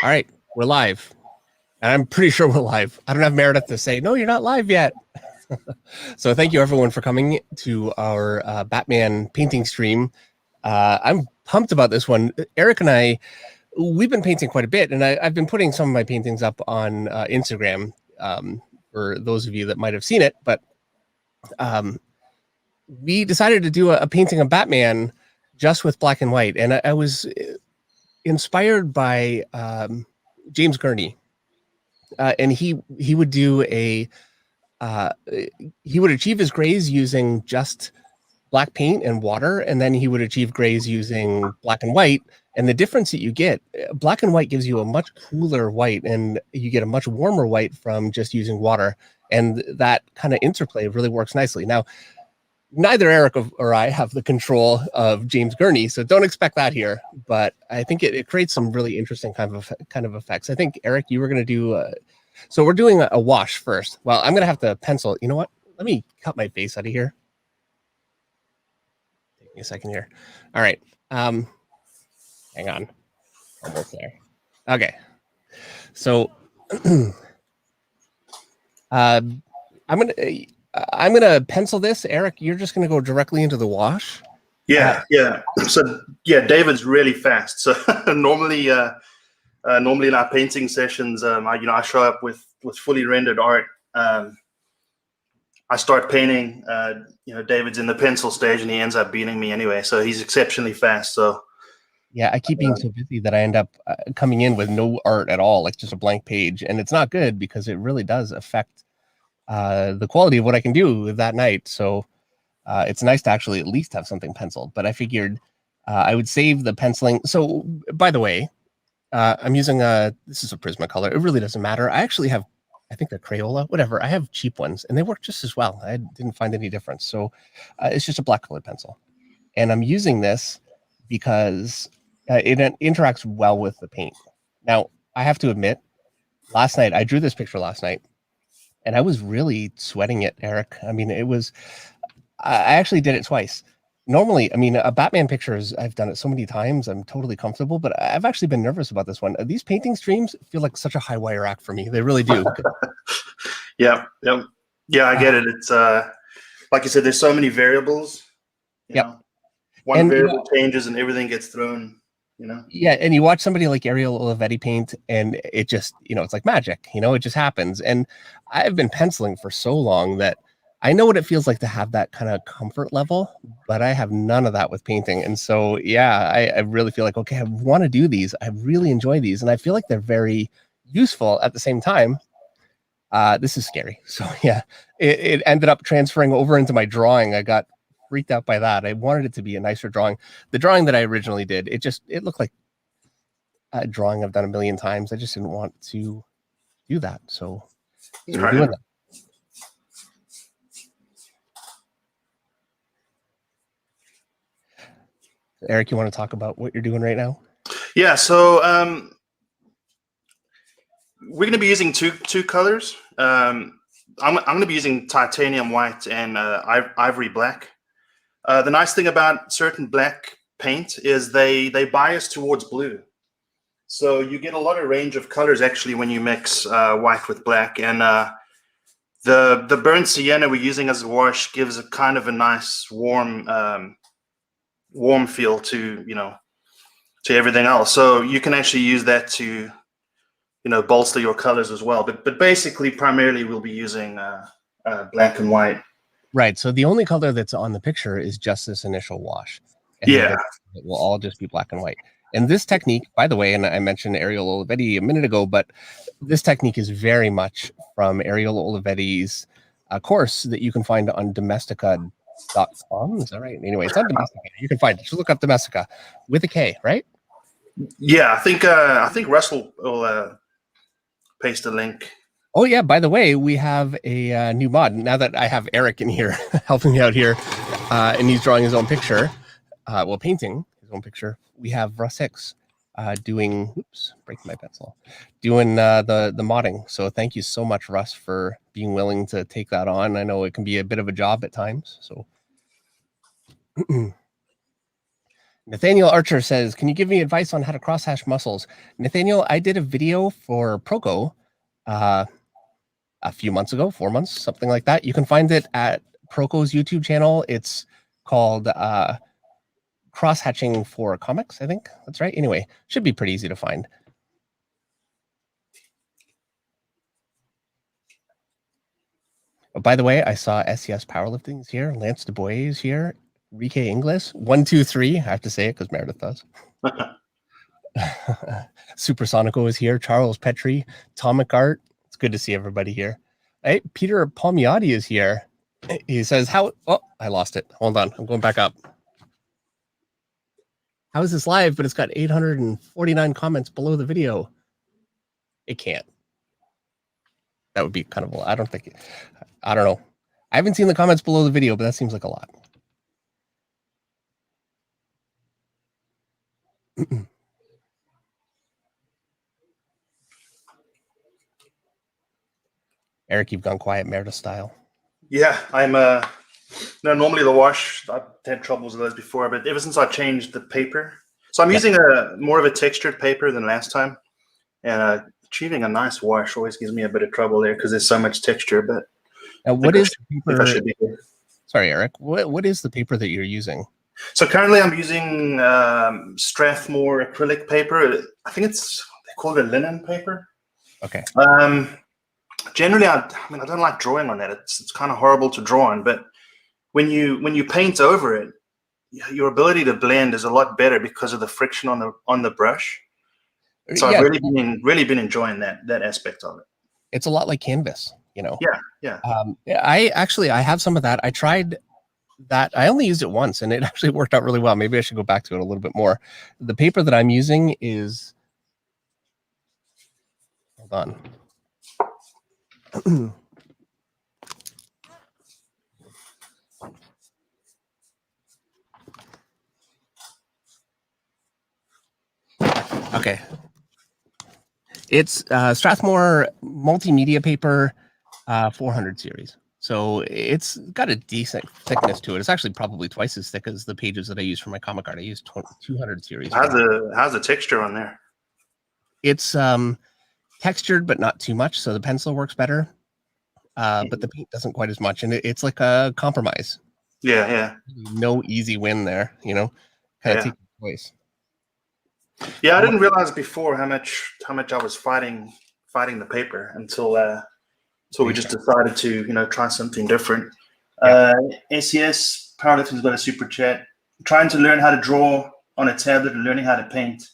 All right, we're live. And I'm pretty sure we're live. I don't have Meredith to say, no, you're not live yet. So thank you everyone for coming to our Batman painting stream. I'm pumped about this one. Eric and I, we've been painting quite a bit, and I've been putting some of my paintings up on Instagram for those of you that might have seen it. But we decided to do a painting of Batman just with black and white. And I was inspired by James Gurney. And he would do he would achieve his grays using just black paint and water, and then he would achieve grays using black and white. And the difference that you get, black and white gives you a much cooler white, and you get a much warmer white from just using water. And that kind of interplay really works nicely. Now, neither Eric or I have the control of James Gurney, so don't expect that here. But I think it creates some really interesting kind of effects. I think, Eric, you were going to do so we're doing a wash first. Well, I'm going to have to pencil. You know what? Let me cut my face out of here. Take me a second here. All right. Hang on. Almost there. Okay. So I'm gonna pencil this. Eric, you're just gonna go directly into the wash. Yeah. So yeah, David's really fast. So normally in our painting sessions, I show up with fully rendered art. I start painting. David's in the pencil stage, and he ends up beating me anyway. So he's exceptionally fast. So yeah, I keep being so busy that I end up coming in with no art at all, like just a blank page, and it's not good because it really does affect the quality of what I can do that night. So it's nice to actually at least have something penciled. But I figured I would save the penciling. So by the way, I'm using this is a Prismacolor. It really doesn't matter. I actually have, I think they're Crayola, whatever. I have cheap ones, and they work just as well. I didn't find any difference. So it's just a black colored pencil, and I'm using this because it interacts well with the paint. Now, I have to admit, last night I drew this picture last night, and I was really sweating it, Eric. I mean, I actually did it twice. Normally, I mean, a Batman pictures, I've done it so many times, I'm totally comfortable, but I've actually been nervous about this one. These painting streams feel like such a high wire act for me. They really do. Yeah, I get it. It's like you said, there's so many variables. You know, one variable changes and everything gets thrown. Yeah, and you watch somebody like Ariel Olivetti paint, and it just, it's like magic. It just happens. And I've been penciling for so long that I know what it feels like to have that kind of comfort level, but I have none of that with painting. And so, yeah, I really feel like, okay, I want to do these. I really enjoy these, and I feel like they're very useful at the same time. This is scary. So yeah, it ended up transferring over into my drawing. I got freaked out by that. I wanted it to be a nicer drawing. The drawing that I originally did, it looked like a drawing I've done a million times. I just didn't want to do that. So we're doing that. Eric, you want to talk about what you're doing right now? Yeah, so we're going to be using two colors. I'm going to be using titanium white and ivory black. The nice thing about certain black paint is they bias towards blue. So you get a lot of range of colors actually when you mix white with black. And the burnt sienna we're using as a wash gives a kind of a nice warm feel to everything else. So you can actually use that to bolster your colors as well. But basically, primarily we'll be using black and white. Right. So the only color that's on the picture is just this initial wash. And yeah. It will all just be black and white. And this technique, by the way, and I mentioned Ariel Olivetti a minute ago, but this technique is very much from Ariel Olivetti's course that you can find on domestika.com. Is that right? Anyway, it's on Domestika. You can find it. Just look up Domestika with a K, right? Yeah, I think Russell will paste a link. Oh yeah, by the way, we have a new mod. Now that I have Eric in here helping me out here, and he's drawing his own picture, painting his own picture, we have Russ Hicks doing, breaking my pencil, doing the modding. So thank you so much, Russ, for being willing to take that on. I know it can be a bit of a job at times. So Nathaniel Archer says, can you give me advice on how to crosshatch muscles? Nathaniel, I did a video for Proco a few months ago, 4 months, something like that. You can find it at Proco's YouTube channel. It's called cross-hatching for comics, I think. That's right. Anyway, should be pretty easy to find. Oh, by the way, I saw SES Powerlifting is here. Lance DuBois is here. Rike Inglis. 123. I have to say it because Meredith does. Supersonico is here. Charles Petrie. Tomic Art. It's good to see everybody here. Hey, Peter Palmiotti is here. He says, how... Oh, I lost it. Hold on. I'm going back up. How is this live, but it's got 849 comments below the video? It can't. That would be kind of... I don't think... I don't know. I haven't seen the comments below the video, but that seems like a lot. Eric, you've gone quiet, Meredith style. Yeah, I'm no, normally the wash, I've had troubles with those before, but ever since I changed the paper, so I'm using a more of a textured paper than last time, and achieving a nice wash always gives me a bit of trouble there because there's so much texture. But what is the paper? I should be here. Sorry, Eric. What is the paper that you're using? So currently I'm using Strathmore acrylic paper. I think they call it a linen paper. Okay. Generally, I mean, I don't like drawing on that. It's kind of horrible to draw on. But when you paint over it, your ability to blend is a lot better because of the friction on the brush. So yeah. I've really been enjoying that aspect of it. It's a lot like canvas, you know. Yeah. I have some of that. I tried that. I only used it once, and it actually worked out really well. Maybe I should go back to it a little bit more. The paper that I'm using is. Hold on. Okay. It's Strathmore multimedia paper 400 series. So it's got a decent thickness to it. It's actually probably twice as thick as the pages that I use for my comic art. I use 200 series. How's the texture on there? It's textured, but not too much. So the pencil works better. But the paint doesn't quite as much. And it's like a compromise. Yeah. No easy win there, you know, kind of taking place. Yeah, I didn't realize before how much I was fighting the paper until we just decided to try something different. SES Powerlifting's got a super chat. Trying to learn how to draw on a tablet and learning how to paint.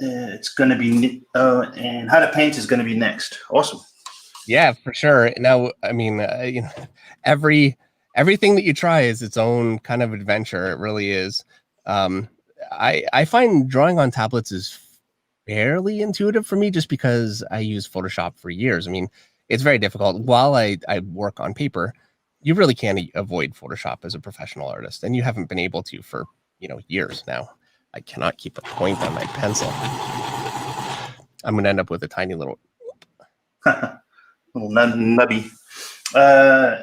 It's going to be and how to paint is going to be next. Awesome. Yeah, for sure. Now, I mean, everything that you try is its own kind of adventure. It really is. I find drawing on tablets is fairly intuitive for me just because I use Photoshop for years. I mean, it's very difficult. While I work on paper, you really can't avoid Photoshop as a professional artist, and you haven't been able to for years now. I cannot keep a point on my pencil. I'm going to end up with a tiny little nubby.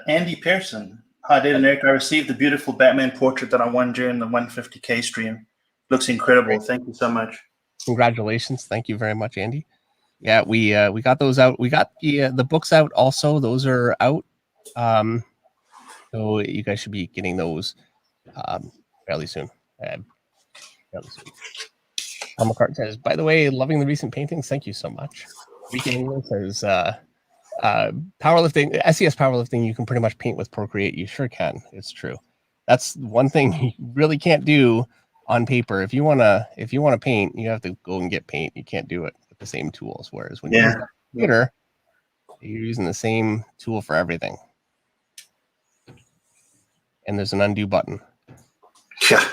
Andy Pearson. Hi, Dave and Eric. I received the beautiful Batman portrait that I won during the 150K stream. Looks incredible. Great. Thank you so much. Congratulations. Thank you very much, Andy. Yeah, we got those out. We got the books out also. Those are out. So you guys should be getting those fairly soon. Comic says, by the way, loving the recent paintings. Thank you so much. Weekend English says powerlifting, SES powerlifting, you can pretty much paint with Procreate. You sure can. It's true. That's one thing you really can't do on paper. If you wanna paint, you have to go and get paint. You can't do it with the same tools. Whereas when you're computer, you're using the same tool for everything. And there's an undo button. Yeah.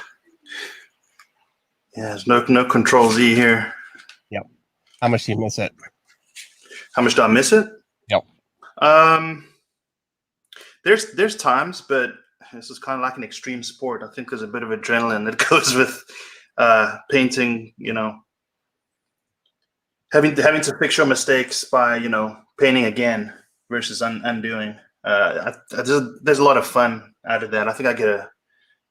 Yeah, there's no control Z here. Yep. How much do you miss it? How much do I miss it? Yep. There's times, but this is kind of like an extreme sport. I think there's a bit of adrenaline that goes with painting, having to fix your mistakes by, painting again versus undoing. There's a lot of fun out of that. I think I get a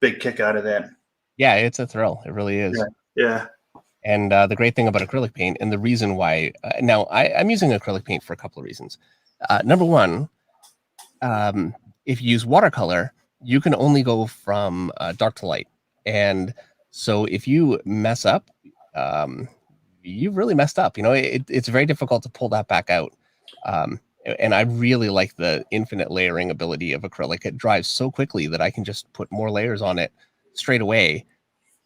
big kick out of that. Yeah, it's a thrill. It really is. Yeah. Yeah. And the great thing about acrylic paint, and the reason why now I'm using acrylic paint for a couple of reasons. Number one, if you use watercolor, you can only go from dark to light. And so if you mess up, you've really messed up. It's very difficult to pull that back out. And I really like the infinite layering ability of acrylic. It dries so quickly that I can just put more layers on it straight away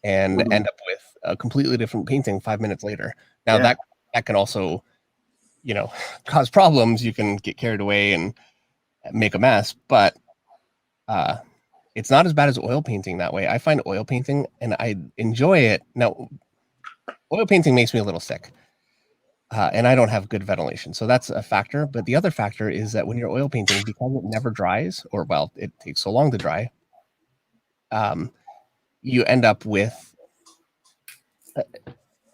and end up with a completely different painting 5 minutes later. Now Yeah. that can also, cause problems. You can get carried away and make a mess, but it's not as bad as oil painting that way. I find oil painting, and I enjoy it. Now, oil painting makes me a little sick, and I don't have good ventilation, so that's a factor. But the other factor is that when you're oil painting, because it never dries, or well, it takes so long to dry, you end up with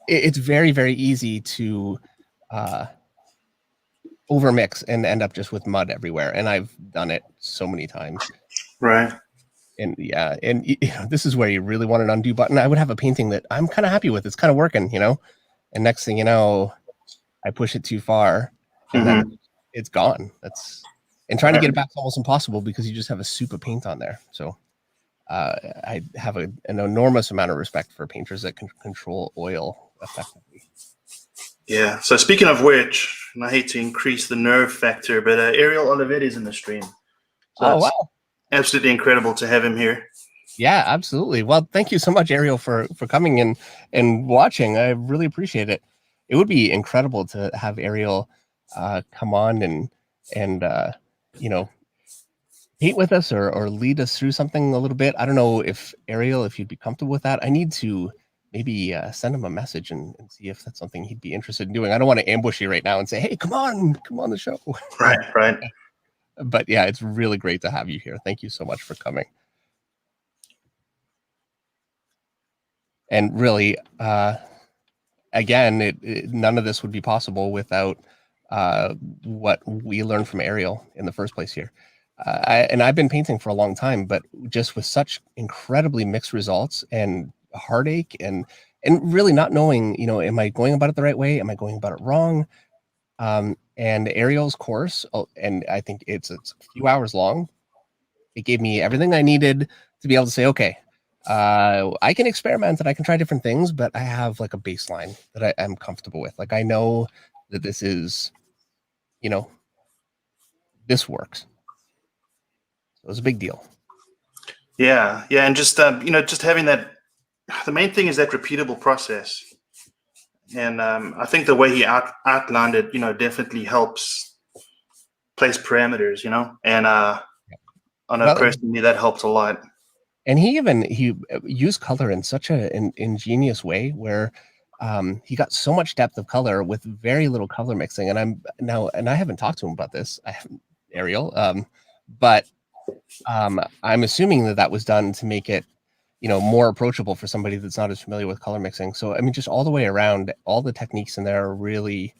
it's very, very easy to overmix and end up just with mud everywhere. And I've done it so many times. Right. And yeah, and this is where you really want an undo button. I would have a painting that I'm kind of happy with. It's kind of working, and next thing you know, I push it too far and then it's gone. And trying to get it back is almost impossible because you just have a soup of paint on there. So I have an enormous amount of respect for painters that can control oil effectively. Yeah. So speaking of which, and I hate to increase the nerve factor, but Ariel Olivetti's in the stream. So oh, wow. Absolutely incredible to have him here. Yeah, absolutely. Well, thank you so much, Ariel, for coming in and watching. I really appreciate it. It would be incredible to have Ariel come on and paint with us or lead us through something a little bit. I don't know if Ariel, if you'd be comfortable with that. I need to maybe send him a message and see if that's something he'd be interested in doing. I don't want to ambush you right now and say, hey, come on the show. Right. But yeah, it's really great to have you here. Thank you so much for coming. And really, again, none of this would be possible without what we learned from Ariel in the first place here. I've been painting for a long time, but just with such incredibly mixed results and heartache and really not knowing, am I going about it the right way? Am I going about it wrong? And Ariel's course, and I think it's a few hours long. It gave me everything I needed to be able to say, okay, I can experiment and I can try different things, but I have like a baseline that I am comfortable with. Like I know that this is, this works. So it was a big deal. Yeah. And just just having that. The main thing is that repeatable process. And I think the way he outlined it, definitely helps place parameters, and I know personally that helps a lot. And he used color in such an ingenious way where he got so much depth of color with very little color mixing. And I haven't talked to him about this. I haven't, Ariel, but I'm assuming that was done to make it, more approachable for somebody that's not as familiar with color mixing. So, I mean, just all the way around, all the techniques in there are really,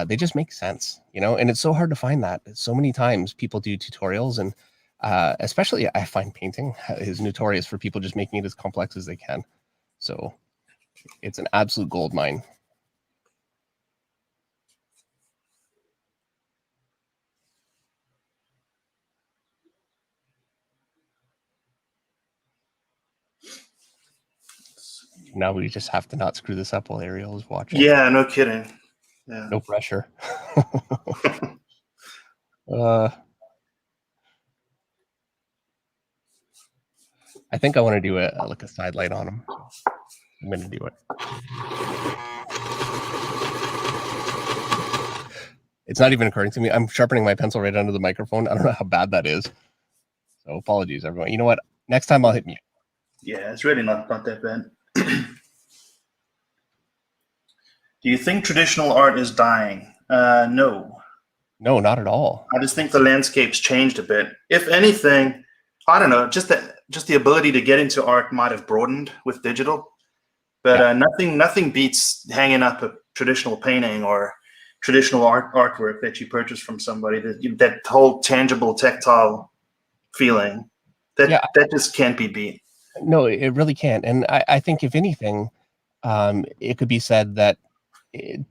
they just make sense, and it's so hard to find that. So many times people do tutorials and especially I find painting is notorious for people just making it as complex as they can. So it's an absolute gold mine. Now we just have to not screw this up while Ariel is watching. Yeah, no kidding. Yeah. No pressure. I think I want to do a side light on him. So I'm going to do it. It's not even occurring to me. I'm sharpening my pencil right under the microphone. I don't know how bad that is. So apologies, everyone. You know what? Next time I'll hit mute. Yeah, it's really not that bad. Do you think traditional art is dying? No. No, not at all. I just think the landscape's changed a bit. If anything, I don't know, just the ability to get into art might have broadened with digital. But nothing beats hanging up a traditional painting or traditional artwork that you purchase from somebody, that whole tangible, tactile feeling. That just can't be beat. No, it really can't. And I think if anything, it could be said that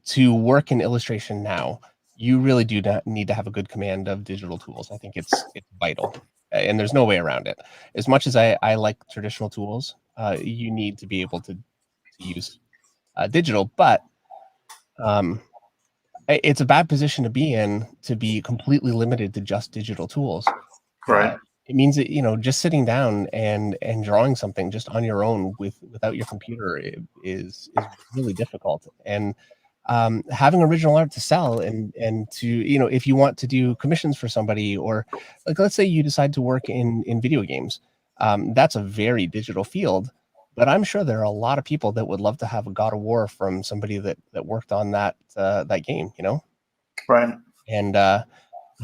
to work in illustration now, you really do not need to have a good command of digital tools. I think it's vital, and there's no way around it. As much as I like traditional tools, you need to be able to use digital, but um, it's a bad position to be in to be completely limited to just digital tools. Right. It means that just sitting down and drawing something just on your own without your computer is really difficult. And having original art to sell and to if you want to do commissions for somebody, or like let's say you decide to work in video games, that's a very digital field. But I'm sure there are a lot of people that would love to have a God of War from somebody that worked on that game, Right. and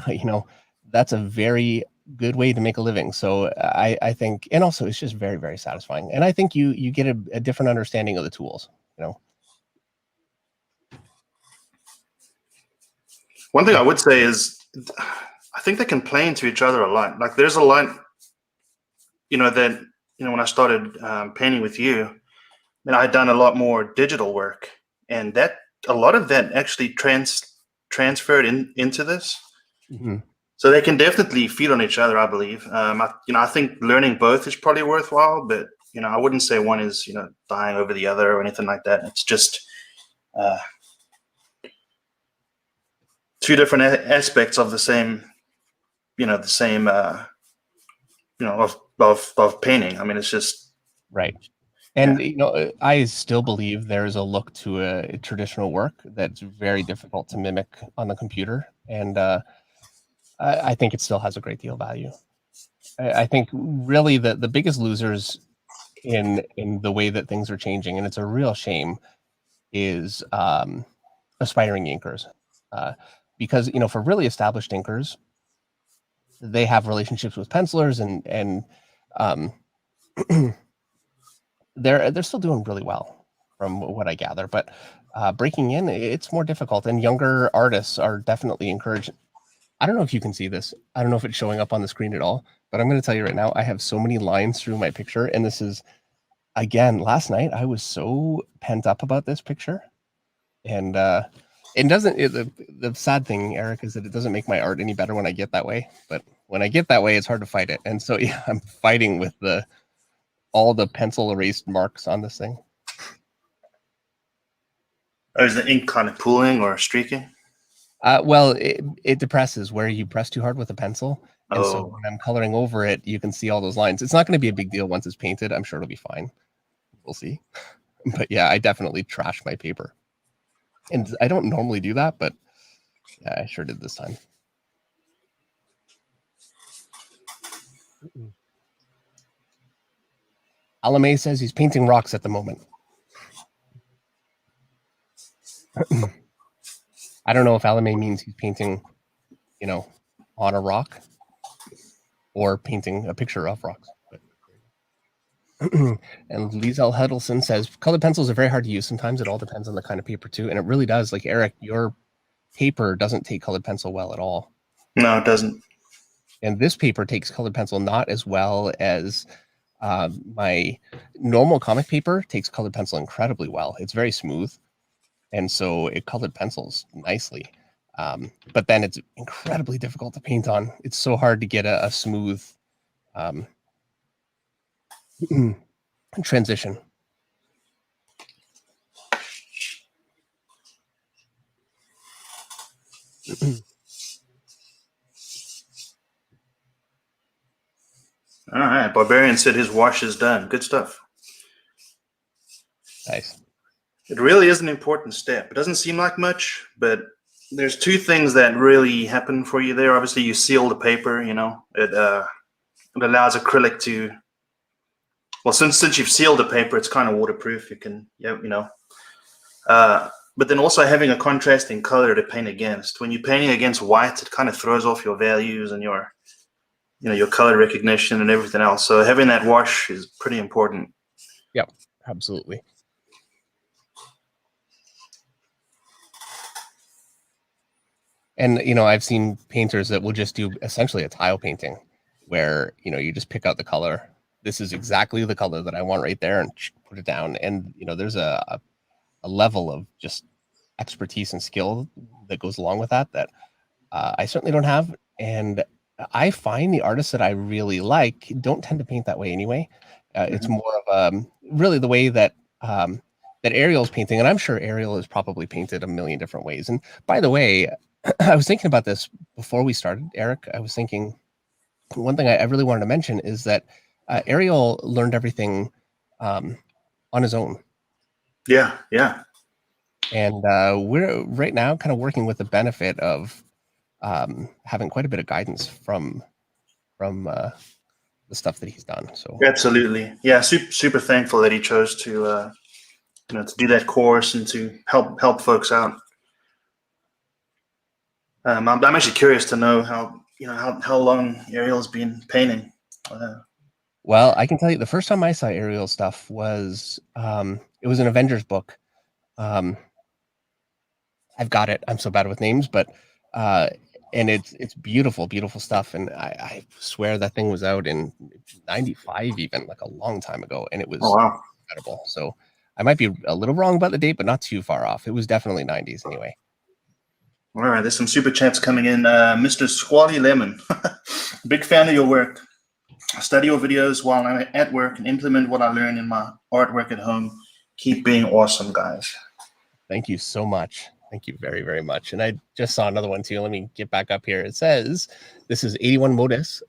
you know that's a very good way to make a living. So I think, and also it's just very, very satisfying, and I think you get a different understanding of the tools. One thing I would say is, I think they can play into each other a lot. Like there's a lot, that when I started painting with you, I had done a lot more digital work, and that a lot of that actually transferred into this. Mhm. So they can definitely feed on each other, I believe. I think learning both is probably worthwhile, but I wouldn't say one is dying over the other or anything like that. It's just uh, two different aspects of the same, of painting. I mean, it's just Right. And yeah. I still believe there's a look to a traditional work that's very difficult to mimic on the computer, and I think it still has a great deal of value. I think really the biggest losers in the way that things are changing, and it's a real shame, is aspiring inkers, uh, because for really established inkers, they have relationships with pencilers, and um, they're still doing really well from what I gather. But breaking in, it's more difficult, and younger artists are definitely encouraged. I don't know if you can see this. I don't know if it's showing up on the screen at all, but I'm going to tell you right now, I have so many lines through my picture, and this is, again, last night I was so pent up about this picture, and it doesn't. The sad thing, Eric, is that it doesn't make my art any better when I get that way. But when I get that way, it's hard to fight it, and so yeah, I'm fighting with all the pencil erased marks on this thing. Or is the ink kind of pooling or streaking? Well, it depresses where you press too hard with a pencil, and so Oh, when I'm coloring over it, you can see all those lines. It's not going to be a big deal once it's painted. I'm sure it'll be fine. We'll see. But yeah, I definitely trash my paper, and I don't normally do that, but yeah, I sure did this time. Alame says he's painting rocks at the moment. I don't know if Alame means he's painting, on a rock, or painting a picture of rocks. But and Liesel Huddleston says colored pencils are very hard to use. Sometimes it all depends on the kind of paper too, and it really does. Like Eric, your paper doesn't take colored pencil well at all, no, it doesn't. and this paper takes colored pencil not as well as my normal comic paper takes colored pencil incredibly well. It's very smooth, and so it colored pencils nicely. But then it's incredibly difficult to paint on. It's so hard to get a smooth transition. All right. Barbarian said his wash is done. Good stuff. Nice. It really is an important step. It doesn't seem like much, but there's two things that really happen for you there. Obviously, you seal the paper. It allows acrylic to. Well, since you've sealed the paper, it's kind of waterproof. You can, but then also having a contrasting color to paint against. When you're painting against white, it kind of throws off your values and your color recognition and everything else. So having that wash is pretty important. Yep, absolutely. And I've seen painters that will just do essentially a tile painting, where you just pick out the color this is exactly the color that I want right there, and put it down. And there's a level of just expertise and skill that goes along with that I certainly don't have. And I find the artists that I really like don't tend to paint that way anyway. It's more of really the way that that Ariel's painting, and I'm sure Ariel is probably painted a million different ways. And by the way, I was thinking about this before we started, Eric. I was thinking one thing I really wanted to mention is that Ariel learned everything on his own. Yeah, yeah. And we're right now kind of working with the benefit of having quite a bit of guidance from the stuff that he's done. So Absolutely. Yeah, super thankful that he chose to to do that course and to help folks out. I'm actually curious to know how long Ariel's been painting. well, I can tell you the first time I saw Ariel stuff was it was an Avengers book. I've got it. I'm so bad with names, but and it's beautiful, beautiful stuff. And I swear that thing was out in '95, even like a long time ago, and it was Oh wow. incredible. So I might be a little wrong about the date, but not too far off. It was definitely '90s anyway. All right, there's some super chats coming in. Mr. Squally Lemon, big fan of your work. I study your videos while I'm at work and implement what I learn in my artwork at home. Keep being awesome, guys. Thank you so much. Thank you very, very much. And I just saw another one too. Let me get back up here. It says, this is 81 Modus,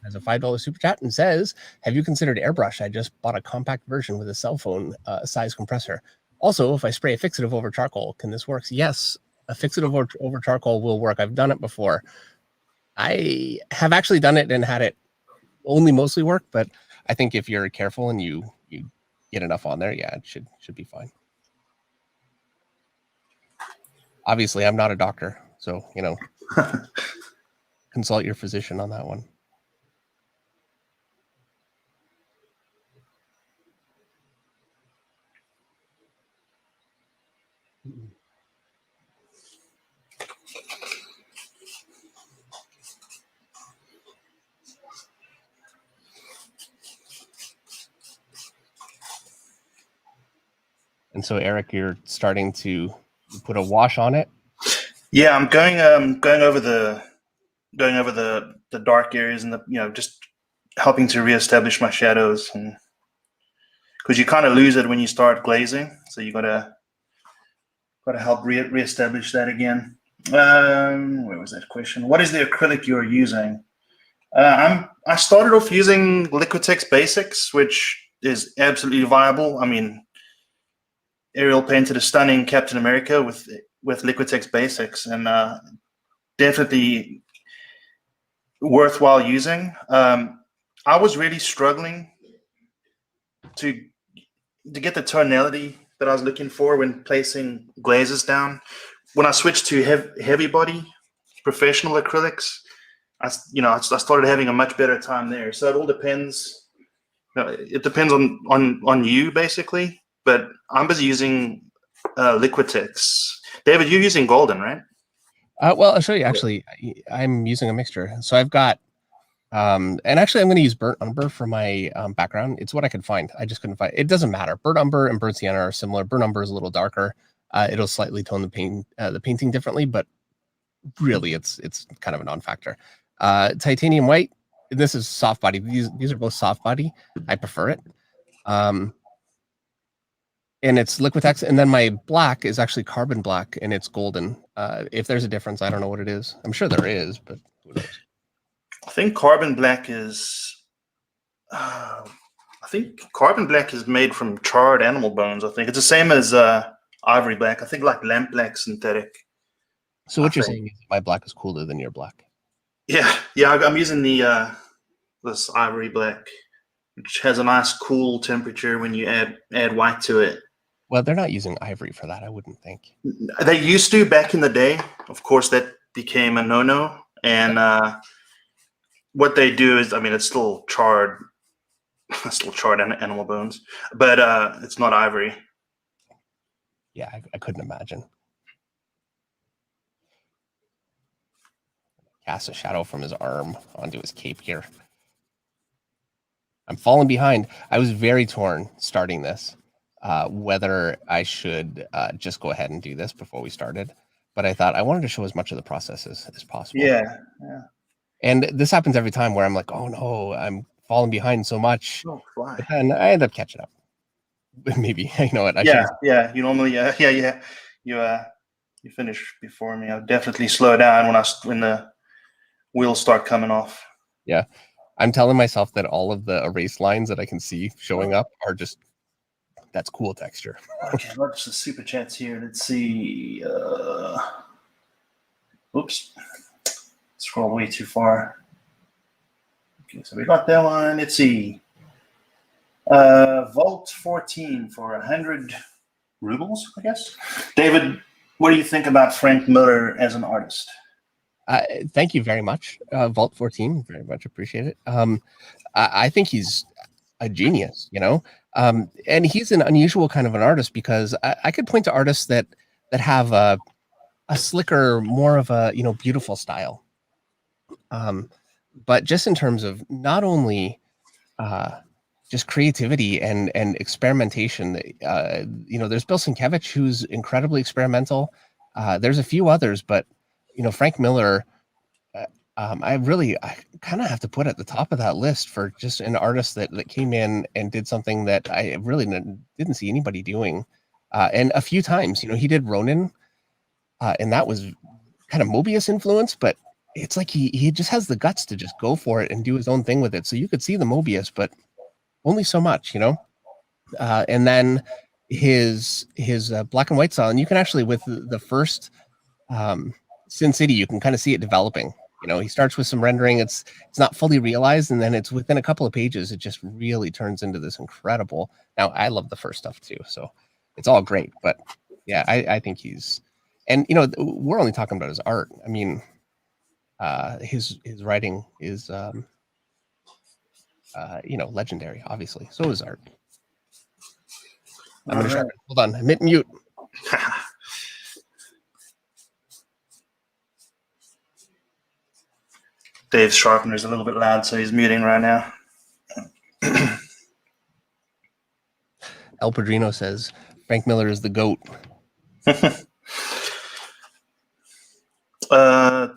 has a $5 super chat and says, have you considered airbrush? I just bought a compact version with a cell phone size compressor. Also, if I spray a fixative over charcoal, can this work? Yes, a fixative over charcoal will work. I've done it before. I have actually done it and had it only mostly work, but I think if you're careful and you get enough on there, yeah, it should be fine. Obviously, I'm not a doctor, so consult your physician on that one. And so, Eric, you're starting to put a wash on it. Yeah, I'm going over the dark areas and just helping to reestablish my shadows, and because you kind of lose it when you start glazing, so you gotta help reestablish that again. Where was that question? What is the acrylic you're using? I started off using Liquitex Basics, which is absolutely viable. I mean, Ariel painted a stunning Captain America with Liquitex Basics, and definitely worthwhile using. I was really struggling to get the tonality that I was looking for when placing glazes down. When I switched to heavy body professional acrylics, I started having a much better time there. So it all depends. It depends on you basically. But I'm busy using Liquitex. David, you're using golden, right? Well, I'll show you. Actually, I'm using a mixture. So I've got, and actually, I'm going to use burnt umber for my background. It's what I could find. I just couldn't find. It doesn't matter. Burnt umber and burnt sienna are similar. Burnt umber is a little darker. It'll slightly tone the painting differently, but really, it's kind of a non-factor. Titanium white. This is soft body. These are both soft body. I prefer it. And it's Liquitex, and then my black is actually carbon black, and it's golden. If there's a difference, I don't know what it is. I'm sure there is, but who knows? I think carbon black is. I think carbon black is made from charred animal bones. I think it's the same as ivory black. I think like lamp black synthetic. So what you're saying is my black is cooler than your black? Yeah. I'm using the this ivory black, which has a nice cool temperature when you add white to it. Well, they're not using ivory for that, I wouldn't think. They used to back in the day. Of course, that became a no-no. And what they do is, I mean, it's still charred, animal bones, but it's not ivory. Yeah, I couldn't imagine. Cast a shadow from his arm onto his cape here. I'm falling behind. I was very torn starting this, whether I should just go ahead and do this before we started. But I thought I wanted to show as much of the process as possible. Yeah. And this happens every time where I'm like, oh no, I'm falling behind so much. Oh, fly. But then I end up catching up. Maybe, you know what? Yeah. You normally, you finish before me. I'll definitely slow down when the wheels start coming off. Yeah. I'm telling myself that all of the erase lines that I can see showing up are just, that's cool texture. Okay, lots of super chats here. Let's see. Oops. Scroll way too far. Okay, so we got that one. Let's see. Vault 14 for 100 rubles, I guess. David, what do you think about Frank Miller as an artist? Thank you very much, Vault 14. Very much appreciate it. I think he's a genius, you know, and he's an unusual kind of an artist because I could point to artists that have a slicker, more of a, you know, beautiful style. But just in terms of not only just creativity and experimentation, you know, there's Bill Sienkiewicz, who's incredibly experimental. There's a few others, but you know, Frank Miller, I kind of have to put at the top of that list for just an artist that came in and did something that I really didn't see anybody doing. And a few times, you know, he did Ronin, and that was kind of Mobius influence, but it's like he just has the guts to just go for it and do his own thing with it. So you could see the Mobius, but only so much, you know. And then his black and white style, and you can actually, with the first Sin City, you can kind of see it developing. You know, he starts with some rendering. It's not fully realized, and then it's within a couple of pages, it just really turns into this incredible. Now, I love the first stuff too, so it's all great. But yeah, I think he's, and you know, we're only talking about his art. I mean, his writing is, you know, legendary. Obviously, so is art. I'm gonna sharpen. Hold on, I'm hitting mute. Dave's sharpener is a little bit loud, so he's muting right now. El Padrino says Frank Miller is the GOAT.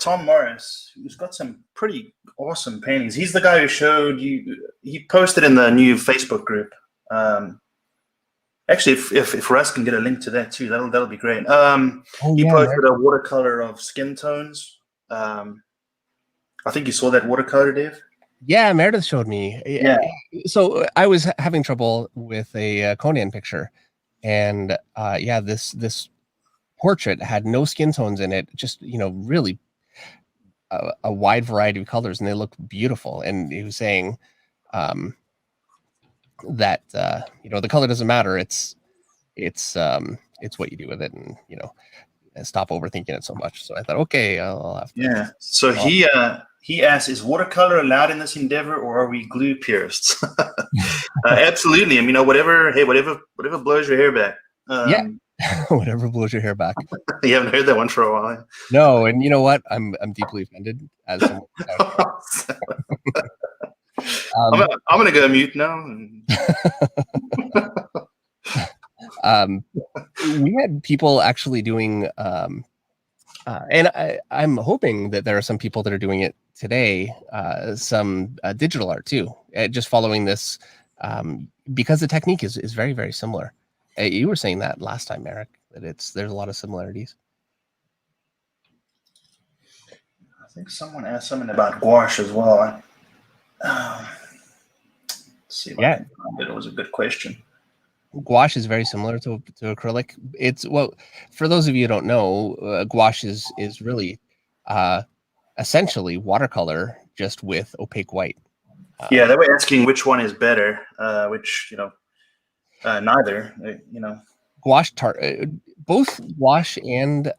Tom Morris, who's got some pretty awesome paintings. He's the guy who showed you. He posted in the new Facebook group. Actually, if Russ can get a link to that too, that'll be great. He posted a watercolor of skin tones. I think you saw that watercolor, Dave. Yeah, Meredith showed me. Yeah. So I was having trouble with a Conan picture, and yeah, this portrait had no skin tones in it. Just, you know, really a wide variety of colors, and they look beautiful. And he was saying that you know, the color doesn't matter. It's what you do with it, and you know, stop overthinking it so much. So I thought, okay, I'll have to. Yeah. So he asked, is watercolor allowed in this endeavor, or are we glue purists? Absolutely. I mean, you know, whatever blows your hair back. Yeah. Whatever blows your hair back. You haven't heard that one for a while. No, and you know what? I'm deeply offended as someone. I'm gonna go mute now. We had people actually doing, and I'm hoping that there are some people that are doing it today, some digital art too, just following this, because the technique is very, very similar. You were saying that last time, Eric, that there's a lot of similarities. I think someone asked something about gouache as well. Let's see if I can find it. It was a good question. Gouache is very similar to acrylic. It's, well, for those of you who don't know, gouache is really essentially watercolor, just with opaque white. Yeah, they were asking which one is better, which, you know, neither, you know. Gouache, both gouache and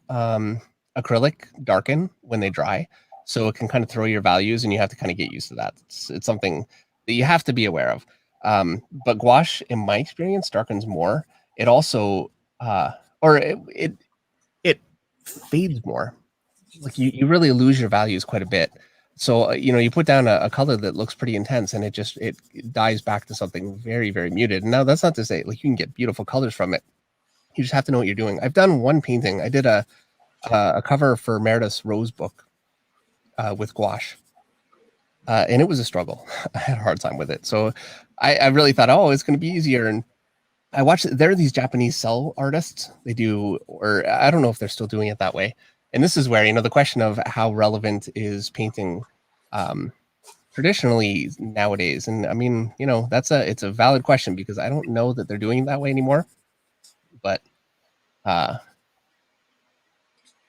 acrylic darken when they dry, so it can kind of throw your values, and you have to kind of get used to that. It's something that you have to be aware of. But gouache, in my experience, darkens more. It also, or it fades more. Like you really lose your values quite a bit. So you put down a color that looks pretty intense, and it dies back to something very, very muted. And now that's not to say like you can get beautiful colors from it. You just have to know what you're doing. I've done one painting. I did a cover for Meredith's Rose book with gouache, and it was a struggle. I had a hard time with it. So I really thought, oh, it's going to be easier. And I watched. There are these Japanese cell artists. They do, or I don't know if they're still doing it that way. And this is where the question of how relevant is painting traditionally nowadays. And I mean, it's a valid question because I don't know that they're doing it that way anymore. But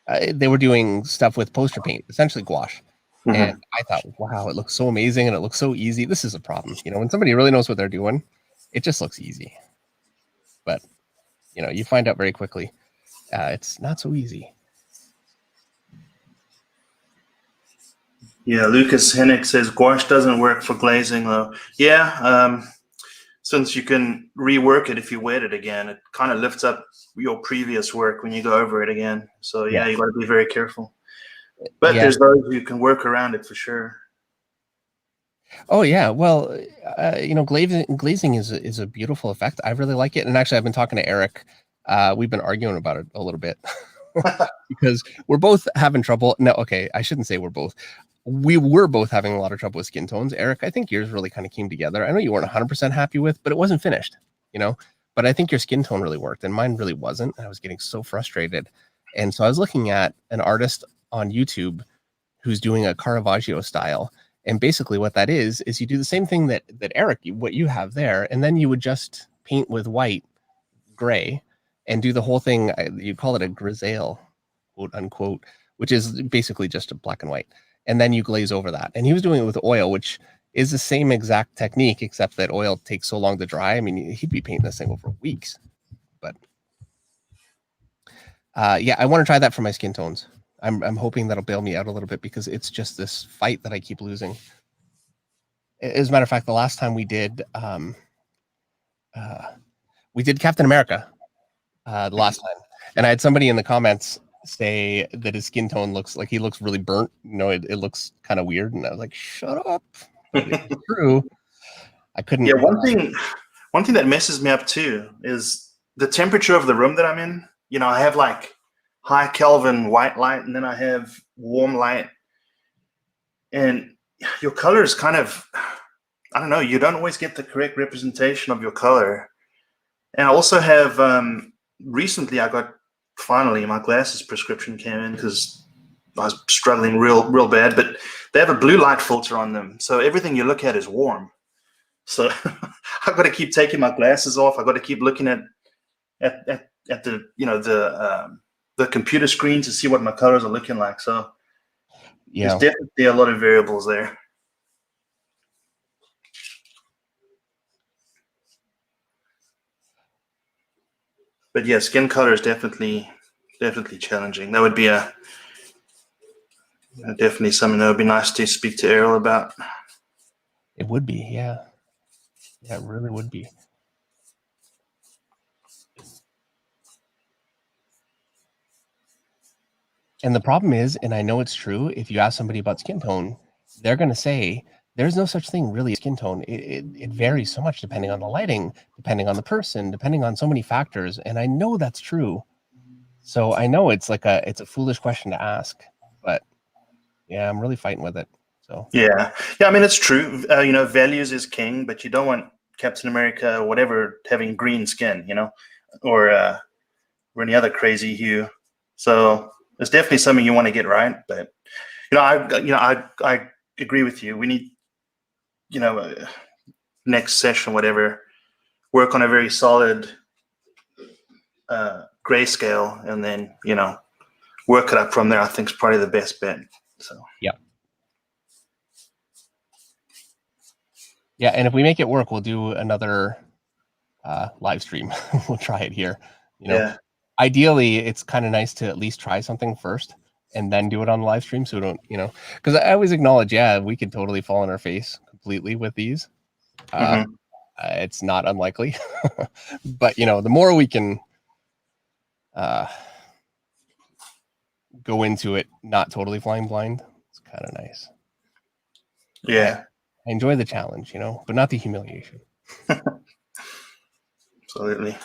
they were doing stuff with poster paint, essentially gouache. And I thought, wow, it looks so amazing and it looks so easy. This is a problem. When somebody really knows what they're doing, it just looks easy. But, you find out very quickly it's not so easy. Yeah, Lucas Hennick says gouache doesn't work for glazing, though. Yeah, since you can rework it if you wet it again, it kind of lifts up your previous work when you go over it again. So, yeah, you got to be very careful. But there's those who can work around it for sure. Oh yeah, well, glazing is a beautiful effect. I really like it, and actually, I've been talking to Eric. We've been arguing about it a little bit because we're both having trouble. No, okay, I shouldn't say we're both. We were both having a lot of trouble with skin tones. Eric, I think yours really kind of came together. I know you weren't 100% happy with, but it wasn't finished. But I think your skin tone really worked, and mine really wasn't. I was getting so frustrated, and so I was looking at an artist on YouTube who's doing a Caravaggio style. And basically what that is you do the same thing that Eric, what you have there, and then you would just paint with white, gray, and do the whole thing. You call it a grisaille, quote unquote, which is basically just a black and white. And then you glaze over that. And he was doing it with oil, which is the same exact technique, except that oil takes so long to dry. I mean, he'd be painting this thing over weeks. But yeah, I want to try that for my skin tones. I'm hoping that'll bail me out a little bit because it's just this fight that I keep losing. As a matter of fact, the last time we did Captain America the last time, and I had somebody in the comments say that his skin tone looks like he looks really burnt. It looks kind of weird, and I was like, shut up. But it's true. I couldn't. Yeah, one thing that messes me up too is the temperature of the room that I'm in. I have like high Kelvin white light, and then I have warm light, and your color is kind of, I don't know, you don't always get the correct representation of your color. And I also have recently finally my glasses prescription came in because I was struggling real bad, but they have a blue light filter on them, so everything you look at is warm. So I've got to keep taking my glasses off. I've got to keep looking at the computer screen to see what my colors are looking like. So there's definitely a lot of variables there. But yeah, skin color is definitely challenging. That would be definitely something that would be nice to speak to Ariel about. It would be, yeah. Yeah, it really would be. And the problem is, and I know it's true, if you ask somebody about skin tone, they're going to say there's no such thing really skin tone. It varies so much depending on the lighting, depending on the person, depending on so many factors. And I know that's true. So I know it's a foolish question to ask, but yeah, I'm really fighting with it. So yeah. I mean, it's true. Values is king, but you don't want Captain America or whatever having green skin, or any other crazy hue. So it's definitely something you want to get right. But I agree with you. We need, next session, whatever, work on a very solid grayscale, and then work it up from there. I think is probably the best bet. So yeah, and if we make it work, we'll do another live stream. We'll try it here. Yeah. Ideally, it's kind of nice to at least try something first and then do it on the live stream. So we don't, because I always acknowledge, we could totally fall on our face completely with these. It's not unlikely, but the more we can go into it, not totally flying blind, it's kind of nice. Yeah, I enjoy the challenge, but not the humiliation. absolutely.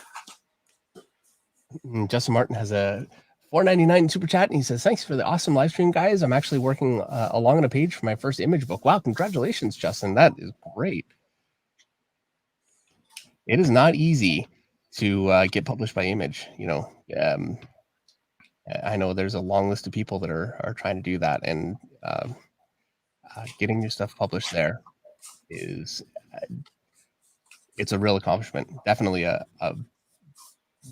Justin Martin has a $4.99 super chat, and he says, "Thanks for the awesome live stream, guys. I'm actually working along on a page for my first image book." Wow, congratulations, Justin. That is great. It is not easy to get published by Image. I know there's a long list of people that are trying to do that, and getting your stuff published there is it's a real accomplishment. Definitely a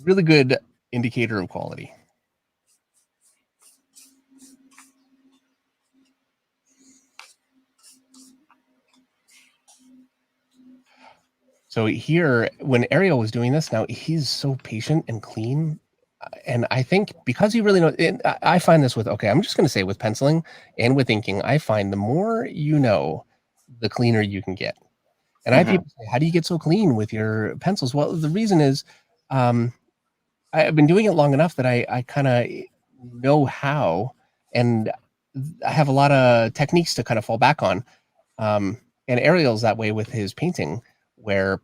really good indicator of quality. So here, when Ariel was doing this, now he's so patient and clean. And I think because he really knows, I find this with, I'm just going to say with penciling and with inking, I find the more you know, the cleaner you can get. And I have people say, how do you get so clean with your pencils? Well, the reason is I've been doing it long enough that I kind of know how, and I have a lot of techniques to kind of fall back on. And Ariel's that way with his painting, where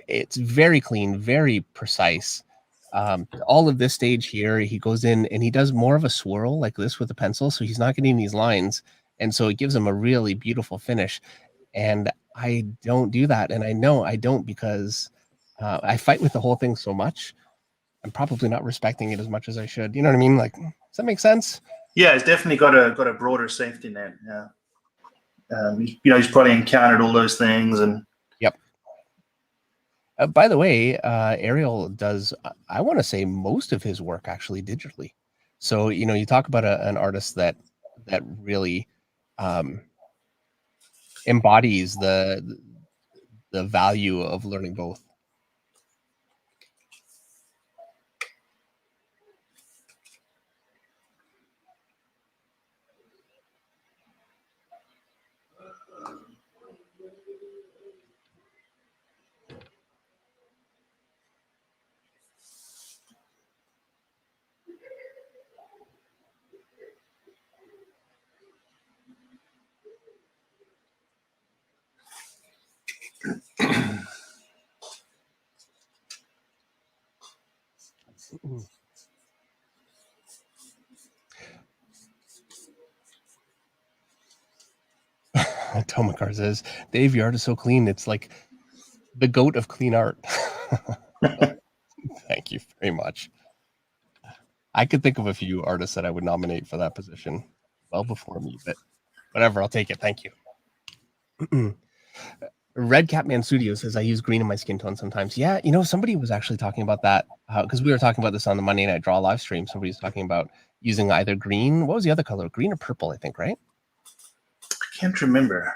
it's very clean, very precise. All of this stage here, he goes in and he does more of a swirl like this with the pencil, so he's not getting these lines, and so it gives him a really beautiful finish. And I don't do that, and I know I don't because I fight with the whole thing so much. I'm probably not respecting it as much as I should. You know what I mean? Like, does that make sense? Yeah, it's definitely got a broader safety net. Yeah. He's probably encountered all those things, and yep. By the way, Ariel does, I want to say, most of his work actually digitally. So you talk about an artist that really embodies the value of learning both. Tomakar says, "Dave, your art is so clean. It's like the goat of clean art." Thank you very much. I could think of a few artists that I would nominate for that position well before me, but whatever, I'll take it. Thank you. Red Catman Studio says, "I use green in my skin tone sometimes." Yeah, somebody was actually talking about that because we were talking about this on the Monday Night Draw live stream. Somebody was talking about using either green. What was the other color? Green or purple, I think, right? I can't remember.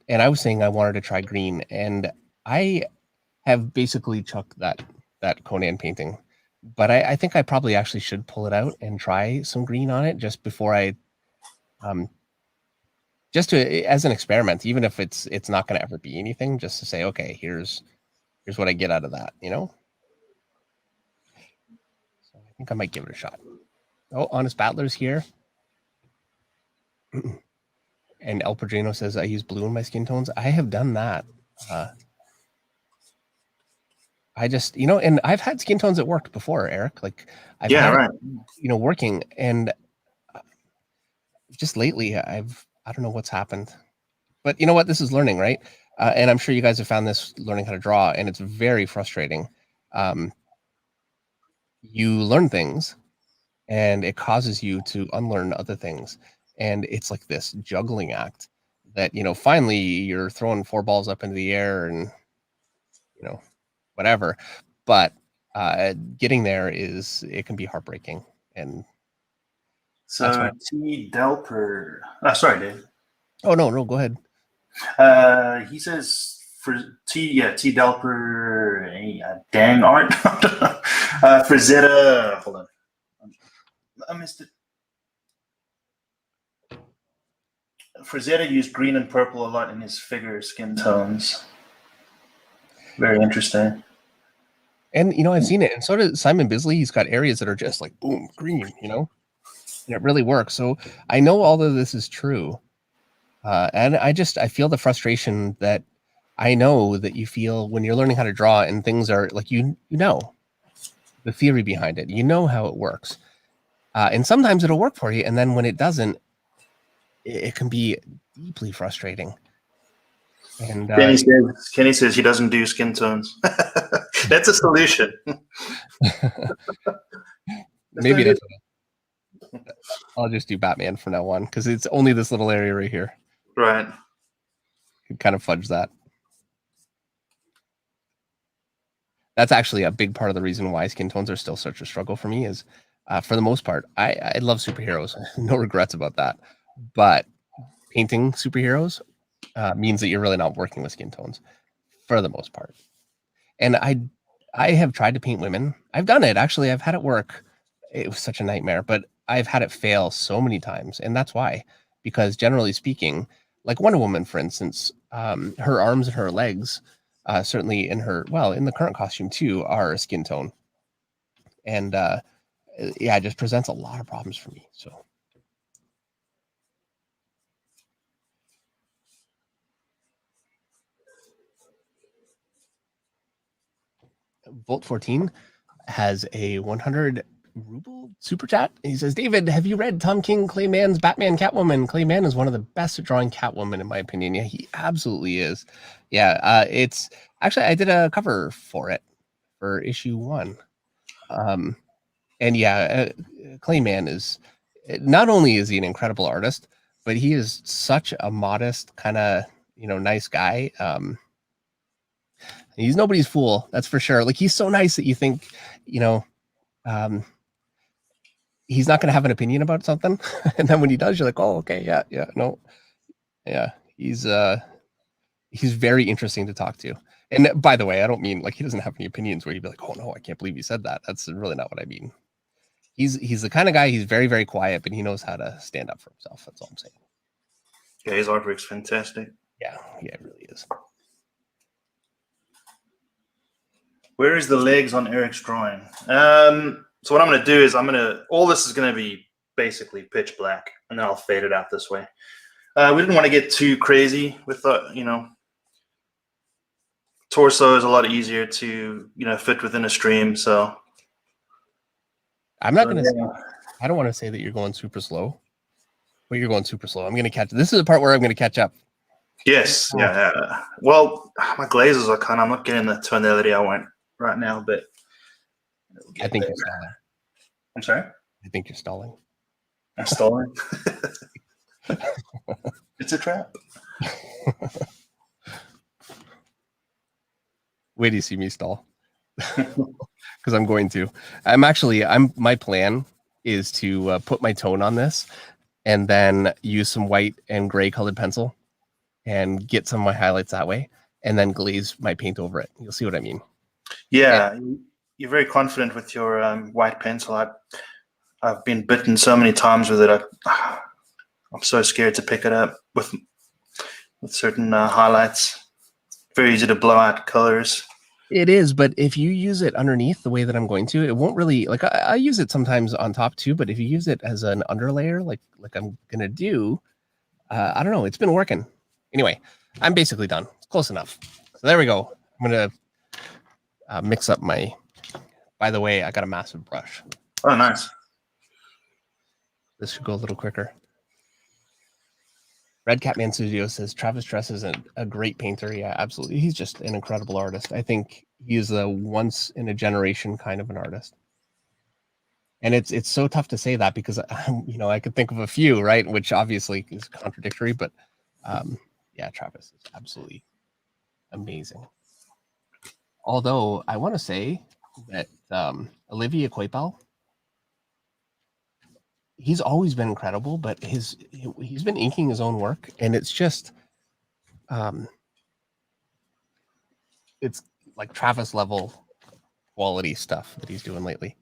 And I was saying I wanted to try green, and I have basically chucked that Conan painting. But I think I probably actually should pull it out and try some green on it just before I just to as an experiment, even if it's not going to ever be anything, just to say, okay, here's what I get out of that, So I think I might give it a shot. Oh, Honest Battler's here. And El Padrino says, "I use blue in my skin tones." I have done that. I just, and I've had skin tones that worked before, Eric. Like I've had right. it, working, and just lately I don't know what's happened. But you know what? This is learning, right? And I'm sure you guys have found this learning how to draw, and it's very frustrating. You learn things, and it causes you to unlearn other things. And it's like this juggling act that, finally you're throwing 4 balls up into the air and, whatever. But getting there it can be heartbreaking. And so T. Delper. Sorry, Dave. Oh, no, go ahead. He says for T. Delper, dang art. Frazetta. Hold on. I missed it. Frazetta used green and purple a lot in his figure skin tones. Very interesting. And I've seen it, and so does Simon Bisley. He's got areas that are just like boom, green, and it really works. So I know all of this is true. And I feel the frustration that I know that you feel when you're learning how to draw and things are like, you know, the theory behind it, you know how it works. And sometimes it'll work for you. And then when it doesn't, it can be deeply frustrating. And Kenny says he doesn't do skin tones. That's a solution. maybe that's I'll just do Batman from now on because it's only this little area right here. Right. You can kind of fudge that. That's actually a big part of the reason why skin tones are still such a struggle for me is for the most part, I love superheroes. No regrets about that. But painting superheroes means that you're really not working with skin tones for the most part. And I have tried to paint women. I've done it. Actually, I've had it work. It was such a nightmare, but I've had it fail so many times. And that's why, because generally speaking, like Wonder Woman, for instance, her arms and her legs, certainly in the current costume too, are a skin tone. And yeah, it just presents a lot of problems for me. So. Volt 14 has a 100 ruble super chat. He says, David, have you read Tom King Clayman's Batman Catwoman? Clayman is one of the best at drawing Catwoman, in my opinion. Yeah, he absolutely is. Yeah, it's actually, I did a cover for it for issue 1. And yeah, Clayman is not only is he an incredible artist, but he is such a modest, kind of, nice guy. He's nobody's fool, that's for sure. Like, he's so nice that you think, he's not going to have an opinion about something. And then when he does, you're like, oh, okay, yeah, no. Yeah, he's very interesting to talk to. And by the way, I don't mean like he doesn't have any opinions where you'd be like, oh no, I can't believe you said that. That's really not what I mean. He's the kind of guy, he's very, very quiet, but he knows how to stand up for himself. That's all I'm saying. Yeah, his artwork's fantastic. Yeah, it really is. Where is the legs on Eric's drawing? So what I'm going to do is all this is going to be basically pitch black, and then I'll fade it out this way. We didn't want to get too crazy with the, torso is a lot easier to, fit within a stream. So I'm not going to, I don't want to say that you're going super slow, but you're going super slow. I'm going to catch, this is the part where I'm going to catch up. Yes. Yeah. Well, my glazes are I'm not getting the tonality I want right now, but I think you're stalling. I'm sorry? I think you're stalling. I'm stalling? It's a trap. Wait till you see me stall. Because I'm going to. My plan is to put my tone on this and then use some white and gray colored pencil and get some of my highlights that way and then glaze my paint over it. You'll see what I mean. Yeah, you're very confident with your white pencil. I've been bitten so many times with it. I'm so scared to pick it up with certain highlights. Very easy to blow out colors. It is, but if you use it underneath the way that I'm going to, it won't really, like, I use it sometimes on top too, but if you use it as an underlayer, like I'm going to do, I don't know, it's been working. Anyway, I'm basically done. It's close enough. So there we go. I'm going to mix up my, by the way, I got a massive brush. Oh, nice. This should go a little quicker. Red Catman Studio says Travis Dress is a great painter. Yeah, absolutely. He's just an incredible artist. I think he is a once in a generation kind of an artist. And it's so tough to say that because I could think of a few, right? Which obviously is contradictory, but yeah, Travis is absolutely amazing. Although I want to say that Olivier Coipel, he's always been incredible, but he's been inking his own work, and it's just it's like Travis level quality stuff that he's doing lately.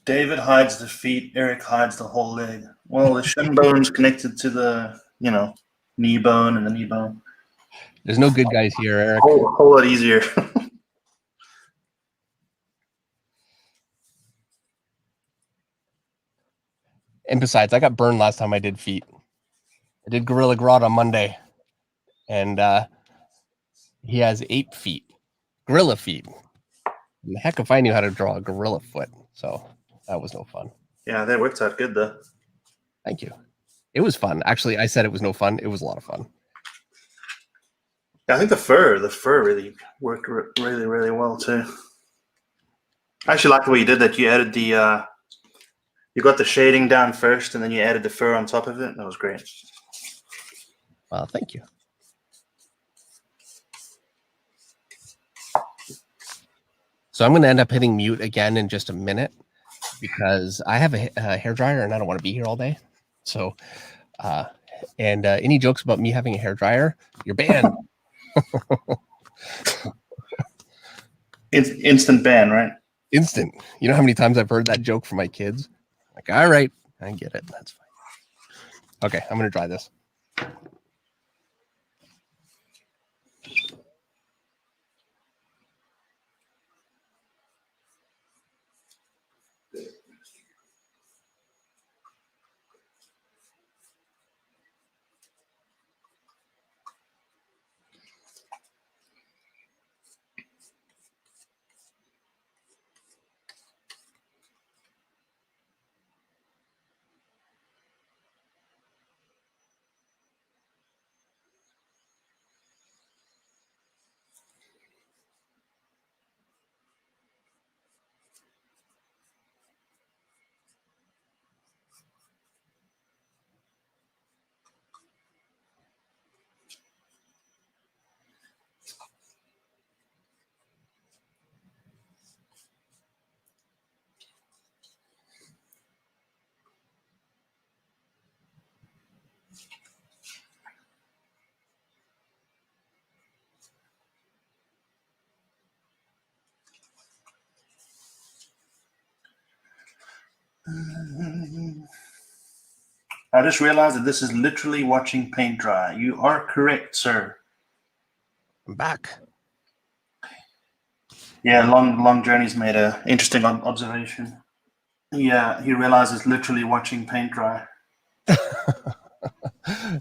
David hides the feet. Eric hides the whole leg. Well, the shin bone's connected to the, knee bone and the knee bone. There's no good guys here, Eric. Whole lot easier. And besides, I got burned last time I did feet. I did Gorilla Grodd on Monday, and he has 8 feet, gorilla feet. And the heck if I knew how to draw a gorilla foot, so that was no fun. Yeah, that worked out good though. Thank you. It was fun. Actually, I said it was no fun. It was a lot of fun. Yeah, I think the fur really worked really, really well too. I actually like the way you did that. You added the you got the shading down first, and then you added the fur on top of it. That was great. Well, thank you. So I'm going to end up hitting mute again in just a minute because I have a hair dryer and I don't want to be here all day. So, any jokes about me having a hair dryer, you're banned. Instant ban, right? Instant. You know how many times I've heard that joke from my kids? Like, all right, I get it. That's fine. Okay, I'm going to try this. I just realized that this is literally watching paint dry. You are correct, sir. I'm back. Yeah, long journeys made a interesting observation. Yeah, he realizes literally watching paint dry.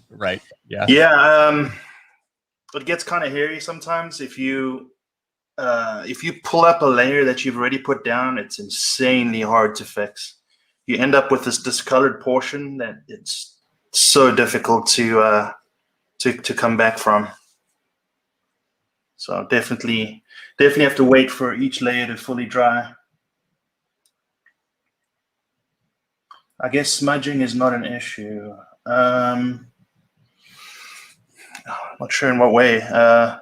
Right. Yeah. Yeah. It gets kind of hairy sometimes if you pull up a layer that you've already put down. It's insanely hard to fix. You end up with this discolored portion that it's so difficult to come back from. So definitely have to wait for each layer to fully dry. I guess smudging is not an issue. Not sure in what way. I'm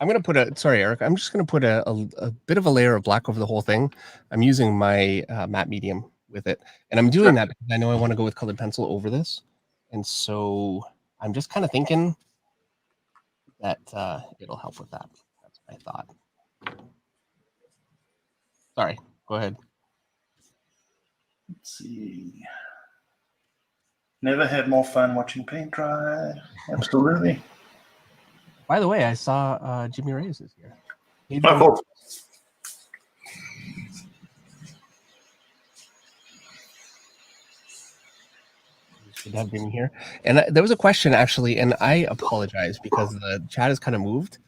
going to put sorry, Eric, I'm just going to put a bit of a layer of black over the whole thing. I'm using my matte medium with it. And I'm doing that because I know I want to go with colored pencil over this. And so I'm just kind of thinking that it'll help with that. That's what I thought. Sorry, go ahead. Let's see. Never had more fun watching paint dry. Absolutely. By the way, I saw Jimmy Reyes is here. Oh, cool. Good to have Jimmy here. And there was a question actually, and I apologize because the chat has kind of moved.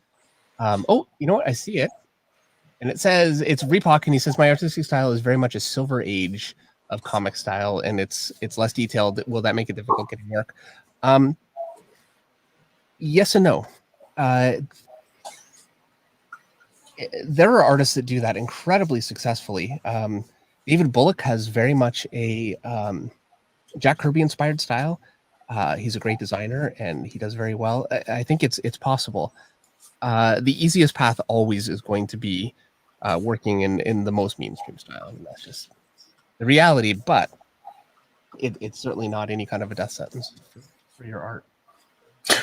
Oh, you know what? I see it. And it says it's Repock, and he says my artistic style is very much a silver age of comic style, and it's less detailed. Will that make it difficult getting work? Yes and no. There are artists that do that incredibly successfully. David Bullock has very much a Jack Kirby inspired style. He's a great designer and he does very well. I think it's possible. The easiest path always is going to be working in the most mainstream style. I mean, that's just the reality, but it's certainly not any kind of a death sentence for your art.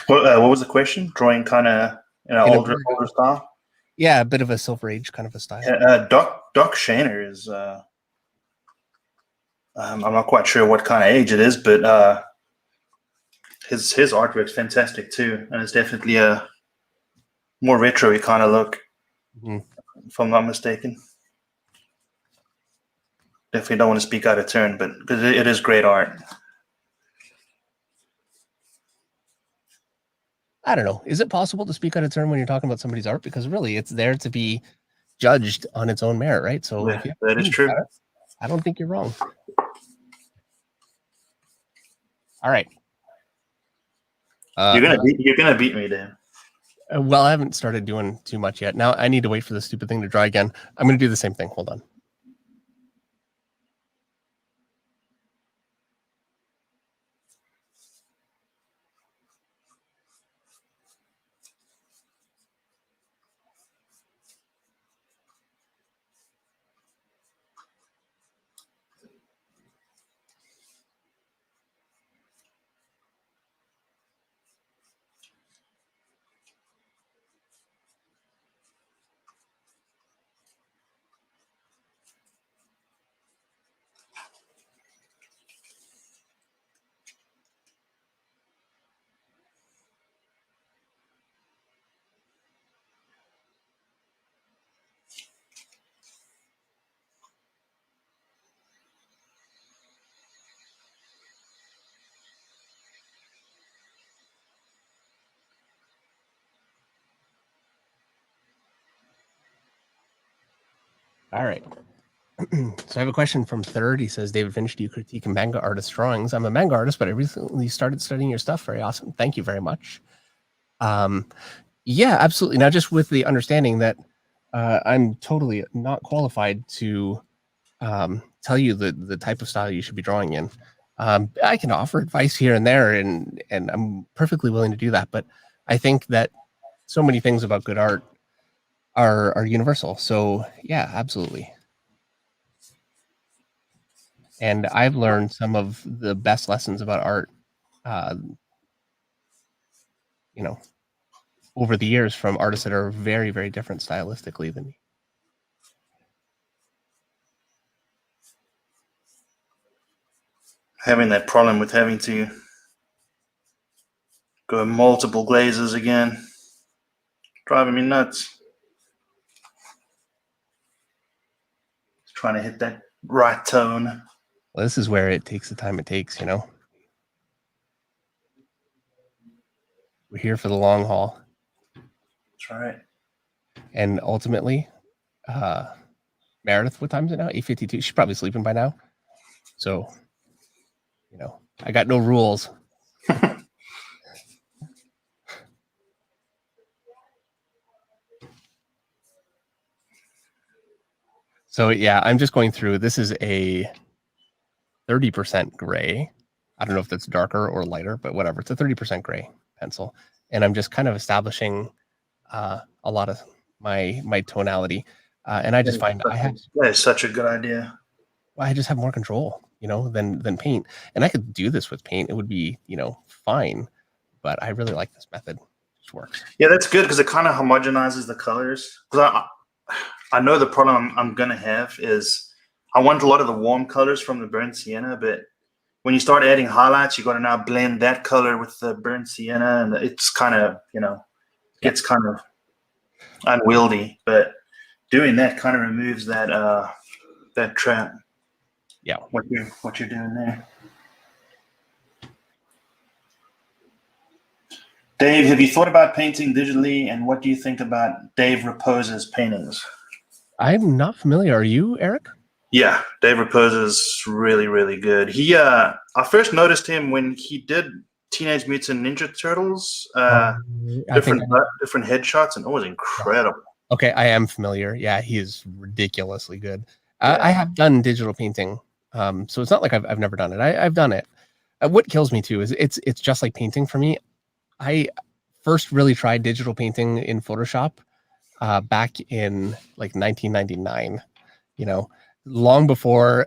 What was the question? Drawing kind of older style? Yeah, a bit of a Silver Age kind of a style. Doc Shayna is I'm not quite sure what kind of age it is, but his artwork's fantastic too, and it's definitely a more retro-y kind of look, Mhm. if I'm not mistaken. Definitely don't want to speak out of turn, but because it is great art. I don't know. Is it possible to speak out of turn when you're talking about somebody's art? Because really, it's there to be judged on its own merit, right? So Yeah, if you have that is opinions true. about it, I don't think you're wrong. All right. You're gonna beat me, Dan. Well, I haven't started doing too much yet. Now I need to wait for the stupid thing to dry again. I'm going to do the same thing. Hold on. All right. So I have a question from Third. He says, David Finch, do you critique manga artist drawings? I'm a manga artist, but I recently started studying your stuff. Very awesome. Thank you very much. Yeah, absolutely. Now, just with the understanding that I'm totally not qualified to tell you the type of style you should be drawing in. I can offer advice here and there, and I'm perfectly willing to do that. But I think that so many things about good art are universal. So yeah, absolutely. And I've learned some of the best lessons about art, uh, you know, over the years from artists that are very, very different stylistically than me. Having that problem with having to go multiple glazes again, driving me nuts. Trying to hit that right tone. Well, this is where it takes the time it takes, you know. We're here for the long haul. That's right. And ultimately, Meredith, what time is it now? 8:52. She's probably sleeping by now. So, you know, I got no rules. So yeah, I'm just going through. This is a 30% gray. I don't know if that's darker or lighter, but whatever. It's a 30% gray pencil, and I'm just kind of establishing a lot of my tonality. And I just find that is such a good idea. I just have more control, you know, than paint. And I could do this with paint; it would be, you know, fine. But I really like this method. It just works. Yeah, that's good because it kind of homogenizes the colors. Because I know the problem I'm gonna have is I want a lot of the warm colors from the burnt sienna, but when you start adding highlights, you got to now blend that color with the burnt sienna, and it's kind of, you know, gets kind of unwieldy. But doing that kind of removes that that trap. Yeah. What you're doing there. Dave, have you thought about painting digitally, and what do you think about Dave Repose's paintings? I'm not familiar. Are you, Eric? Yeah, Dave Repose is really, really good. He, I first noticed him when he did Teenage Mutant Ninja Turtles, different headshots, and it was incredible. Okay, I am familiar. Yeah, he is ridiculously good. Yeah. I have done digital painting, so it's not like I've never done it. I've done it. What kills me too is it's just like painting for me. I first really tried digital painting in Photoshop back in like 1999. You know, long before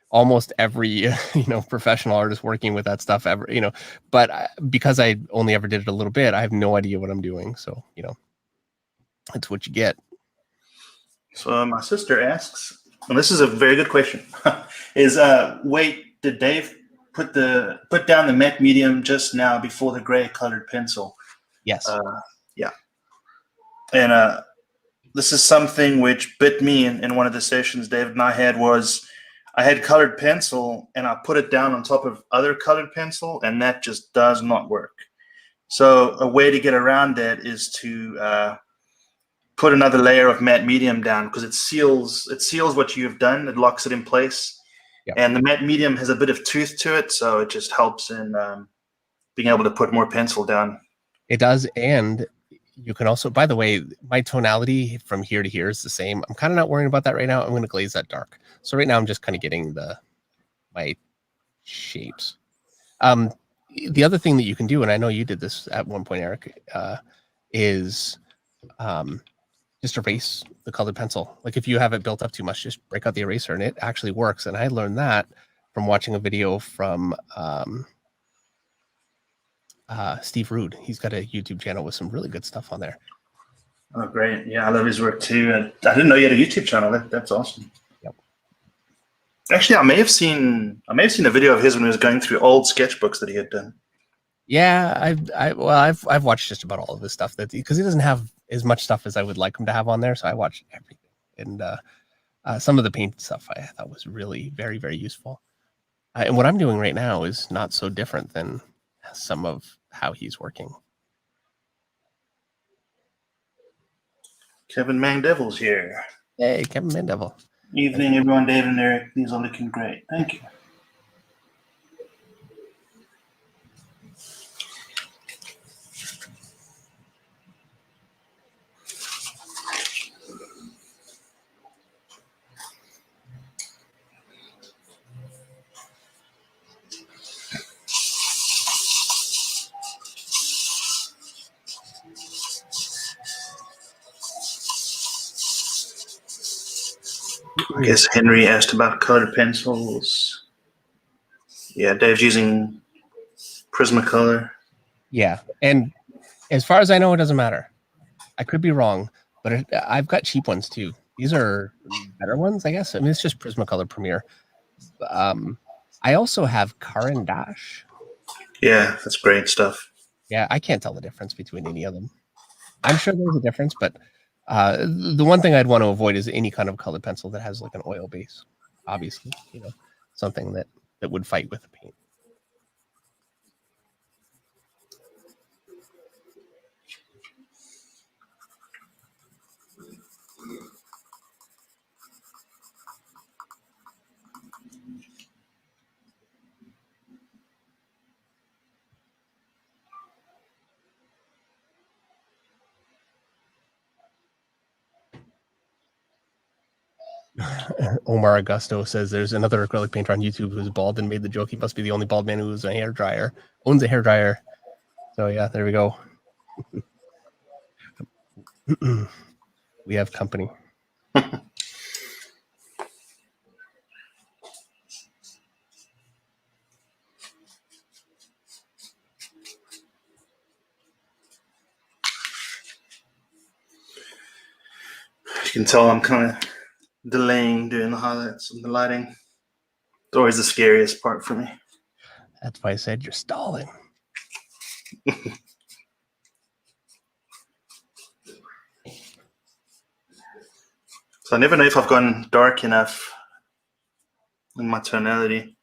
almost every you know professional artist working with that stuff ever. You know, but because I only ever did it a little bit, I have no idea what I'm doing. So you know. That's what you get. So my sister asks, and this is a very good question, is wait, did Dave put down the matte medium just now before the gray colored pencil? Yes. Yeah. And this is something which bit me in one of the sessions David and I had. Was I had colored pencil and I put it down on top of other colored pencil, and that just does not work. So a way to get around that is to put another layer of matte medium down, because it seals what you've done. It locks it in place. Yep. And the matte medium has a bit of tooth to it, so it just helps in being able to put more pencil down. It does, and you can also, by the way, my tonality from here to here is the same. I'm kind of not worrying about that right now. I'm going to glaze that dark. So right now I'm just kind of getting my shapes. The other thing that you can do, and I know you did this at one point, Eric, is just erase the colored pencil. Like if you have it built up too much, just break out the eraser, and it actually works. And I learned that from watching a video from Steve Rude. He's got a YouTube channel with some really good stuff on there. Oh, great. Yeah, I love his work too. And I didn't know you had a YouTube channel. That's awesome. Yep. Actually, I may have seen a video of his when he was going through old sketchbooks that he had done. Yeah, I've watched just about all of his stuff, that because he doesn't have as much stuff as I would like him to have on there. So I watched everything, and some of the paint stuff I thought was really very, very useful. And what I'm doing right now is not so different than some of how he's working. Kevin Mandevil's here. Hey, Kevin Mandeville. Evening, everyone. David and Eric, these are looking great. Thank you. I guess Henry asked about colored pencils. Yeah, Dave's using Prismacolor. Yeah, and as far as I know, it doesn't matter. I could be wrong, but I've got cheap ones too. These are better ones, I guess. I mean, it's just Prismacolor Premier. I also have Caran d'Ache. Yeah, that's great stuff. Yeah, I can't tell the difference between any of them. I'm sure there's a difference, but the one thing I'd want to avoid is any kind of colored pencil that has like an oil base. Obviously, something that would fight with the paint. Omar Augusto says there's another acrylic painter on YouTube who's bald and made the joke he must be the only bald man who owns a hairdryer. So yeah, there we go. We have company. You can tell I'm kind of delaying doing the highlights and the lighting. It's always the scariest part for me. That's why I said you're stalling. So I never know if I've gone dark enough in my tonality.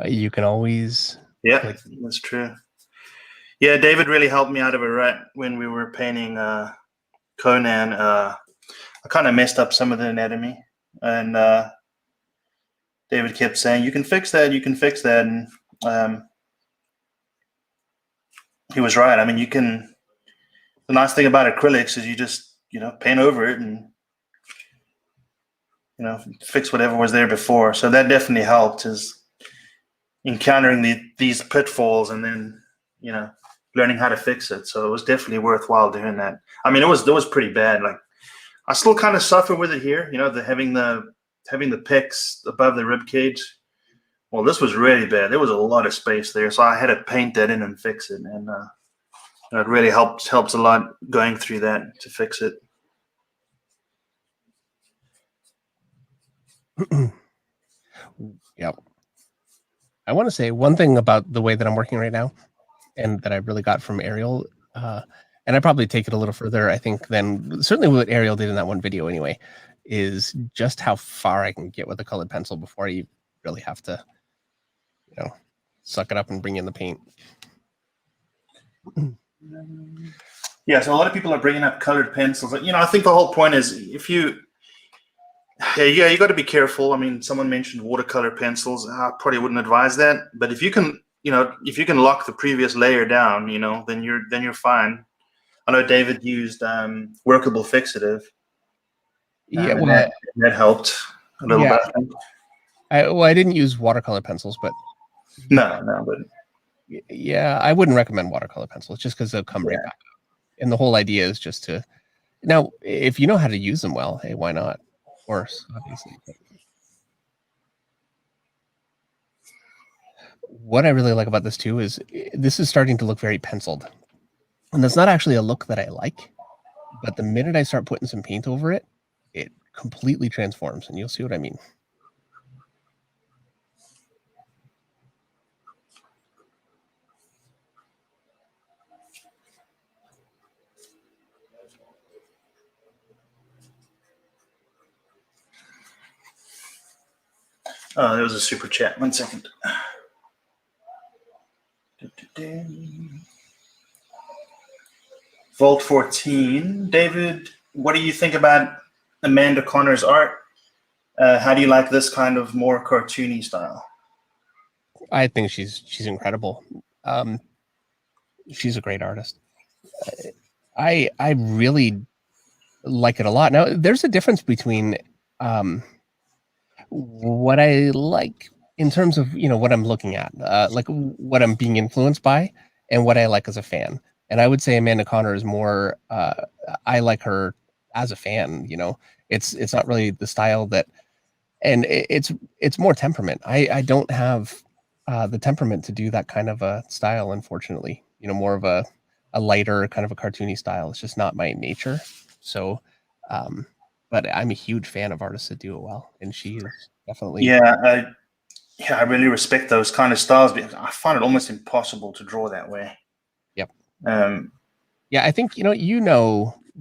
You can always. Yeah, that's true. Yeah, David really helped me out of a rut when we were painting Conan. I kind of messed up some of the anatomy, and David kept saying, "You can fix that. You can fix that." And he was right. I mean, you can. The nice thing about acrylics is you just paint over it and fix whatever was there before. So that definitely helped, is encountering these pitfalls and then learning how to fix it. So it was definitely worthwhile doing that. I mean, it was pretty bad. Like, I still kind of suffer with it here. Having the pecs above the rib cage. Well, this was really bad. There was a lot of space there, so I had to paint that in and fix it. And it really helps a lot going through that to fix it. Yep. I want to say one thing about the way that I'm working right now, and that I really got from Ariel, And I probably take it a little further, I think, than certainly what Ariel did in that one video anyway, is just how far I can get with a colored pencil before you really have to, suck it up and bring in the paint. Yeah, so a lot of people are bringing up colored pencils. I think the whole point is if you got to be careful. I mean, someone mentioned watercolor pencils. I probably wouldn't advise that. But if you can lock the previous layer down, then you're fine. I know David used workable fixative. Yeah, well, that helped a little bit. I didn't use watercolor pencils, but but yeah, I wouldn't recommend watercolor pencils just because they'll come right back up. And the whole idea is just to now, if you know how to use them well, hey, why not? Of course, obviously. What I really like about this too is this is starting to look very penciled, and that's not actually a look that I like. But the minute I start putting some paint over it, it completely transforms, and you'll see what I mean. Oh, there was a super chat. 1 second. Vault 14. David, what do you think about Amanda Connor's art? How do you like this kind of more cartoony style? I think she's incredible. She's a great artist. I really like it a lot. Now, there's a difference between what I like in terms of what I'm looking at, like what I'm being influenced by, and what I like as a fan. And I would say Amanda Connor is more. I like her as a fan. It's not really the style that, and it's more temperament. I don't have the temperament to do that kind of a style, unfortunately. More of a lighter kind of a cartoony style. It's just not my nature. So, but I'm a huge fan of artists that do it well, and she is definitely. Yeah, I really respect those kind of styles because I find it almost impossible to draw that way. Yep. Yeah, I think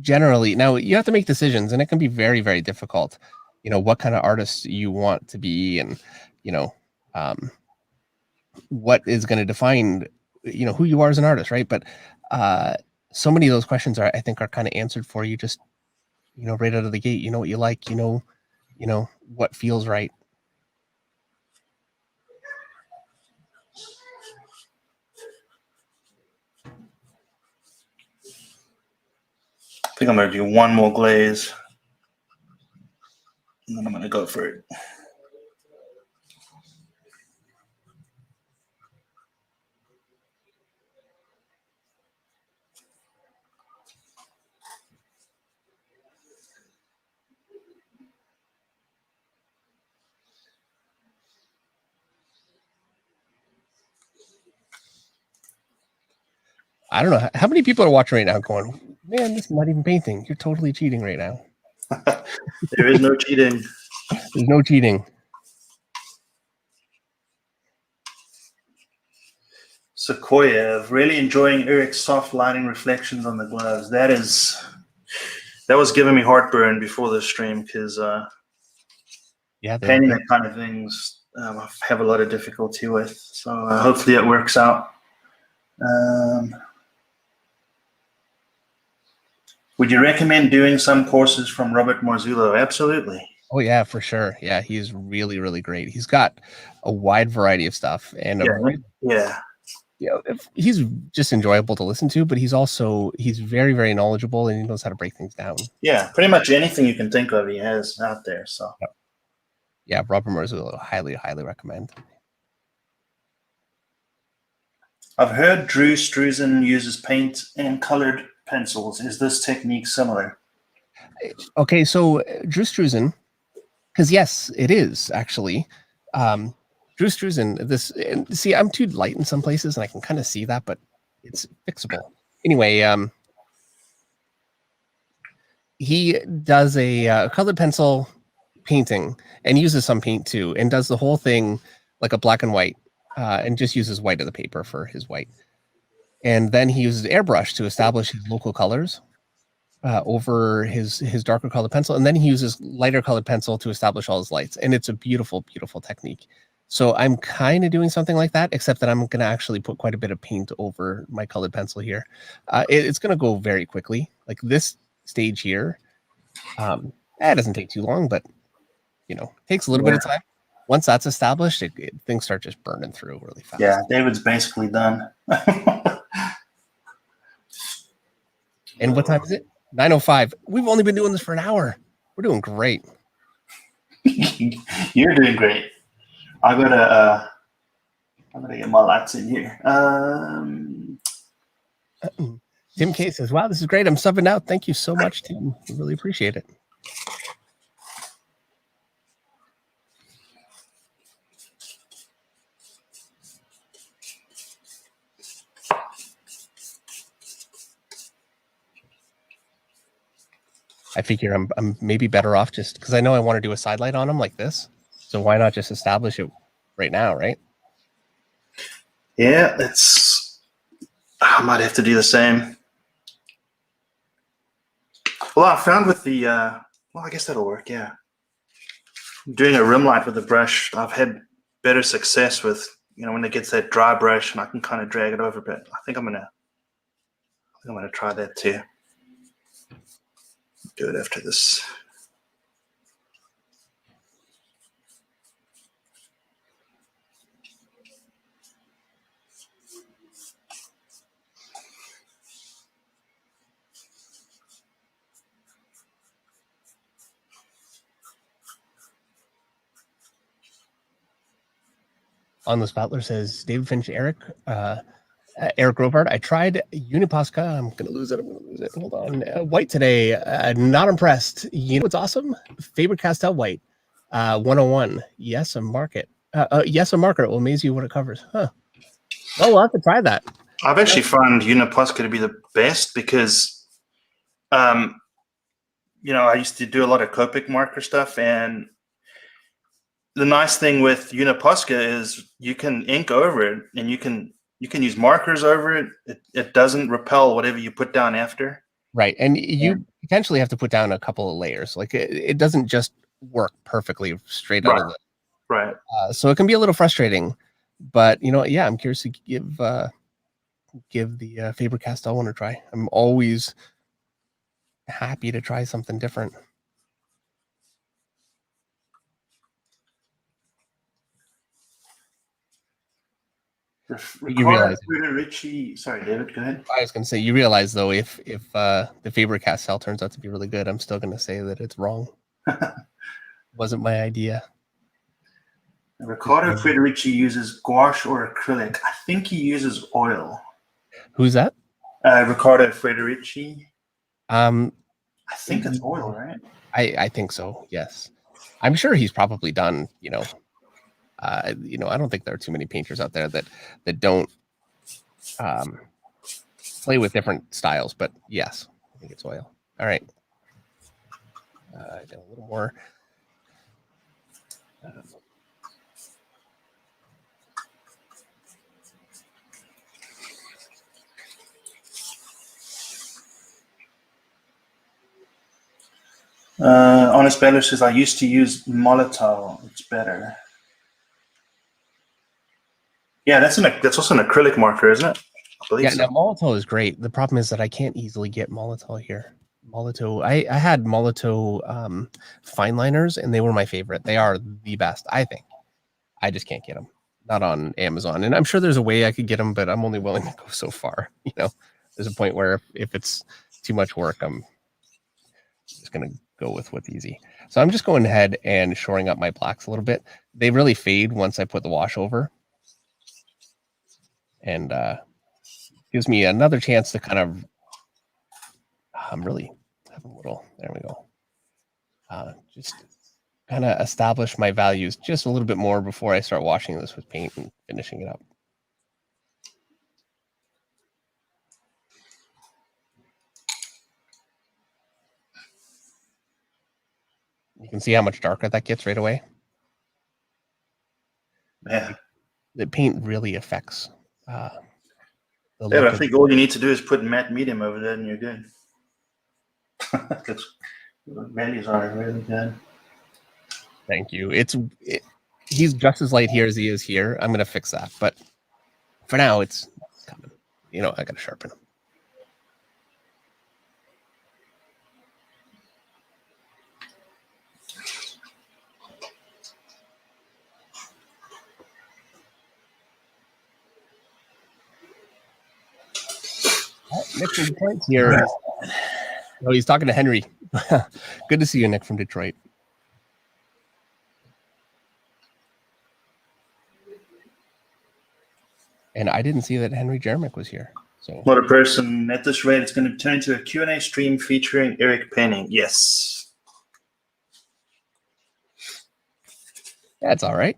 generally now you have to make decisions, and it can be very, very difficult. What kind of artist you want to be, and what is going to define who you are as an artist, right? But so many of those questions I think are kind of answered for you just right out of the gate. What you like, what feels right. I think I'm going to do one more glaze, and then I'm going to go for it. I don't know how many people are watching right now going, man, this is not even painting. You're totally cheating right now. There is no cheating. There's no cheating. Sequoia, really enjoying Eric's soft lighting reflections on the gloves. That was giving me heartburn before the stream because painting that kind of things I have a lot of difficulty with. So hopefully it works out. Would you recommend doing some courses from Robert Marzullo? Absolutely. Oh yeah, for sure. Yeah, he's really, really great. He's got a wide variety of stuff, and he's just enjoyable to listen to. But he's very, very knowledgeable, and he knows how to break things down. Yeah, pretty much anything you can think of, he has out there. So yeah, Robert Marzullo, highly, highly recommend. I've heard Drew Struzan uses paint and colored pencils. Is this technique similar? Okay, so Drew Struzan, because yes, it is actually. Drew Struzan, see, I'm too light in some places, and I can kind of see that, but it's fixable. Anyway, he does a colored pencil painting and uses some paint too, and does the whole thing like a black and white, and just uses white of the paper for his white. And then he uses airbrush to establish his local colors over his darker colored pencil. And then he uses lighter colored pencil to establish all his lights. And it's a beautiful, beautiful technique. So I'm kind of doing something like that, except that I'm going to actually put quite a bit of paint over my colored pencil here. It's going to go very quickly. Like this stage here, that doesn't take too long, but you know, takes a little bit of time. Once that's established, things start just burning through really fast. Yeah, David's basically done. And what time is it? 9:05. We've only been doing this for an hour. We're doing great. You're doing great. I'm gonna get my lights in here. Tim K says, "Wow, this is great. I'm subbing out. Thank you so much, Tim. I really appreciate it." I figure I'm maybe better off just because I know I want to do a side light on them like this. So why not just establish it right now, right? Yeah, I might have to do the same. Well, I found with the well, I guess that'll work. Yeah, doing a rim light with the brush, I've had better success with, you know, when it gets that dry brush and I can kind of drag it over a bit. I think I'm gonna try that too. Do it after this. On the Spoutler says David Finch, Eric Grovard. I tried Uniposca. I'm gonna lose it. Hold on. White today. Not impressed. You know what's awesome? Faber-Castell white. 101. Yes, a market. Yes, a marker. It will amaze you what it covers. Huh. Well, we'll have to try that. I've actually found Uniposca to be the best because, you know, I used to do a lot of Copic marker stuff, and the nice thing with Uniposca is you can ink over it, and you can use markers over it. It doesn't repel whatever you put down after. Right, and you potentially have to put down a couple of layers. Like it doesn't just work perfectly straight out of the right. So it can be a little frustrating, but you know, yeah, I'm curious to give the Faber-Castell one a try. I'm always happy to try something different. You realize, sorry, David, go ahead. I was going to say, you realize though, if the Faber-Castell turns out to be really good, I'm still going to say that it's wrong. Wasn't my idea. Ricardo Federici uses gouache or acrylic. I think he uses oil. Who's that? Ricardo Federici. I think it's oil, right? I think so. Yes, I'm sure he's probably done. You know, I don't think there are too many painters out there that don't play with different styles. But yes, I think it's oil. All right, get a little more. Honest Beller says, I used to use Molotow. It's better. Yeah, that's also an acrylic marker, isn't it? I believe so. Now Molotow is great. The problem is that I can't easily get Molotow here. Molotow, I had Molotow fine liners, and they were my favorite. They are the best, I think. I just can't get them. Not on Amazon. And I'm sure there's a way I could get them, but I'm only willing to go so far. You know, there's a point where if it's too much work, I'm just going to go with what's easy. So I'm just going ahead and shoring up my blacks a little bit. They really fade once I put the wash over. And gives me another chance to kind of really have a little, there we go. Just kind of establish my values just a little bit more before I start washing this with paint and finishing it up. You can see how much darker that gets right away. Yeah. The paint really affects the Yeah, look I of. think all you need to do is put matte medium over there and you're good. Because the values are really good. Thank you. He's just as light here as he is here. I'm gonna fix that, but for now it's coming. You know, I gotta sharpen him. Nick from Detroit's here. Oh, he's talking to Henry. Good to see you, Nick from Detroit. And I didn't see that Henry Jeremic was here. So What a person. At this rate, it's going to turn into a Q&A stream featuring Eric Penning. Yes. that's all right.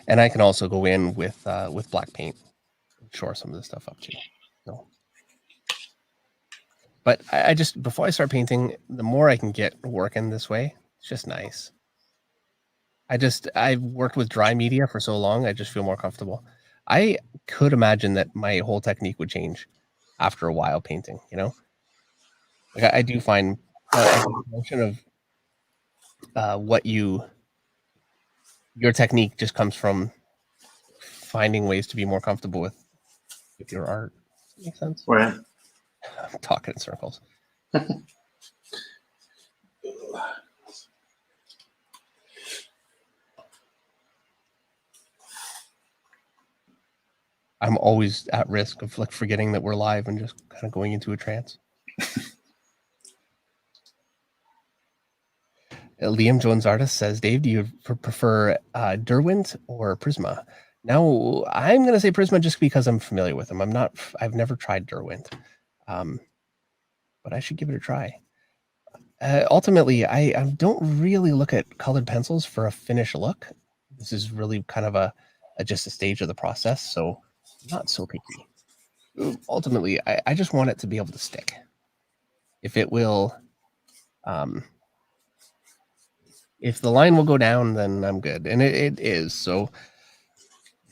And I can also go in with black paint, shore some of this stuff up too. So, but I just before I start painting, the more I can get working this way, it's just nice. I've worked with dry media for so long, I just feel more comfortable. I could imagine that my whole technique would change after a while painting. You know, like I do find a notion of what your technique just comes from finding ways to be more comfortable with your art. Does that make sense? Right. I'm talking in circles. I'm always at risk of like forgetting that we're live and just kind of going into a trance. Liam Jones Artist says, Dave, do you prefer Derwent or Prisma? Now, I'm going to say Prisma just because I'm familiar with them. I've never tried Derwent, but I should give it a try. Ultimately, I don't really look at colored pencils for a finished look. This is really kind of just a stage of the process, so not so picky. Ultimately, I just want it to be able to stick. If it will, if the line will go down, then I'm good, and it is. So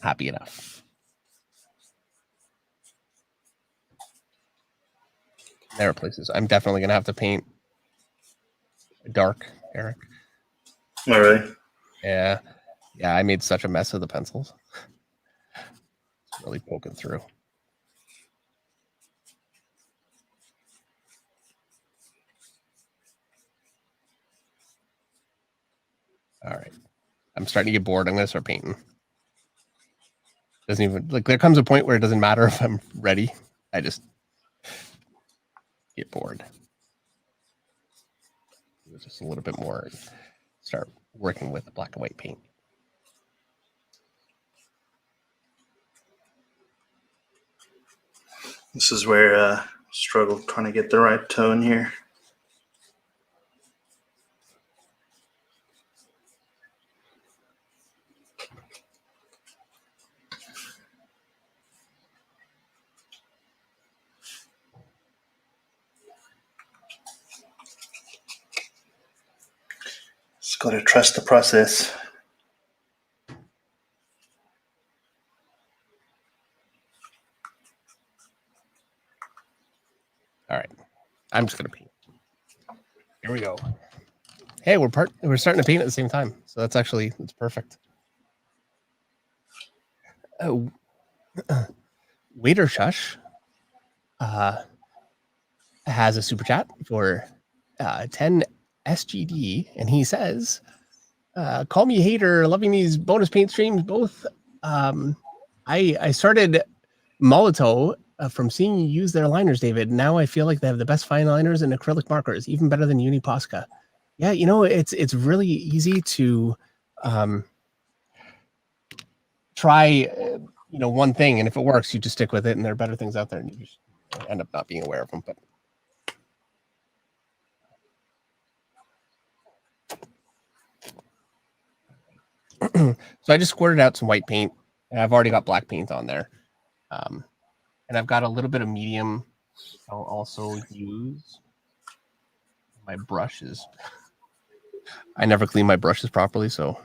happy enough. There are places I'm definitely gonna have to paint dark, Eric. All right. Yeah. I made such a mess of the pencils. It's really poking through. All right. I'm starting to get bored. I'm gonna start painting. Doesn't even like there comes a point where it doesn't matter if I'm ready. I just get bored. Just a little bit more. Start working with the black and white paint. This is where I struggle trying to get the right tone here. Just got to trust the process. All right. I'm just gonna paint. Here we go. Hey, we're starting to paint at the same time, so it's perfect. Oh, Waiter Shush has a super chat for 10 SGD, and he says, "Call me a hater, loving these bonus paint streams. Both, I started Molito from seeing you use their liners, David. Now I feel like they have the best fine liners and acrylic markers, even better than Uni Posca. Yeah, you know, it's really easy to try one thing, and if it works, you just stick with it, and there are better things out there, and you just end up not being aware of them. But So I just squirted out some white paint, and I've already got black paint on there. And I've got a little bit of medium. I'll also use my brushes. I never clean my brushes properly, so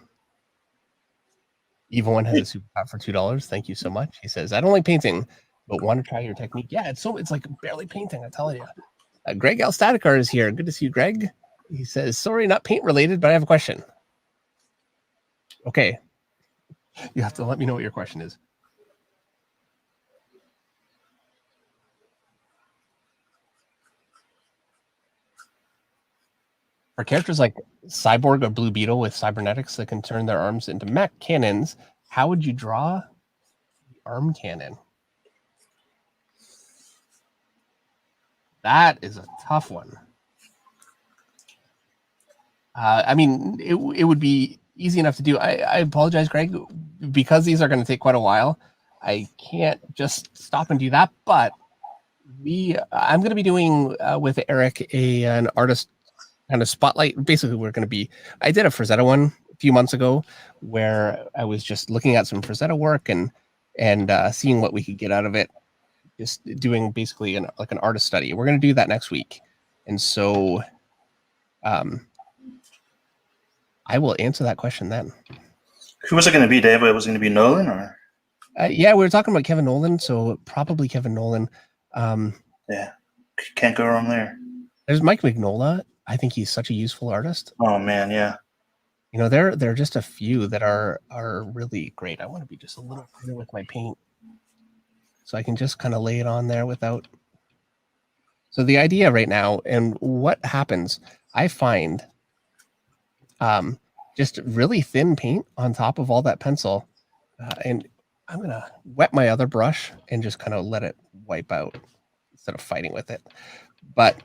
Evil One has a super pot for $2. Thank you so much. He says, I don't like painting, but want to try your technique. Yeah, it's like barely painting, I tell you. Greg Alstaticar is here. Good to see you, Greg. He says, sorry, not paint related, but I have a question. Okay. You have to let me know what your question is. For characters like Cyborg or Blue Beetle with cybernetics that can turn their arms into mech cannons, how would you draw the arm cannon? That is a tough one. I mean, it would be easy enough to do. I apologize, Greg, because these are going to take quite a while. I can't just stop and do that, but I'm going to be doing with Eric an artist kind of spotlight. Basically, I did a Frazetta one a few months ago where I was just looking at some Frazetta work and seeing what we could get out of it. Just doing basically an artist study. We're going to do that next week, and so I will answer that question then. Who was it going to be, Dave? Was it going to be Nolan or? Yeah, we were talking about Kevin Nolan, so probably Kevin Nolan. Yeah, can't go wrong there. There's Mike Mignola. I think he's such a useful artist. Oh man, yeah. You know, there are just a few that are really great. I want to be just a little thinner with my paint, so I can just kind of lay it on there without. So the idea right now, and what happens, I find, just really thin paint on top of all that pencil, and I'm gonna wet my other brush and just kind of let it wipe out instead of fighting with it. But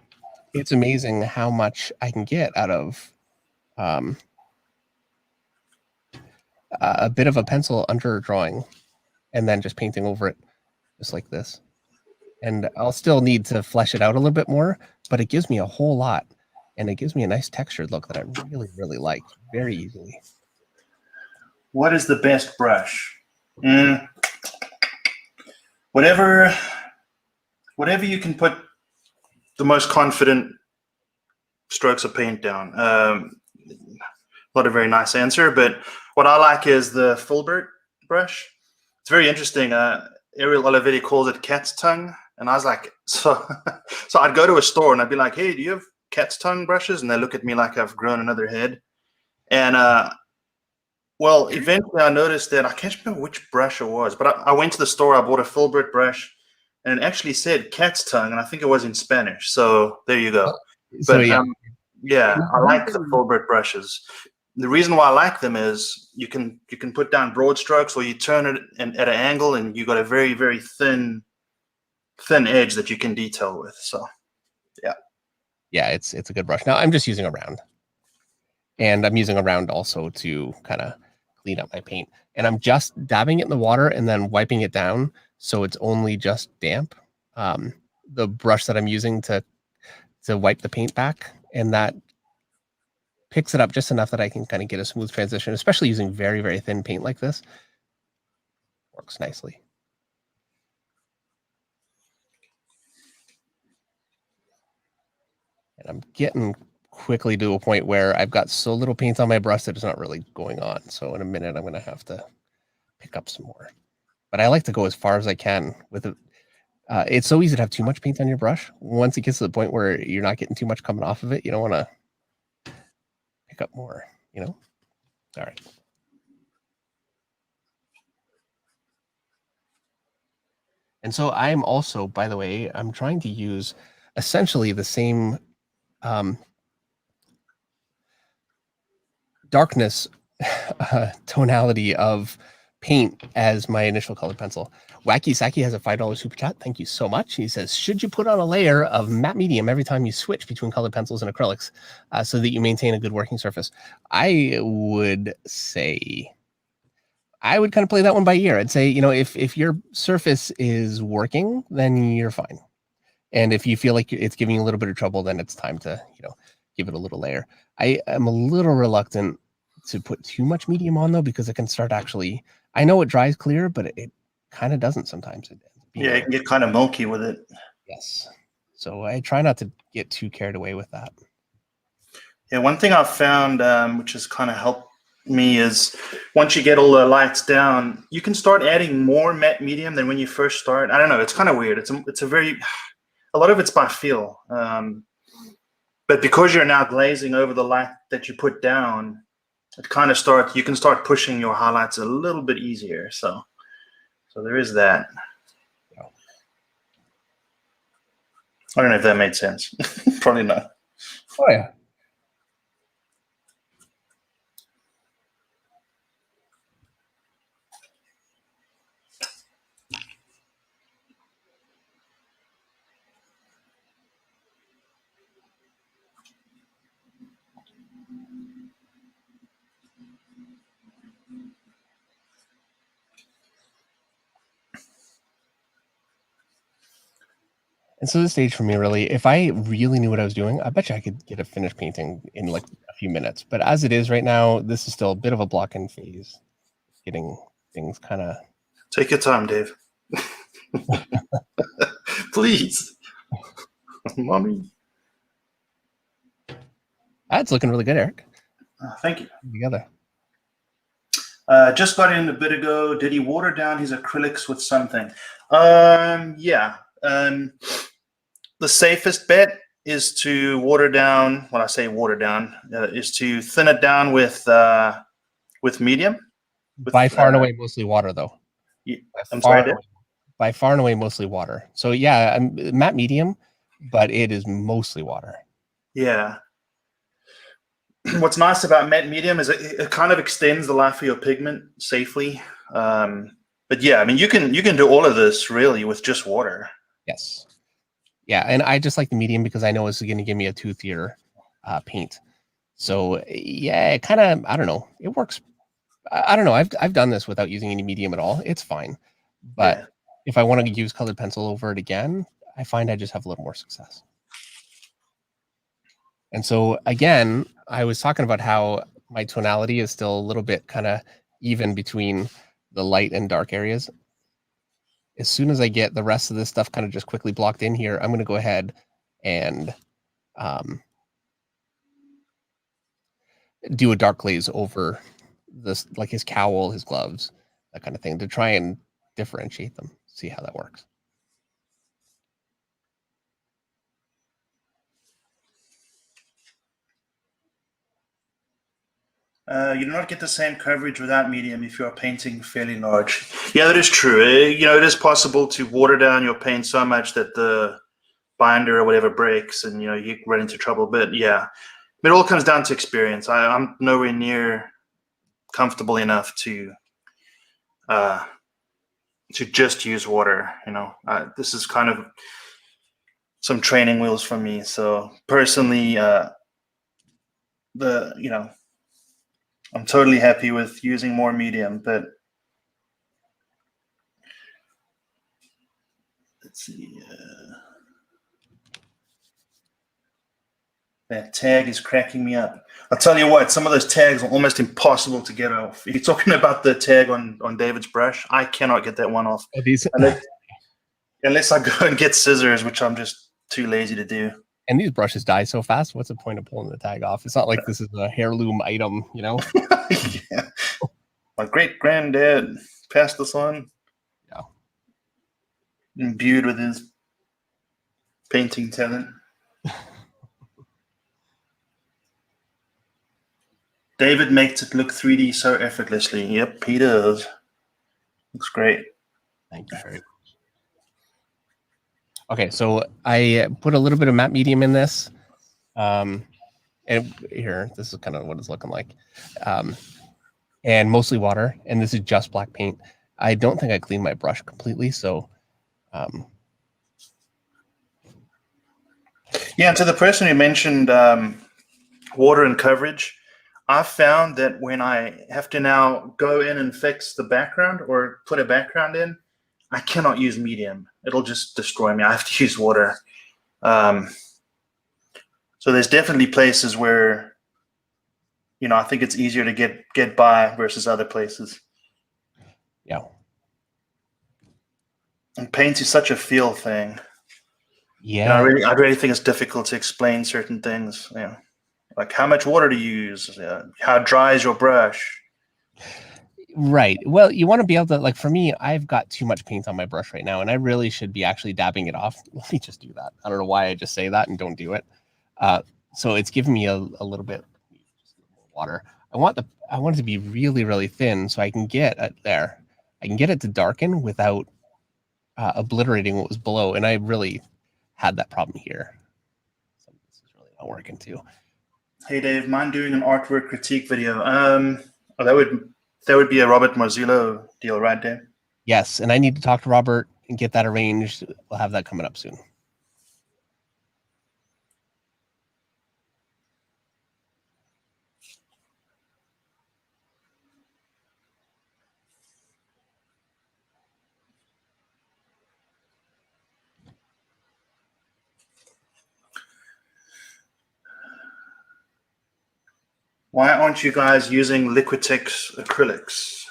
it's amazing how much I can get out of a bit of a pencil under drawing and then just painting over it just like this. And I'll still need to flesh it out a little bit more, but it gives me a whole lot, and it gives me a nice textured look that I really, really like very easily. What is the best brush? Whatever you can put the most confident strokes of paint down. Not a very nice answer, but what I like is the filbert brush. It's very interesting. Ariel Olivetti calls it cat's tongue, and I was like, so I'd go to a store and I'd be like, hey, do you have cat's tongue brushes? And they look at me like I've grown another head. And well, eventually I noticed that I can't remember which brush it was, but I went to the store, I bought a filbert brush, and it actually said cat's tongue, and I think it was in Spanish. So there you go. So But yeah, yeah, I like the filbert brushes. The reason why I like them is you can put down broad strokes, or you turn it at an angle, and you got a very, very thin edge that you can detail with. So yeah, it's a good brush. Now I'm just using a round, and I'm using a round also to kind of clean up my paint. And I'm just dabbing it in the water and then wiping it down so it's only just damp. The brush that I'm using to wipe the paint back, and that picks it up just enough that I can kind of get a smooth transition, especially using very, very thin paint like this. Works nicely. And I'm getting quickly to a point where I've got so little paint on my brush that it's not really going on. So in a minute, I'm going to have to pick up some more. But I like to go as far as I can with it. It's so easy to have too much paint on your brush. Once it gets to the point where you're not getting too much coming off of it, you don't want to pick up more, you know? All right. And so I'm also, by the way, I'm trying to use essentially the same darkness tonality of paint as my initial colored pencil. Wacky Saki has a $5 super chat. Thank you so much. He says, should you put on a layer of matte medium every time you switch between colored pencils and acrylics so that you maintain a good working surface? I would say I would kind of play that one by ear. I'd say, you know, if your surface is working, then you're fine. And if you feel like it's giving you a little bit of trouble, then it's time to, you know, give it a little layer. I am a little reluctant to put too much medium on though, because it can start actually. I know it dries clear, but it kind of doesn't sometimes. Yeah, it can get kind of milky with it. Yes. So I try not to get too carried away with that. Yeah, one thing I've found, which has kind of helped me, is once you get all the lights down, you can start adding more matte medium than when you first start. I don't know. It's kind of weird. It's a lot of it's by feel. But because you're now glazing over the light that you put down, it kind of you can start pushing your highlights a little bit easier. So there is that. Yeah. I don't know if that made sense. Probably not. Oh yeah. And so this stage for me, really, if I really knew what I was doing, I bet you I could get a finished painting in like a few minutes. But as it is right now, this is still a bit of a block-in phase. Getting things kind of... Take your time, Dave. Please. Mommy. That's looking really good, Eric. Thank you. Together. Just got in a bit ago. Did he water down his acrylics with something? Yeah. The safest bet is to water down. When I say water down, is to thin it down with medium. By far and away, mostly water, though. Yeah, I'm sorry, Dave? By far and away, mostly water. So yeah, matte medium, but it is mostly water. Yeah. What's nice about matte medium is it kind of extends the life of your pigment safely. But yeah, I mean, you can do all of this really with just water. Yes. Yeah, and I just like the medium because I know it's going to give me a toothier paint. So yeah, it kind of, I don't know, it works. I don't know. I've done this without using any medium at all. It's fine. But yeah, if I want to use colored pencil over it again, I find I just have a little more success. And so again, I was talking about how my tonality is still a little bit kind of even between the light and dark areas. As soon as I get the rest of this stuff kind of just quickly blocked in here, I'm going to go ahead and do a dark glaze over this, like his cowl, his gloves, that kind of thing, to try and differentiate them, see how that works. You do not get the same coverage without medium if you are painting fairly large. Yeah, that is true. You know, it is possible to water down your paint so much that the binder or whatever breaks and, you know, you run into trouble. But yeah, it all comes down to experience. I'm nowhere near comfortable enough to just use water. You know, this is kind of some training wheels for me. So personally, you know, I'm totally happy with using more medium, but let's see. That tag is cracking me up. I'll tell you what, some of those tags are almost impossible to get off. If you're talking about the tag on David's brush, I cannot get that one off. Oh, these... unless I go and get scissors, which I'm just too lazy to do. And these brushes die so fast. What's the point of pulling the tag off? It's not like this is a heirloom item, you know? Yeah. My great granddad passed this on. Yeah. Imbued with his painting talent. David makes it look 3D so effortlessly. Yep, he does. Looks great. Thank you very much. Okay, so I put a little bit of matte medium in this. And here, this is kind of what it's looking like. And mostly water. And this is just black paint. I don't think I cleaned my brush completely, so... Yeah, to the person who mentioned water and coverage, I've found that when I have to now go in and fix the background or put a background in, I cannot use medium. It'll just destroy me. I have to use water. So there's definitely places where I think it's easier to get by versus other places. Yeah. And paint is such a feel thing. Yeah. I really think it's difficult to explain certain things. Like how much water to use, how dry is your brush. Right. Well, you want to be able to, like, for me, I've got too much paint on my brush right now, and I really should be actually dabbing it off. Let me just do that. I don't know why I just say that and don't do it. So it's giving me a little bit more water. I want it to be really, really thin so I can get it there. I can get it to darken without obliterating what was below, and I really had that problem here. So this is really not working too. Hey Dave, mind doing an artwork critique video? That would be a Robert Marzullo deal, right, Dave? Yes, and I need to talk to Robert and get that arranged. We'll have that coming up soon. Why aren't you guys using Liquitex acrylics?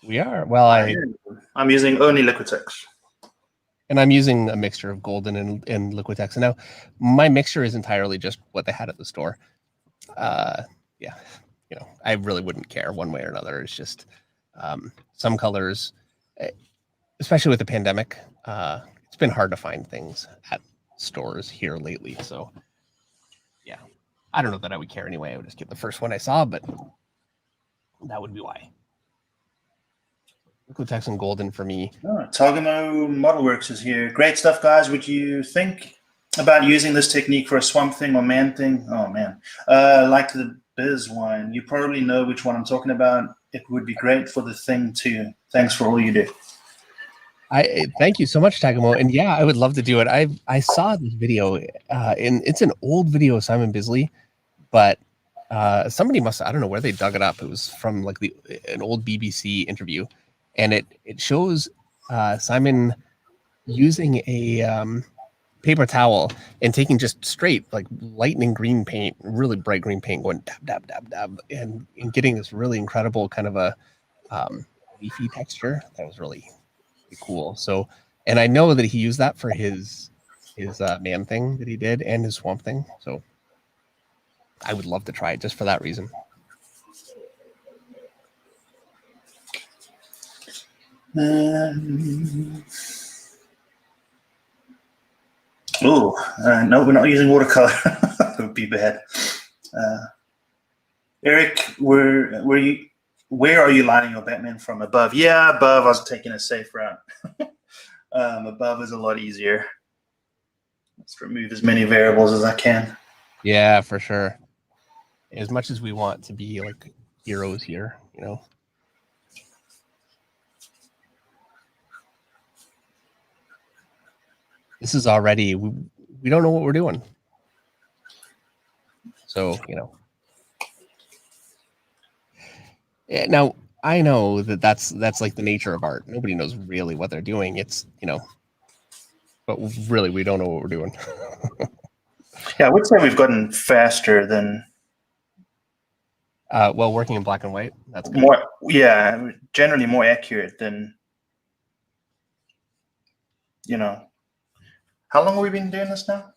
We are. Well, I'm using only Liquitex. And I'm using a mixture of golden and Liquitex. And now my mixture is entirely just what they had at the store. Yeah, I really wouldn't care one way or another. It's just some colors, especially with the pandemic, it's been hard to find things at stores here lately. So yeah, I don't know that I would care anyway. I would just get the first one I saw, but that would be why. Liquitex and golden for me. Togamo Modelworks is here. Great stuff, guys. Would you think about using this technique for a swamp thing or man thing? Oh, man. Like the Biz one. You probably know which one I'm talking about. It would be great for the thing, too. Thanks for all you do. I thank you so much, Tagamo. And yeah, I would love to do it. I saw this video, and it's an old video of Simon Bisley, but somebody I don't know where they dug it up. It was from like an old BBC interview. And it shows Simon using a paper towel and taking just straight like lightning green paint, really bright green paint, going dab, dab, dab, dab, and getting this really incredible kind of a leafy texture. That was really cool. So, and I know that he used that for his man thing that he did and his swamp thing. So I would love to try it just for that reason. No, we're not using watercolor. That would be bad. Eric, where are you lining your Batman from? Above? Yeah, above. I was taking a safe route. Above is a lot easier. Let's remove as many variables as I can. Yeah, for sure. As much as we want to be like heroes here, this is already, we don't know what we're doing. So, now I know that's like the nature of art. Nobody knows really what they're doing. It's, but really we don't know what we're doing. Yeah, I would say we've gotten faster than. Well, working in black and white, that's good. More, yeah, generally more accurate than, How long have we been doing this now?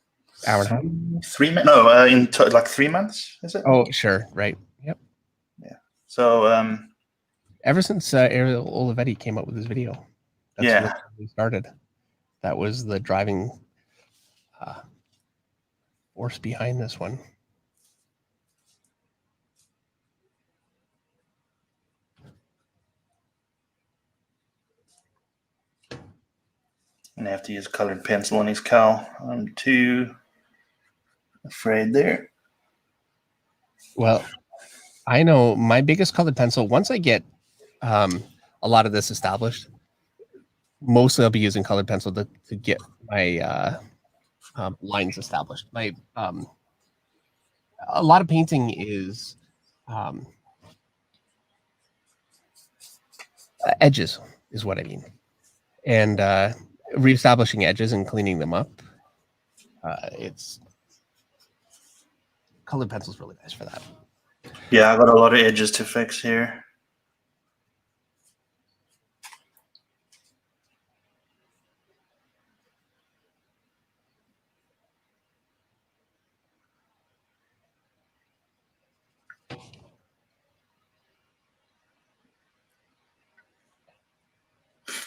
Hour and a half. 3 months? No, like 3 months, is it? Oh, sure, right. Yep. Yeah. So ever since Ariel Olivetti came up with this video, that's yeah, we started. That was the driving force behind this one. I'm gonna have to use colored pencil on his cowl. I'm too afraid there. Well, I know my biggest colored pencil, once I get a lot of this established, mostly I'll be using colored pencil to get my lines established. My a lot of painting is edges is what I mean, and reestablishing edges and cleaning them up. It's colored pencil is really nice for that. Yeah, I got a lot of edges to fix here.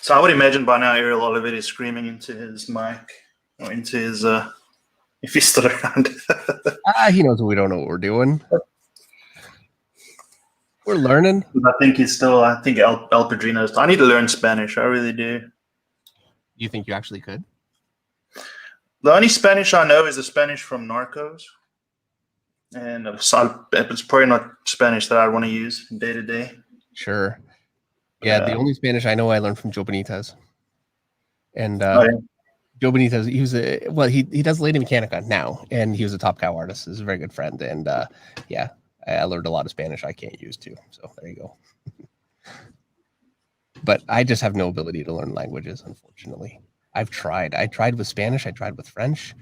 So I would imagine by now Ariel Olivetti is screaming into his mic or into his if he's still around. He knows we don't know what we're doing. We're learning. I think he's still. I think El Padrino's. I need to learn Spanish. I really do. Do you think you actually could? The only Spanish I know is the Spanish from Narcos, and it's probably not Spanish that I want to use day to day. Sure. Yeah, the only Spanish I know I learned from Joe Benitez. And Joe Benitez, he does Lady Mechanica now, and he was a Top Cow artist. He's a very good friend, and yeah, I learned a lot of Spanish I can't use too. So there you go. But I just have no ability to learn languages, unfortunately. I've tried. I tried with Spanish. I tried with French.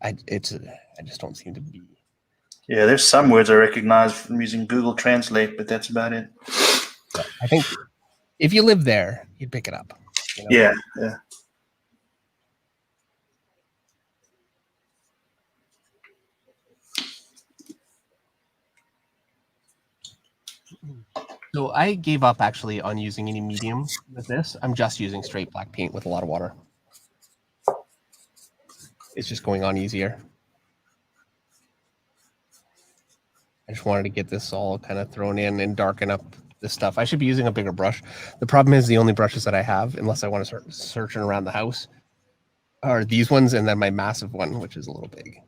I just don't seem to be. Yeah, there's some words I recognize from using Google Translate, but that's about it. Yeah, I think if you live there, you'd pick it up. You know? Yeah. So I gave up actually on using any medium with this. I'm just using straight black paint with a lot of water. It's just going on easier. I just wanted to get this all kind of thrown in and darken up this stuff. I should be using a bigger brush. The problem is the only brushes that I have, unless I want to start searching around the house, are these ones and then my massive one, which is a little big.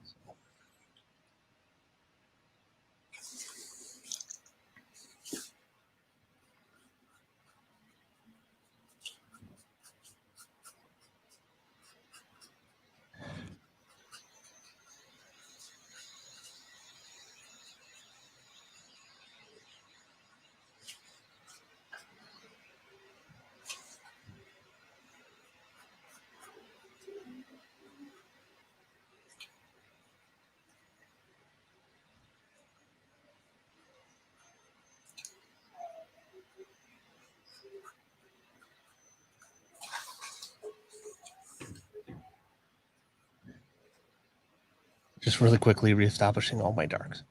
Just really quickly reestablishing all my darks.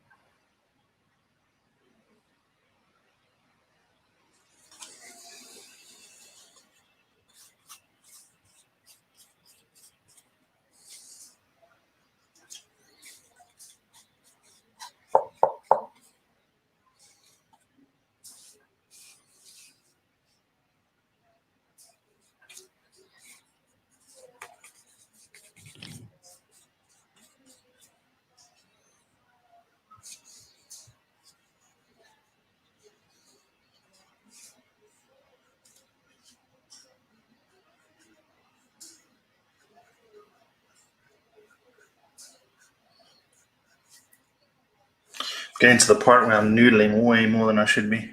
Getting to the part where I'm noodling way more than I should be.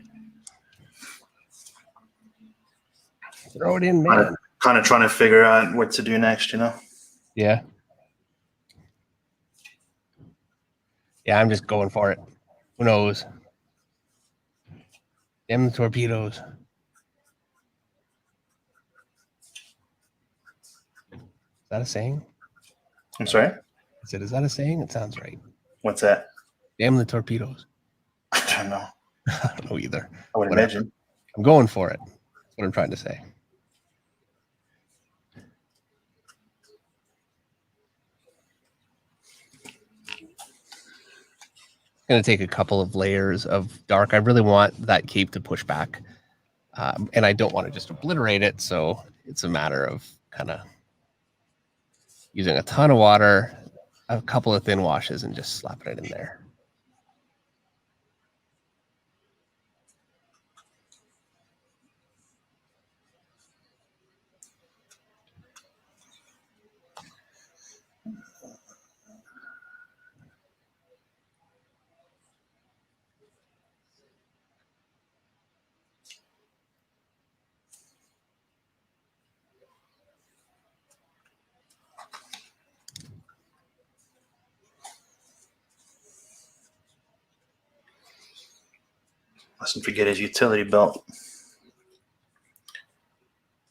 Throw it in, man. Kind of trying to figure out what to do next, you know? Yeah. Yeah, I'm just going for it. Who knows? Damn the torpedoes. Is that a saying? I'm sorry? Is that a saying? It sounds right. What's that? Damn the torpedoes. I don't know. I don't know either. I would Whatever. imagine. I'm going for it. That's what I'm trying to say. Going to take a couple of layers of dark. I really want that cape to push back. And I don't want to just obliterate it. So it's a matter of kind of using a ton of water, a couple of thin washes, and just slapping it in there. Mustn't forget his utility belt.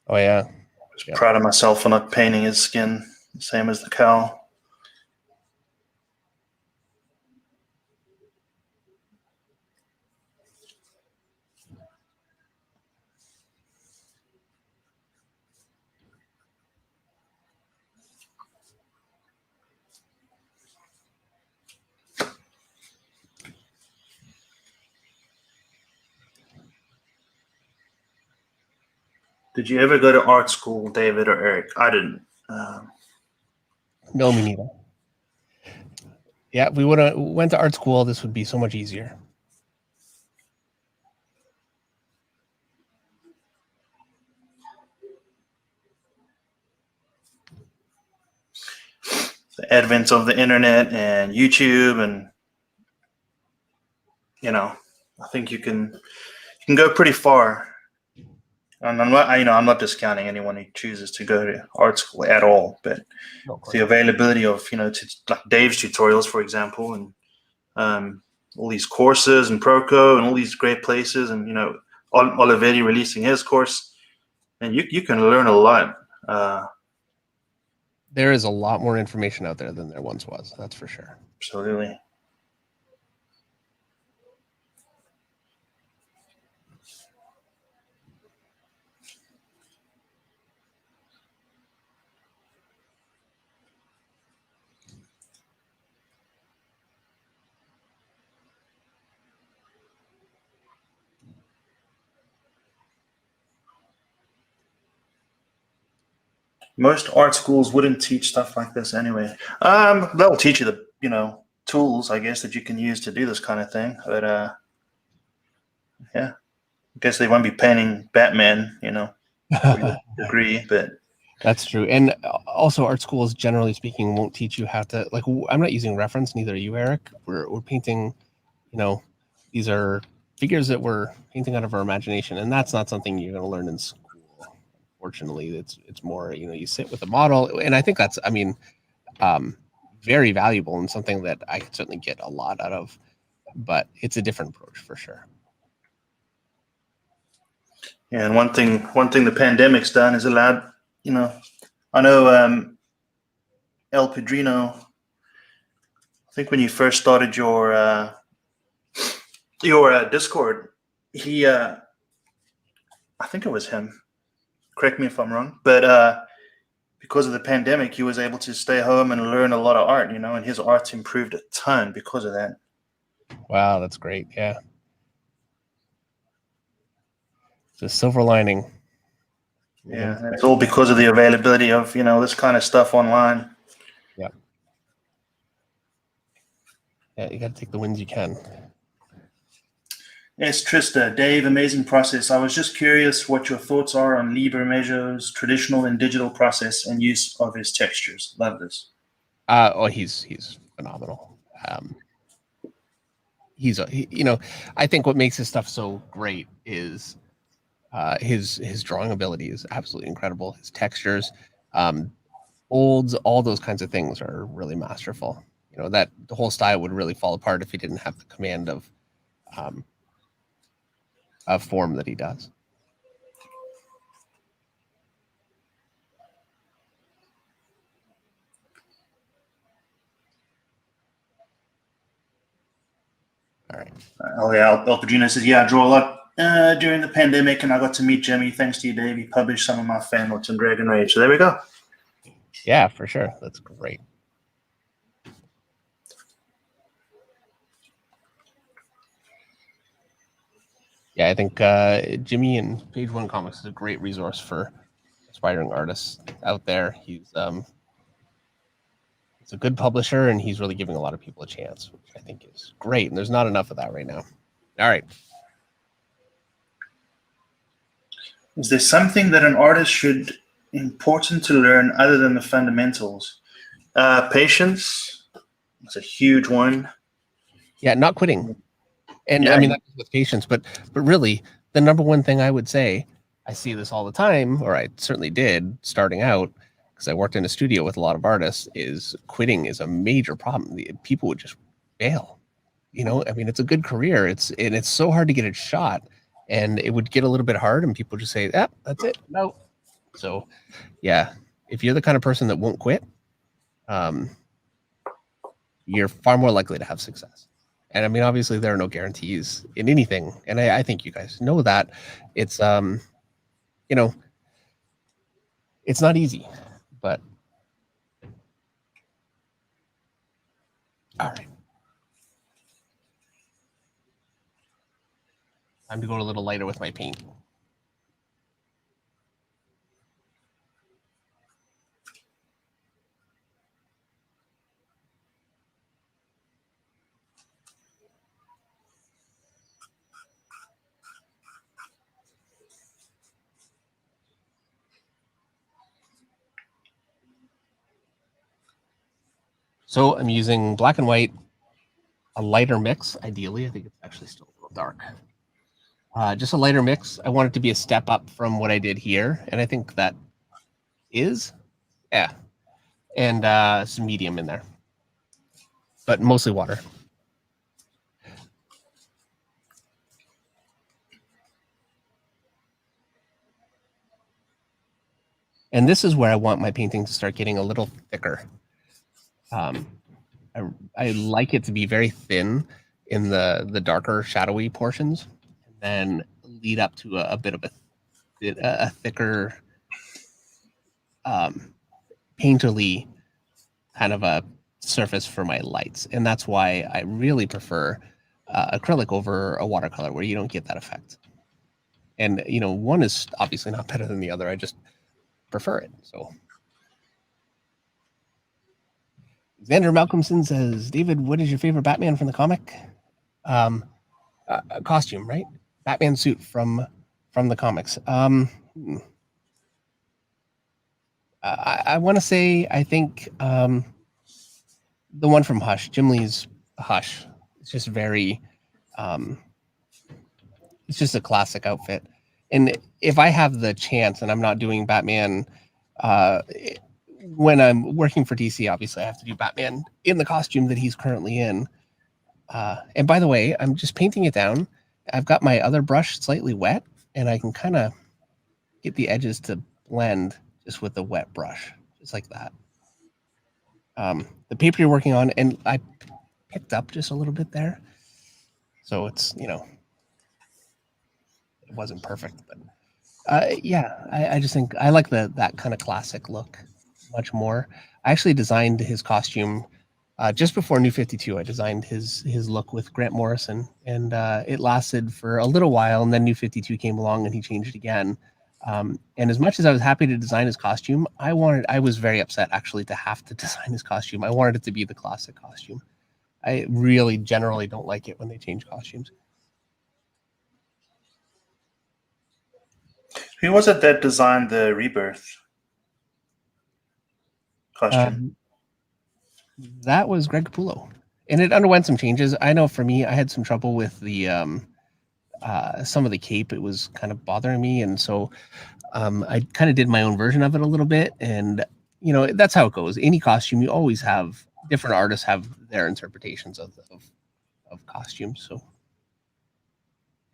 Oh yeah. Just proud of myself for not painting his skin the same as the cow. Did you ever go to art school, David or Eric? I didn't. No, me neither. Yeah, if we would have went to art school, this would be so much easier. The advent of the internet and YouTube, and I think you can go pretty far. And I'm not discounting anyone who chooses to go to art school at all, but the availability of like Dave's tutorials, for example, and all these courses and Proco and all these great places, and Olivetti releasing his course, and you can learn a lot. There is a lot more information out there than there once was. That's for sure. Absolutely. Most art schools wouldn't teach stuff like this anyway. They'll teach you the tools, I guess, that you can use to do this kind of thing. But yeah, I guess they won't be painting Batman, for your degree. But that's true. And also, art schools, generally speaking, won't teach you how to I'm not using reference. Neither are you, Eric. We're painting. These are figures that we're painting out of our imagination, and that's not something you're going to learn in school. Fortunately, it's more you sit with a model, and I think that's very valuable and something that I could certainly get a lot out of. But it's a different approach for sure. Yeah, and one thing the pandemic's done is allowed. I know El Padrino. I think when you first started your Discord, he I think it was him. Correct me if I'm wrong, but because of the pandemic, he was able to stay home and learn a lot of art, and his art's improved a ton because of that. Wow, that's great. Yeah. It's a silver lining. Yeah, it's all because of the availability of, this kind of stuff online. Yeah. Yeah, you got to take the wins you can. Yes, Trista, Dave, amazing process. I was just curious what your thoughts are on Liber Mejo's traditional and digital process and use of his textures. Love this. He's phenomenal. I think what makes his stuff so great is his drawing ability is absolutely incredible. His textures, folds, all those kinds of things are really masterful. That the whole style would really fall apart if he didn't have the command of form that he does. All right. Oh yeah, El Padrino says, yeah, I draw a lot during the pandemic, and I got to meet Jimmy. Thanks to you, Dave. He published some of my fan works in Dragon Rage. So there we go. Yeah, for sure. That's great. Yeah, I think Jimmy and Page One Comics is a great resource for aspiring artists out there. He's a good publisher, and he's really giving a lot of people a chance, which I think is great. And there's not enough of that right now. All right. Is there something that an artist should important to learn other than the fundamentals? Patience. It's a huge one. Yeah, not quitting. And I mean, that's with patience, but really, the number one thing I would say, I see this all the time, or I certainly did starting out, because I worked in a studio with a lot of artists, is quitting is a major problem. People would just bail. you know, I mean, it's a good career. It's so hard to get it shot, and it would get a little bit hard, and people just say, "Ah, that's it, no." So, yeah, if you're the kind of person that won't quit, um, you're far more likely to have success. And I mean, obviously, there are no guarantees in anything, and I think you guys know that. It's you know, it's not easy, but all right. Time to go a little lighter with my paint. So I'm using black and white, a lighter mix, ideally. I think it's actually still a little dark. Just a lighter mix. I want it to be a step up from what I did here, and I think that is, yeah. And some medium in there, but mostly water. And this is where I want my painting to start getting a little thicker. I like it to be very thin in the darker, shadowy portions, and then lead up to a bit of a thicker, painterly kind of a surface for my lights. And that's why I really prefer acrylic over a watercolor, where you don't get that effect. And you know, one is obviously not better than the other. I just prefer it. So Xander Malcolmson says, David, what is your favorite Batman from the comic? Costume, right? Batman suit from the comics. I want to say, I think the one from Hush, Jim Lee's Hush. It's just very, it's just a classic outfit. And if I have the chance, and I'm not doing Batman, when I'm working for DC, obviously I have to do Batman in the costume that he's currently in. And by the way, I'm just painting it down. I've got my other brush slightly wet, and I can kind of get the edges to blend just with the wet brush, just like that. The paper you're working on, and I picked up just a little bit there. So it's, you know, it wasn't perfect, but yeah, I just think I like that kind of classic look much more. I actually designed his costume just before New 52. I designed his look with Grant Morrison, and it lasted for a little while, and then New 52 came along and he changed again. And as much as I was happy to design his costume, I was very upset actually to have to design his costume. I wanted it to be the classic costume. I really generally don't like it when they change costumes. Who was it that designed the Rebirth costume? That was Greg Capullo, and it underwent some changes. I know for me, I had some trouble with the some of the cape. It was kind of bothering me, and so I kind of did my own version of it a little bit. And you know, that's how it goes. Any costume, you always have different artists have their interpretations of costumes. So,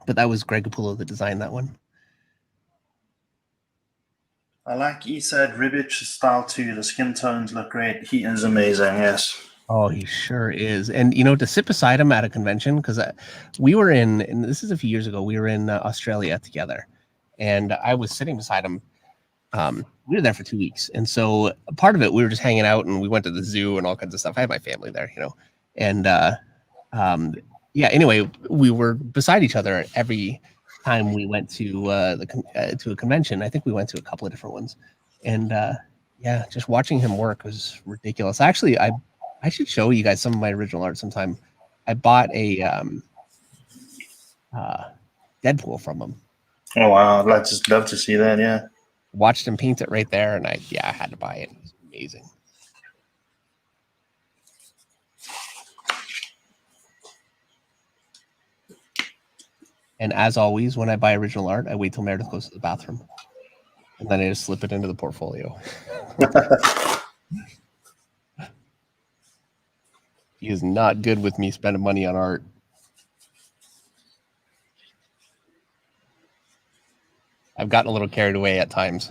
but that was Greg Capullo that designed that one. I like Esad Ribic's style too. The skin tones look great. He is amazing. Yes. Oh, he sure is. And you know, to sit beside him at a convention, because we were in, and this is a few years ago, we were in Australia together, and I was sitting beside him. We were there for 2 weeks, and so part of it, we were just hanging out, and we went to the zoo and all kinds of stuff. I had my family there, you know, and yeah. Anyway, we were beside each other every time we went to to a convention. I think we went to a couple of different ones, and yeah, just watching him work was ridiculous. Actually, I should show you guys some of my original art sometime. I bought a Deadpool from him. Oh wow, I'd just love to see that. Yeah. Watched him paint it right there, and I had to buy it. It was amazing. And as always, when I buy original art, I wait till Meredith goes to the bathroom, and then I just slip it into the portfolio. If He is not good with me spending money on art. I've gotten a little carried away at times.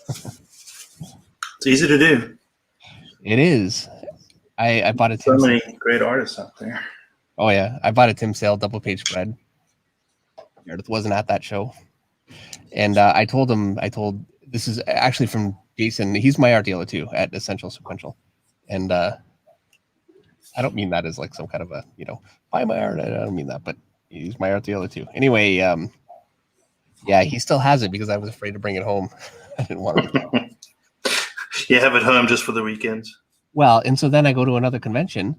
It's easy to do. It is. I bought a So Tim. many great artists out there. Oh yeah, I bought a Tim Sale double page spread. Meredith wasn't at that show, and I told this is actually from Jason. He's my art dealer too at Essential Sequential, and I don't mean that as like some kind of a buy my art. I don't mean that, but he's my art dealer too. Anyway, yeah, he still has it because I was afraid to bring it home. I didn't want to. You have it home just for the weekends. Well, and so then I go to another convention,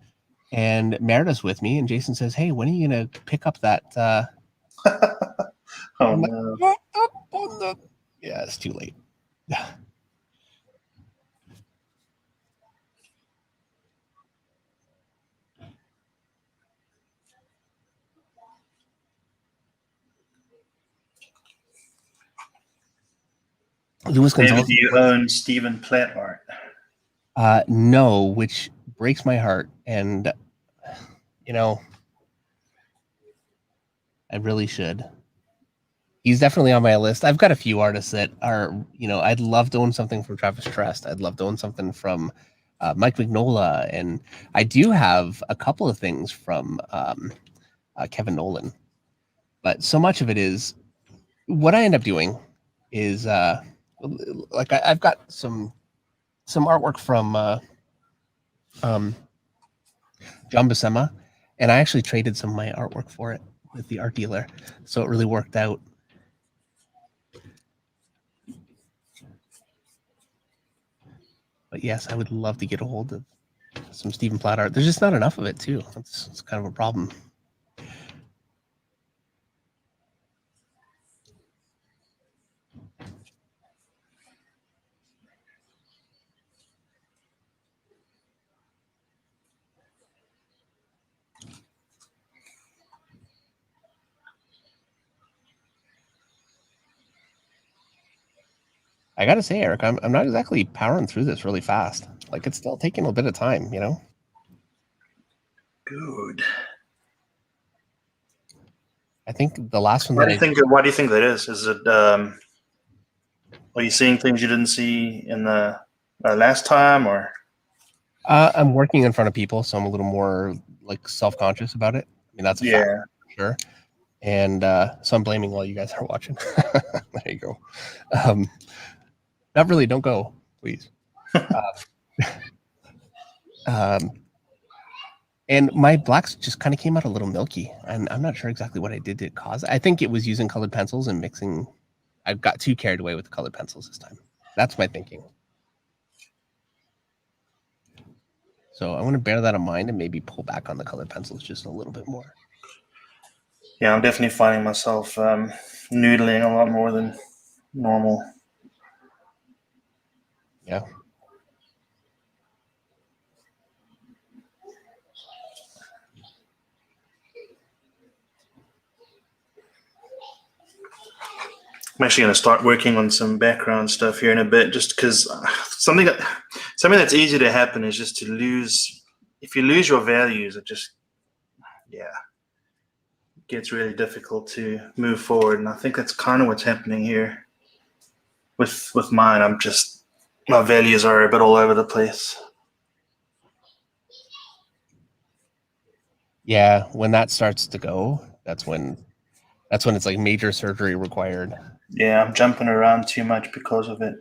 and Meredith's with me, and Jason says, "Hey, when are you gonna pick up that?" Oh like, no! Yeah, it's too late. Lewis Maybe Gonzalez. do you own Stephen Platt art? No, which breaks my heart, and I really should. He's definitely on my list. I've got a few artists that are, I'd love to own something from Travis Trest. I'd love to own something from Mike Mignola, and I do have a couple of things from Kevin Nolan. But so much of it is what I end up doing is like I've got some artwork from John Buscema, and I actually traded some of my artwork for it with the art dealer, so it really worked out. But yes, I would love to get a hold of some Stephen Platt art. There's just not enough of it too. It's kind of a problem. I gotta say, Eric, I'm not exactly powering through this really fast. Like it's still taking a bit of time, Good. I think the last one Why that do you think that is? Is it are you seeing things you didn't see in the last time, or? I'm working in front of people, so I'm a little more like self-conscious about it. I mean, that's a fact, for sure. And so I'm blaming while you guys are watching. There you go. Not really. Don't go, please. And my blacks just kind of came out a little milky, and I'm not sure exactly what I did to cause it. I think it was using colored pencils and mixing. I got too carried away with the colored pencils this time. That's my thinking. So I want to bear that in mind and maybe pull back on the colored pencils just a little bit more. Yeah, I'm definitely finding myself noodling a lot more than normal. Yeah. I'm actually going to start working on some background stuff here in a bit, just because something that's easy to happen is just to lose. If you lose your values, it just gets really difficult to move forward, and I think that's kind of what's happening here with mine. My values are a bit all over the place. Yeah, when that starts to go, that's when it's like major surgery required. Yeah, I'm jumping around too much because of it.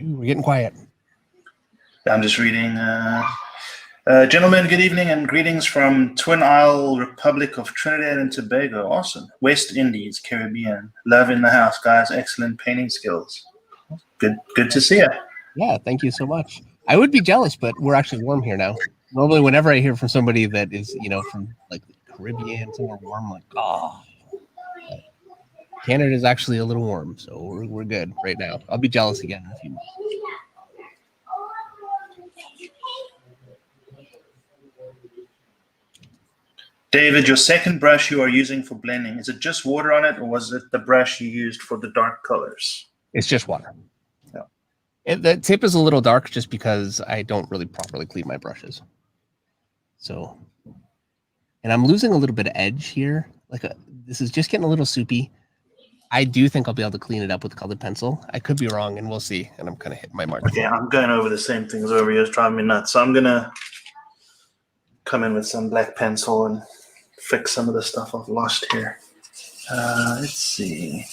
We're getting quiet. I'm just reading. Gentlemen, good evening and greetings from Twin Isle Republic of Trinidad and Tobago. Awesome. West Indies, Caribbean. Love in the house, guys. Excellent painting skills. Good to see you. Yeah, thank you so much. I would be jealous, but we're actually warm here now. Normally, whenever I hear from somebody that is, from like the Caribbean, somewhere warm, like, oh, Canada is actually a little warm, so we're good right now. I'll be jealous again in a few months. David, your second brush you are using for blending, is it just water on it, or was it the brush you used for the dark colors? It's just water. Yeah. The tip is a little dark just because I don't really properly clean my brushes. So, and I'm losing a little bit of edge here. This is just getting a little soupy. I do think I'll be able to clean it up with colored pencil. I could be wrong, and we'll see. And I'm kind of hitting my mark. Yeah, I'm going over the same things over here. It's driving me nuts. So I'm going to come in with some black pencil and fix some of the stuff I've lost here. Let's see.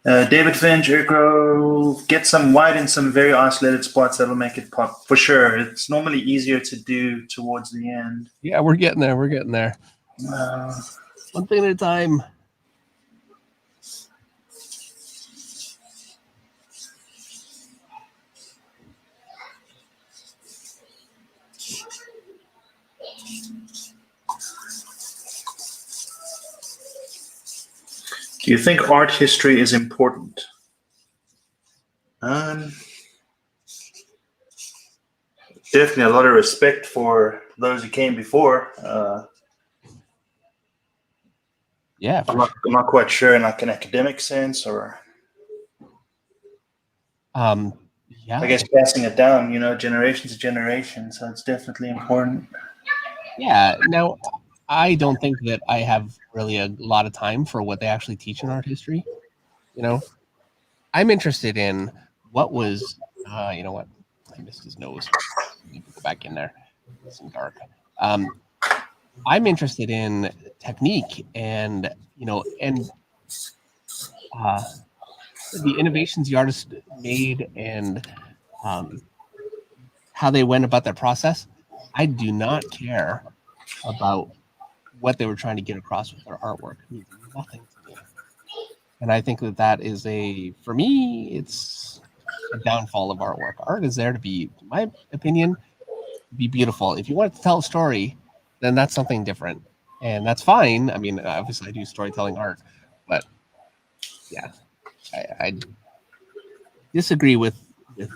David Finch, Airgrove, get some white in some very isolated spots that'll make it pop. For sure. It's normally easier to do towards the end. Yeah, we're getting there. We're getting there. One thing at a time. Do you think art history is important? Definitely a lot of respect for those who came before. Yeah, I'm not quite sure in like an academic sense, or yeah. I guess passing it down, generation to generation. So it's definitely important. Yeah. Now, I don't think that I have really a lot of time for what they actually teach in art history. I'm interested in what was, you know what? I missed his nose. Go back in there. It's in dark. I'm interested in technique and, the innovations the artist made and how they went about their process. I do not care about what they were trying to get across with their artwork. It means nothing to me. And I think that is for me, it's a downfall of artwork. Art is there to be, in my opinion, be beautiful. If you want to tell a story, then that's something different. And that's fine. I mean, obviously I do storytelling art, but yeah, I disagree with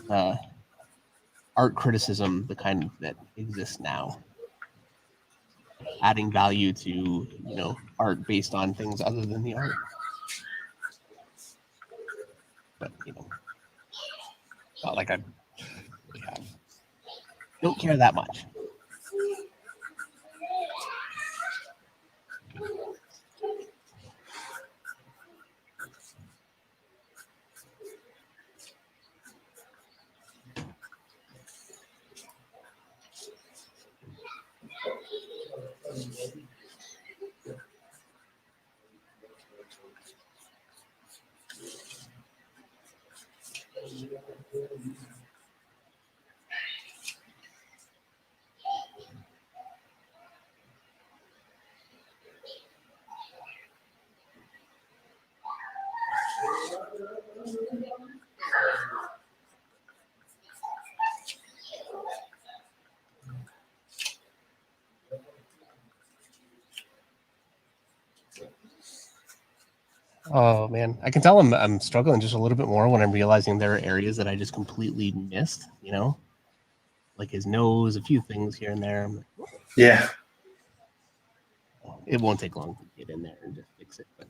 art criticism, the kind that exists now. Adding value to, art based on things other than the art. But, not like I really have. Don't care that much. Oh man, I can tell I'm struggling just a little bit more when I'm realizing there are areas that I just completely missed. Like his nose, a few things here and there. Yeah. It won't take long to get in there and just fix it. But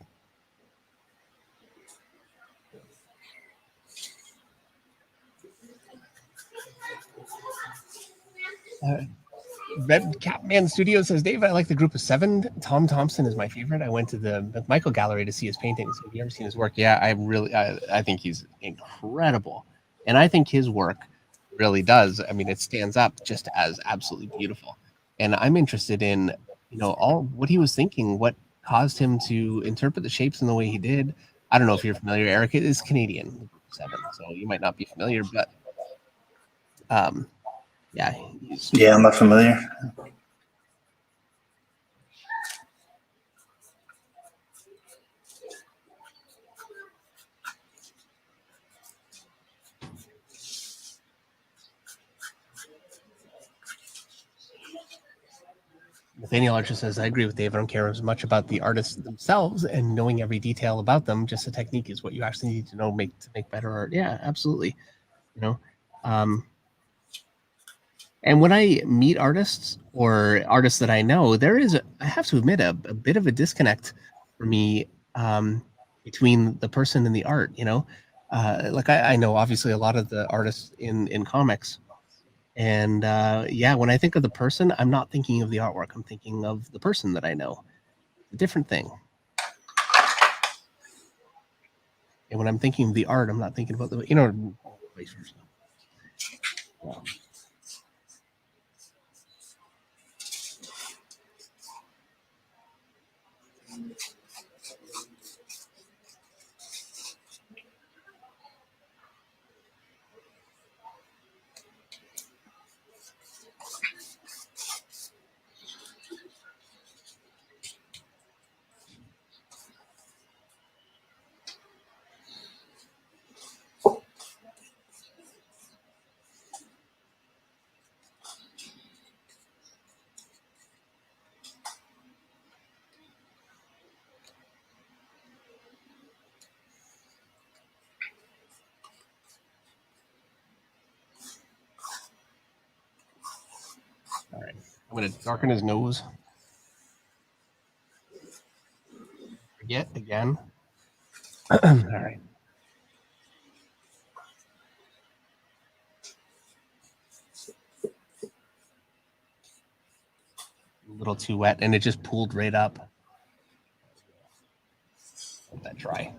Red Catman Studio says, Dave, I like the group of 7. Tom Thompson is my favorite. I went to the McMichael Gallery to see his paintings. Have you ever seen his work? Yeah, I think he's incredible. And I think his work really does. I mean, it stands up just as absolutely beautiful. And I'm interested in, all what he was thinking, what caused him to interpret the shapes in the way he did. I don't know if you're familiar. Eric is Canadian, the group of 7, so you might not be familiar, but yeah. Yeah, I'm not familiar. Nathaniel Archer says, I agree with Dave. I don't care as much about the artists themselves and knowing every detail about them. Just the technique is what you actually need to know to make better art. Yeah, absolutely. You know, and when I meet artists or artists that I know, there is, I have to admit, a bit of a disconnect for me between the person and the art. You know, like I know obviously a lot of the artists in comics. And yeah, when I think of the person, I'm not thinking of the artwork. I'm thinking of the person that I know. It's a different thing. And when I'm thinking of the art, I'm not thinking about the, vice versa. Yeah. All right. I'm going to darken his nose. Forget again. All right. A little too wet, and it just pooled right up. Let that dry.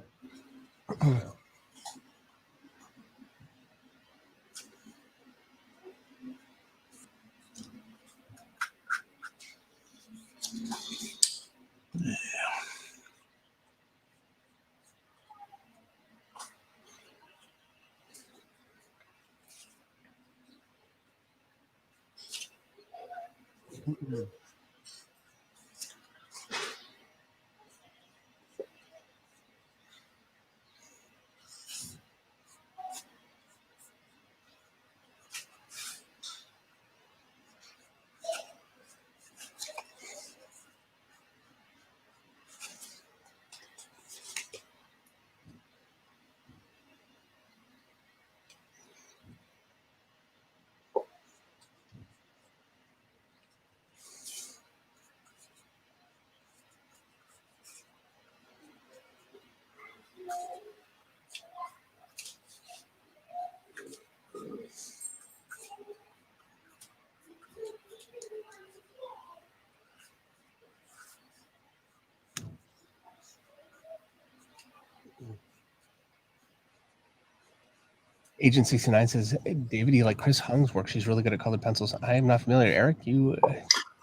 Agent 69 says, hey, David, you like Chris Hung's work? She's really good at colored pencils. I am not familiar. Eric, you?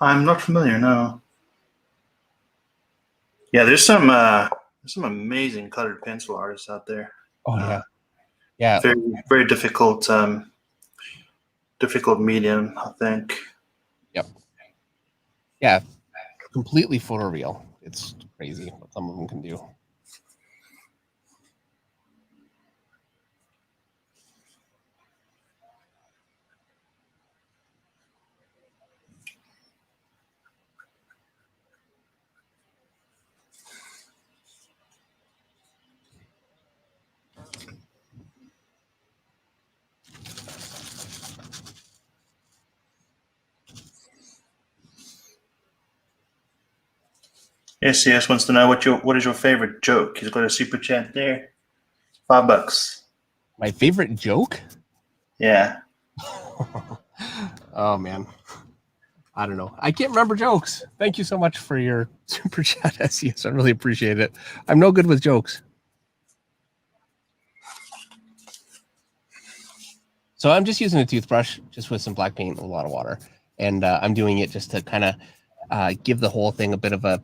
I'm not familiar. No. Yeah, there's some amazing colored pencil artists out there. Oh yeah, yeah. Very very difficult medium, I think. Yep. Yeah, completely photoreal. It's crazy what some of them can do. SCS wants to know what is your favorite joke. He's got a super chat there. $5. My favorite joke? Yeah. Oh man, I don't know. I can't remember jokes. Thank you so much for your super chat, SCS. I really appreciate it. I'm no good with jokes. So I'm just using a toothbrush, just with some black paint and a lot of water, and I'm doing it just to kind of give the whole thing a bit of a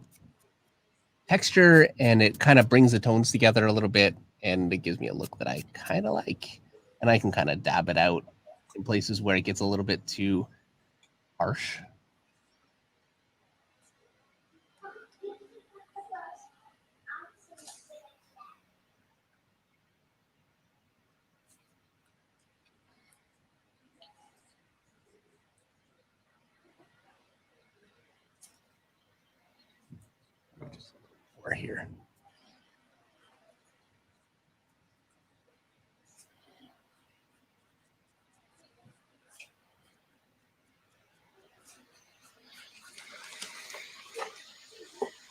texture, and it kind of brings the tones together a little bit, and it gives me a look that I kind of like, and I can kind of dab it out in places where it gets a little bit too harsh. here.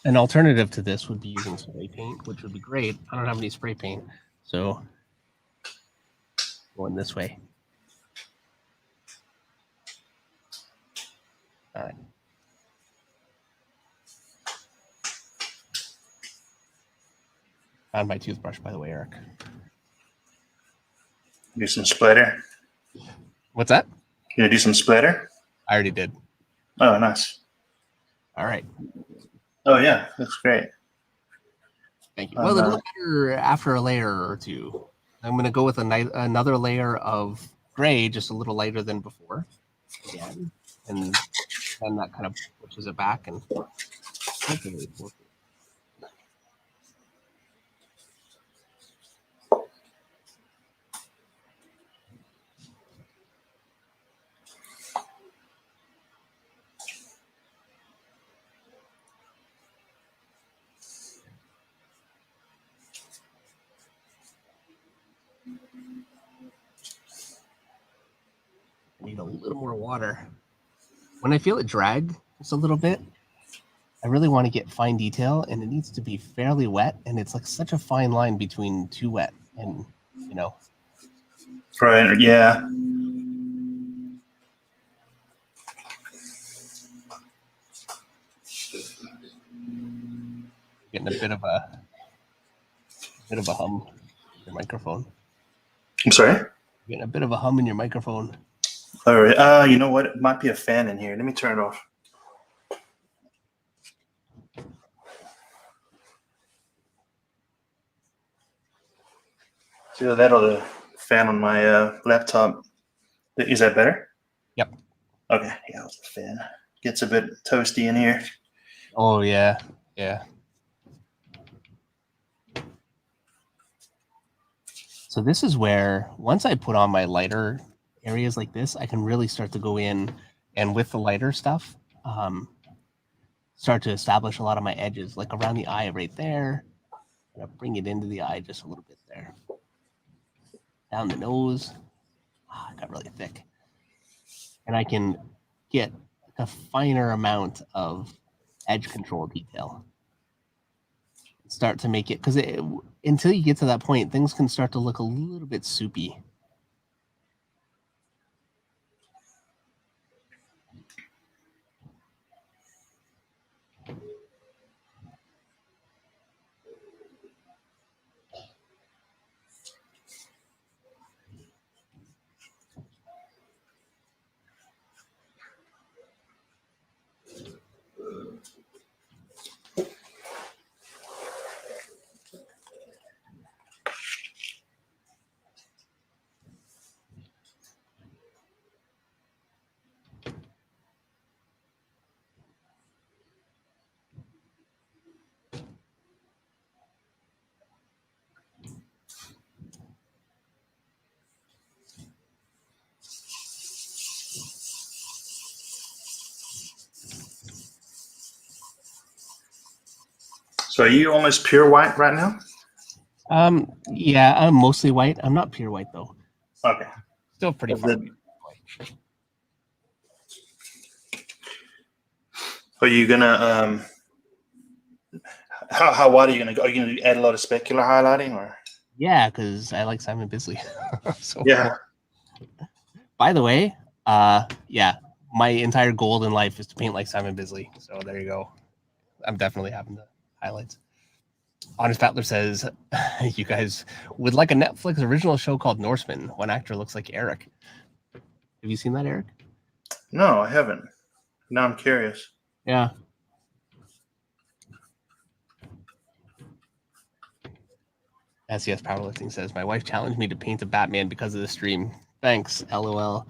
An alternative to this would be using spray paint, which would be great. I don't have any spray paint, so going this way. All right. Found my toothbrush, by the way, Eric. Do some splatter. What's that? You gonna do some splatter? I already did. Oh, nice. All right. Oh yeah, looks great. Thank you. Well, it'll look better after a layer or two. I'm going to go with another layer of gray, just a little lighter than before. Again. And then that kind of pushes it back and hopefully it's working. Need a little more water. When I feel it drag just a little bit, I really want to get fine detail, and it needs to be fairly wet. And it's like such a fine line between too wet and, you know. Right. Yeah. Getting a bit of a hum in your microphone. I'm sorry. Getting a bit of a hum in your microphone. All right. You know what? It might be a fan in here. Let me turn it off. See that or the fan on my laptop? Is that better? Yep. Okay. Yeah, it's the fan. Gets a bit toasty in here. Oh yeah, yeah. So this is where once I put on my lighter areas like this, I can really start to go in and with the lighter stuff, start to establish a lot of my edges, like around the eye right there. I'm gonna bring it into the eye just a little bit there. Down the nose. It got really thick. And I can get a finer amount of edge control detail. Start to make it, because until you get to that point, things can start to look a little bit soupy. So are you almost pure white right now? Yeah, I'm mostly white. I'm not pure white though. Okay. Still pretty far away. Are you gonna how wide are you gonna go? Are you gonna add a lot of specular highlighting or? Yeah, because I like Simon Bisley. So Yeah. by the way, yeah, my entire goal in life is to paint like Simon Bisley. So there you go. I'm definitely having the highlights. Honest Battler says, you guys would like a Netflix original show called Norseman. One actor looks like Eric. Have you seen that, Eric? No, I haven't. Now I'm curious. Yeah. SES Powerlifting says, my wife challenged me to paint a Batman because of the stream. Thanks, LOL.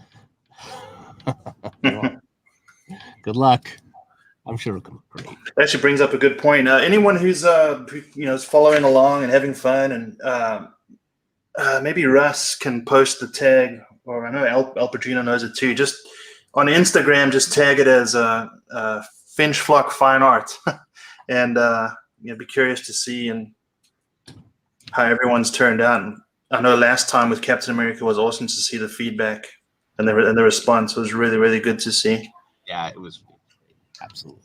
Good luck. I'm sure it'll come great. That actually brings up a good point. Anyone who's is following along and having fun, and maybe Russ can post the tag, or I know El Padrino knows it too. Just on Instagram, just tag it as Finch Flock Fine Art, and be curious to see and how everyone's turned out. And I know last time with Captain America was awesome to see the feedback and the response was really, really good to see. Yeah, it was great. Absolutely.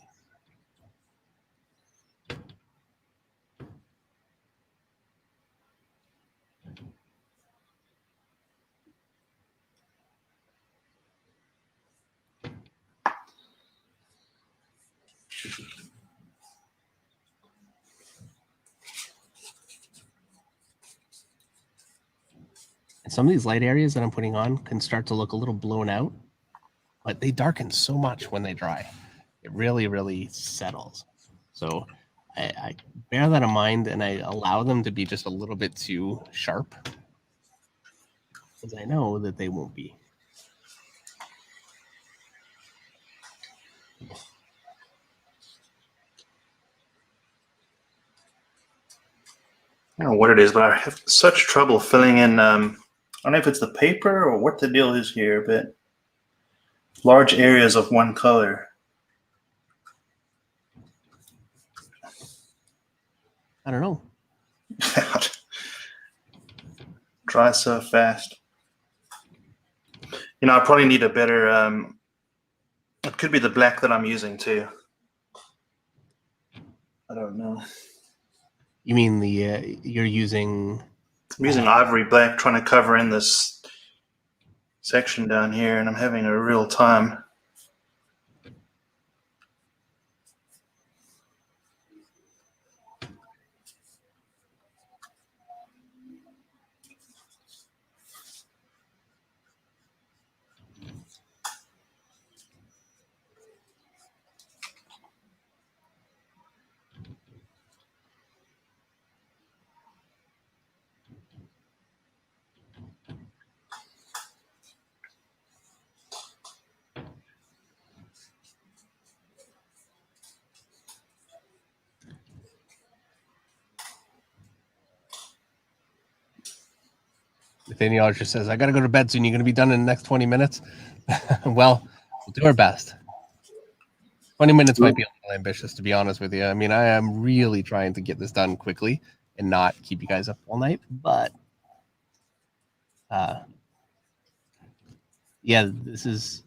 And some of these light areas that I'm putting on can start to look a little blown out, but they darken so much when they dry. It really, really settles. So I bear that in mind, and I allow them to be just a little bit too sharp, because I know that they won't be. I don't know what it is, but I have such trouble filling in. I don't know if it's the paper or what the deal is here, but large areas of one color. I don't know. Dry so fast. I probably need a better. It could be the black that I'm using too. I don't know. You mean you're using? I'm using ivory black, trying to cover in this section down here, and I'm having a real time. Nathaniel just says, "I got to go to bed soon. You're going to be done in the next 20 minutes." Well, we'll do our best. 20 minutes might be a little ambitious, to be honest with you. I mean, I am really trying to get this done quickly and not keep you guys up all night. But yeah, this is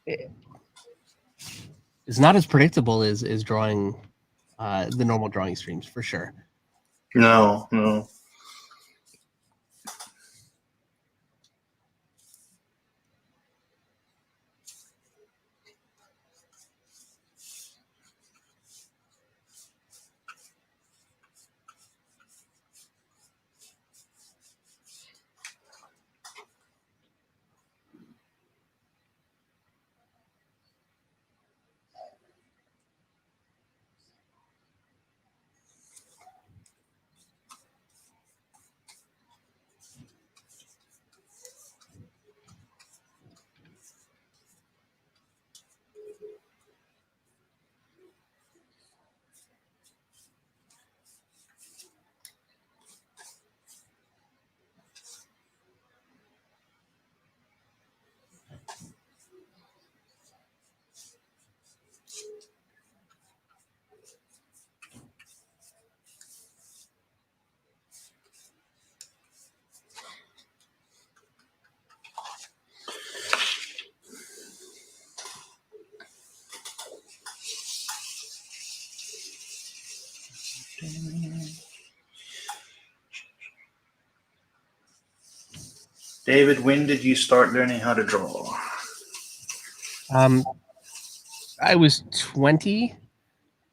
it's not as predictable as drawing the normal drawing streams, for sure. No. David, when did you start learning how to draw? I was 20.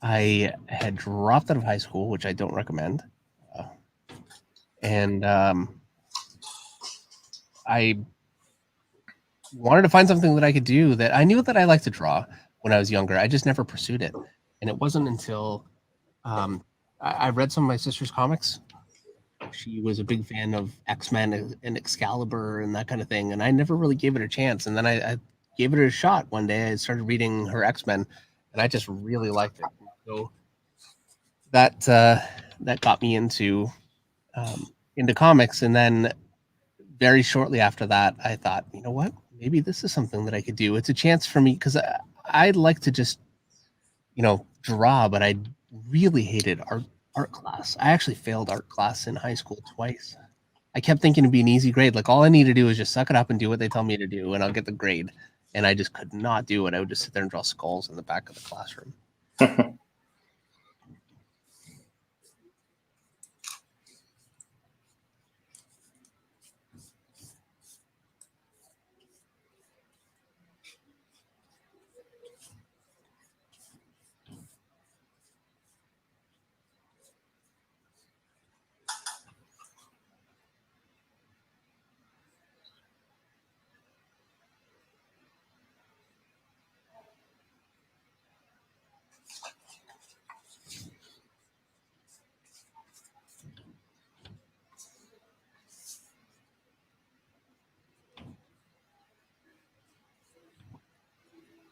I had dropped out of high school, which I don't recommend. And I wanted to find something that I could do that I knew that I liked to draw when I was younger. I just never pursued it. And it wasn't until I read some of my sister's comics. She was a big fan of X-Men and Excalibur and that kind of thing. And I never really gave it a chance. And then I gave it a shot one day. I started reading her X-Men and I just really liked it. So that got me into comics. And then very shortly after that, I thought, you know what? Maybe this is something that I could do. It's a chance for me because I'd like to just, draw, but I really hated art class. I actually failed art class in high school twice. I kept thinking it'd be an easy grade. Like all I need to do is just suck it up and do what they tell me to do, and I'll get the grade. And I just could not do it. I would just sit there and draw skulls in the back of the classroom.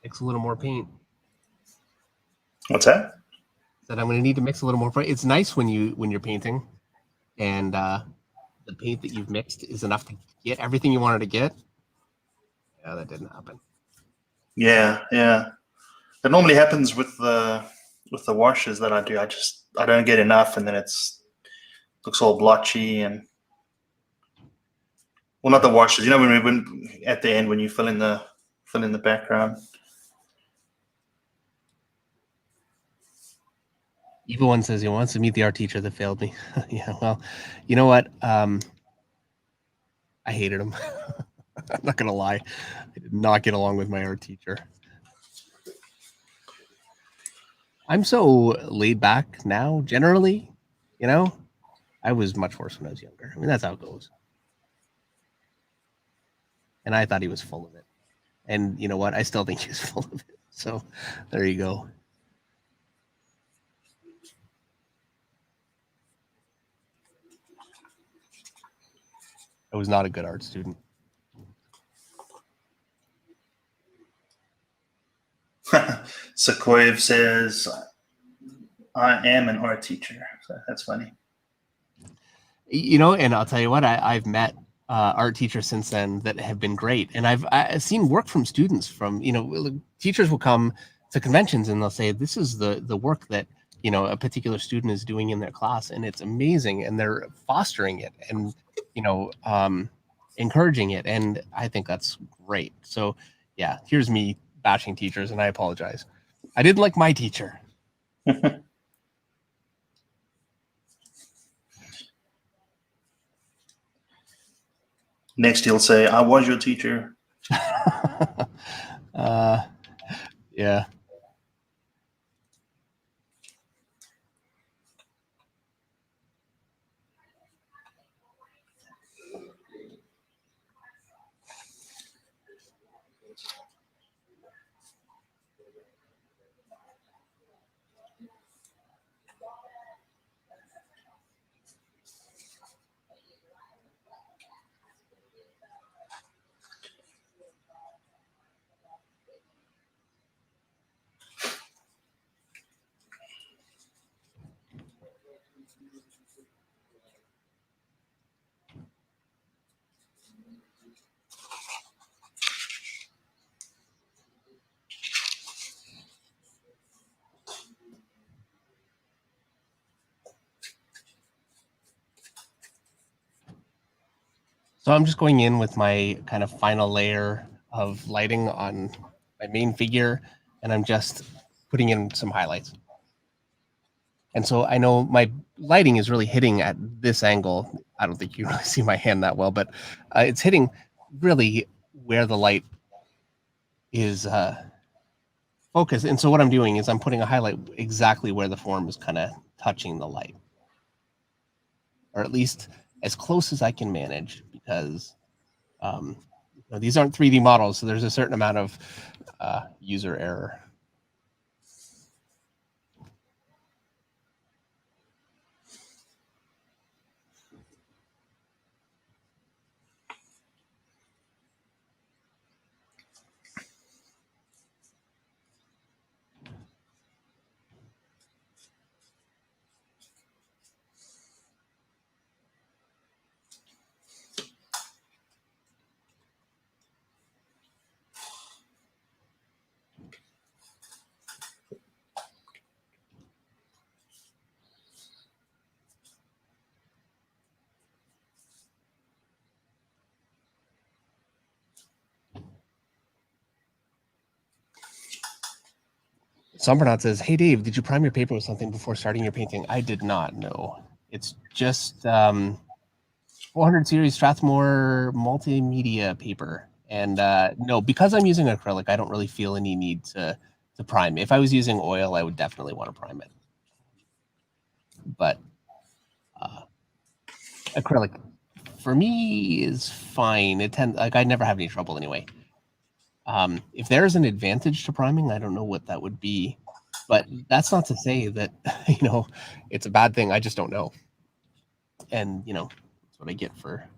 Mix a little more paint. What's that? Said I'm going to need to mix a little more paint. It's nice when you're painting, and the paint that you've mixed is enough to get everything you wanted to get. Yeah, that didn't happen. Yeah, yeah. It normally happens with the washes that I do. I don't get enough, and then looks all blotchy and well, not the washes. You know when at the end when you fill in the background. Evil One says he wants to meet the art teacher that failed me. Yeah, well, you know what? I hated him. I'm not gonna lie. I did not get along with my art teacher. I'm so laid back now, generally. You know, I was much worse when I was younger. I mean, that's how it goes. And I thought he was full of it. And you know what? I still think he was full of it. So there you go. I was not a good art student. Sequoia says, "I am an art teacher." So that's funny. You know, and I'll tell you what, I've met art teachers since then that have been great, and I've seen work from students. From teachers will come to conventions and they'll say, "This is the work that a particular student is doing in their class, and it's amazing," and they're fostering it and encouraging it, and I think that's great. So yeah, here's me bashing teachers, and I apologize. I didn't like my teacher. Next, he'll say, "I was your teacher." Yeah. So I'm just going in with my kind of final layer of lighting on my main figure, and I'm just putting in some highlights. And so I know my lighting is really hitting at this angle. I don't think you really see my hand that well, but it's hitting really where the light is focused. And so what I'm doing is I'm putting a highlight exactly where the form is kind of touching the light, or at least as close as I can manage, because these aren't 3D models, so there's a certain amount of user error. Sombernaut says, "Hey Dave, did you prime your paper with something before starting your painting?" I did not. No, it's just 400 series Strathmore multimedia paper, and no, because I'm using acrylic, I don't really feel any need to prime. If I was using oil, I would definitely want to prime it, but acrylic for me is fine. Like I never have any trouble anyway. If there's an advantage to priming, I don't know what that would be, but that's not to say that it's a bad thing. I just don't know, and that's what I get for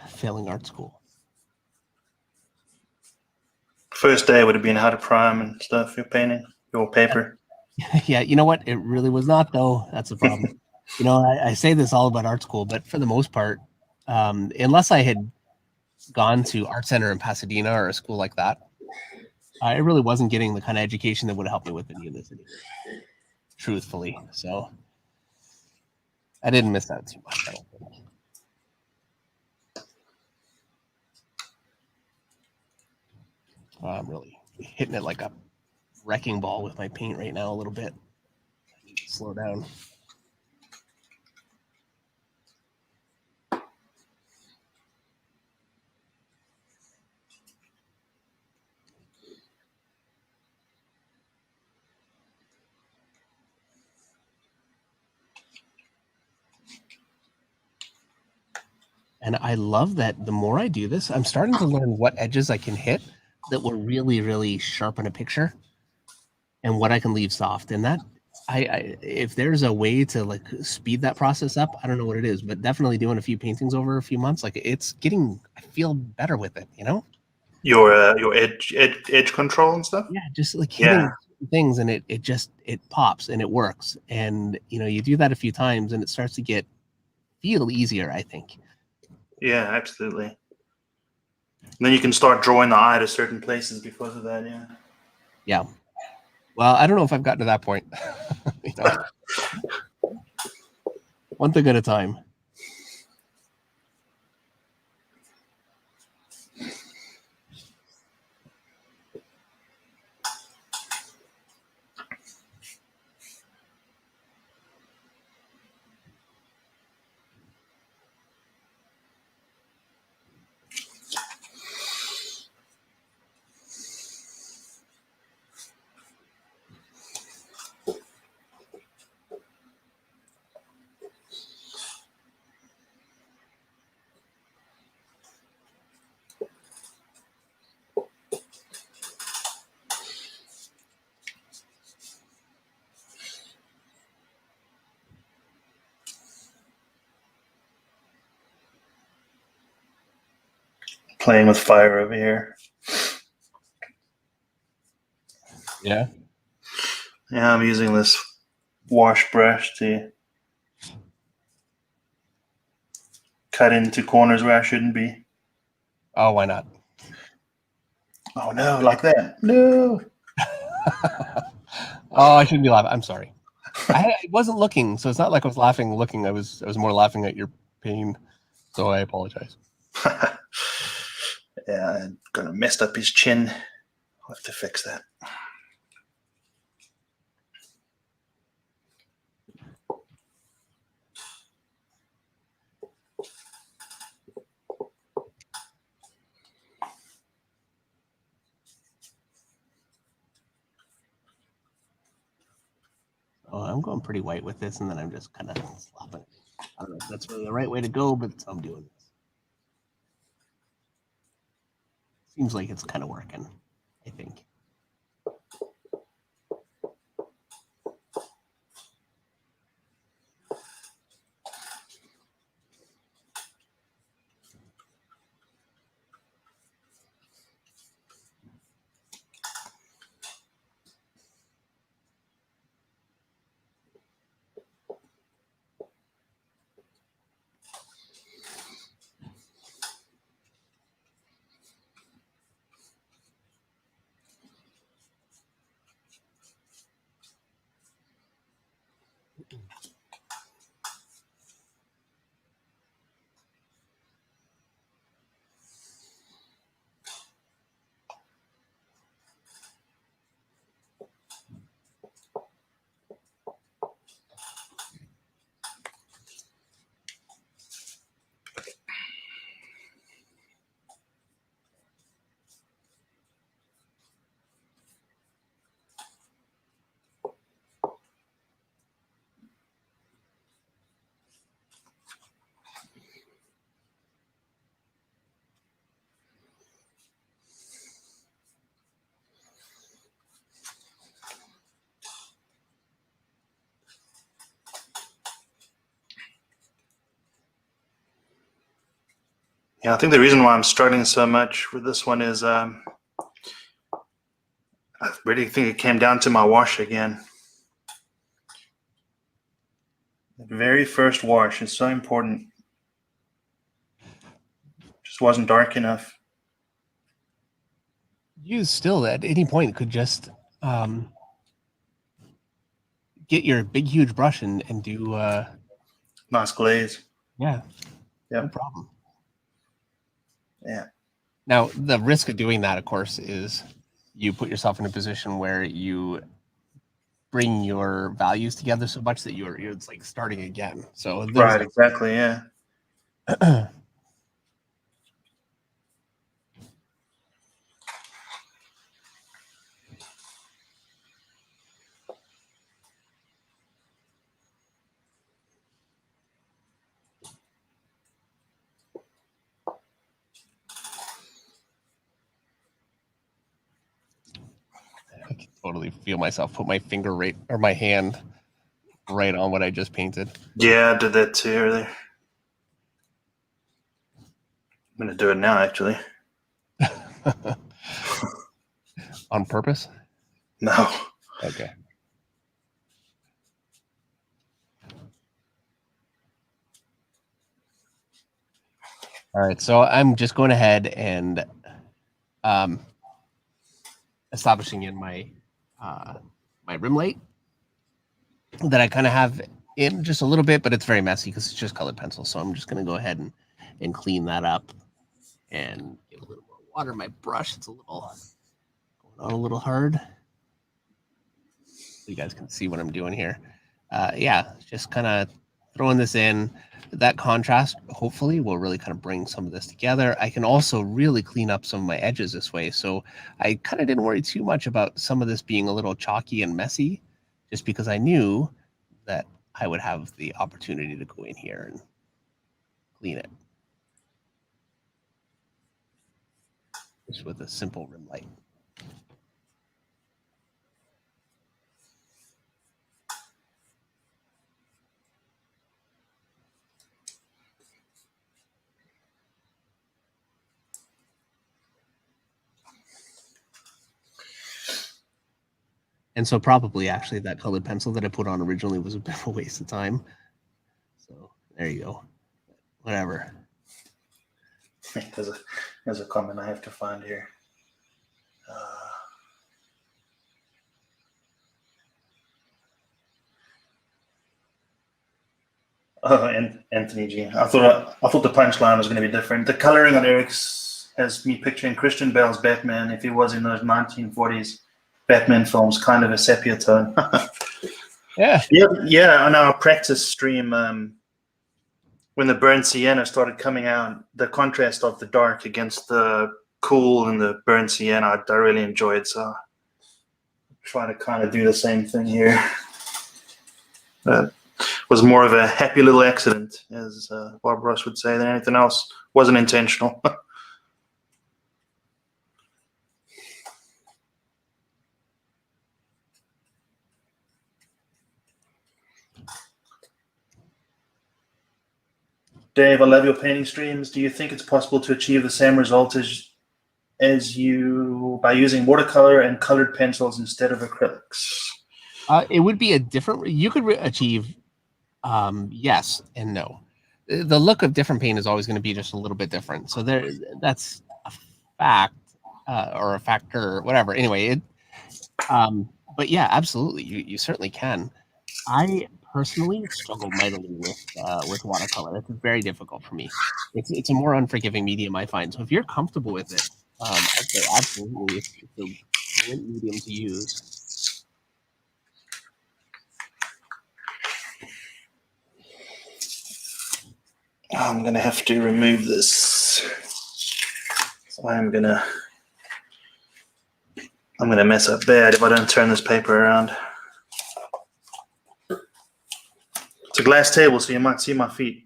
failing art school. First day would have been how to prime and stuff. Your painting, your paper. Yeah, you know what? It really was not, though. That's the problem. I say this all about art school, but for the most part, unless I had gone to Art Center in Pasadena or a school like that, I really wasn't getting the kind of education that would help me with any of this anyway, truthfully. So I didn't miss out too much, I don't think. I'm really hitting it like a wrecking ball with my paint right now a little bit. I need to slow down. And I love that the more I do this, I'm starting to learn what edges I can hit that will really, really sharpen a picture and what I can leave soft. And that if there's a way to like speed that process up, I don't know what it is, but definitely doing a few paintings over a few months, like I feel better with it, Your edge control and stuff. Yeah, just like hitting things and it pops and it works. And you do that a few times and it starts to feel easier, I think. Yeah, absolutely. And then you can start drawing the eye to certain places because of that. Yeah. Yeah. Well, I don't know if I've gotten to that point. One thing at a time. Playing with fire over here. Yeah. Yeah, I'm using this wash brush to cut into corners where I shouldn't be. Oh, why not? Oh no, like that. No. Oh, I shouldn't be laughing. I'm sorry. I wasn't looking, so it's not like I was laughing looking. I was more laughing at your pain. So I apologize. Yeah, I'm gonna messed up his chin. I'll have to fix that. Oh, I'm going pretty white with this, and then I'm just kind of slapping it. I don't know if that's really the right way to go, but I'm doing this. Seems like it's kind of working, I think. Yeah, I think the reason why I'm struggling so much with this one is I really think it came down to my wash again. The very first wash is so important. Just wasn't dark enough. You still at any point could just get your big huge brush and do Nice glaze. yeah, Yep. no problem. Yeah. Now the risk of doing that, of course, is you put yourself in a position where you bring your values together so much that you're it's like starting again. So there's Right, exactly, yeah. I can totally feel myself put my finger right or my hand right on what I just painted. Yeah, I did that too earlier. I'm going to do it now, actually. On purpose? No. Okay. All right, so I'm just going ahead and establishing in my my rim light that I kind of have in just a little bit, but it's very messy because it's just colored pencil. So I'm just going to go ahead and clean that up and get a little more water in my brush. It's a little going on a little hard. You guys can see what I'm doing here. Yeah, just kind of throwing this in. That contrast hopefully will really kind of bring some of this together. I can also really clean up some of my edges this way. So I kind of didn't worry too much about some of this being a little chalky and messy, just because I knew that I would have the opportunity to go in here and clean it. Just with a simple rim light. And so probably actually that colored pencil that I put on originally was a bit of a waste of time. So there you go. Whatever. There's a comment I have to find here. Oh, and Anthony G. I thought the punchline was going to be different. The coloring on Eric's has me picturing Christian Bale's Batman if he was in those 1940s Batman films, kind of a sepia tone. Yeah. Yeah. On our practice stream, when the burnt sienna started coming out, the contrast of the dark against the cool and the burnt sienna, I really enjoyed. So I'm trying to kind of do the same thing here. Was more of a happy little accident, as Bob Ross would say, than anything else. Wasn't intentional. Dave, I love your painting streams. Do you think it's possible to achieve the same result as you by using watercolor and colored pencils instead of acrylics? It would be a different. You could achieve yes and no. The look of different paint is always going to be just a little bit different. So that's a fact or a factor, or whatever. Anyway, but yeah, absolutely, you certainly can. I personally struggle mightily with watercolor. It's very difficult for me. It's a more unforgiving medium, I find. So if you're comfortable with it, I'd say absolutely, it's a great medium to use. I'm gonna have to remove this. So I'm gonna mess up bad if I don't turn this paper around. It's a glass table, so you might see my feet.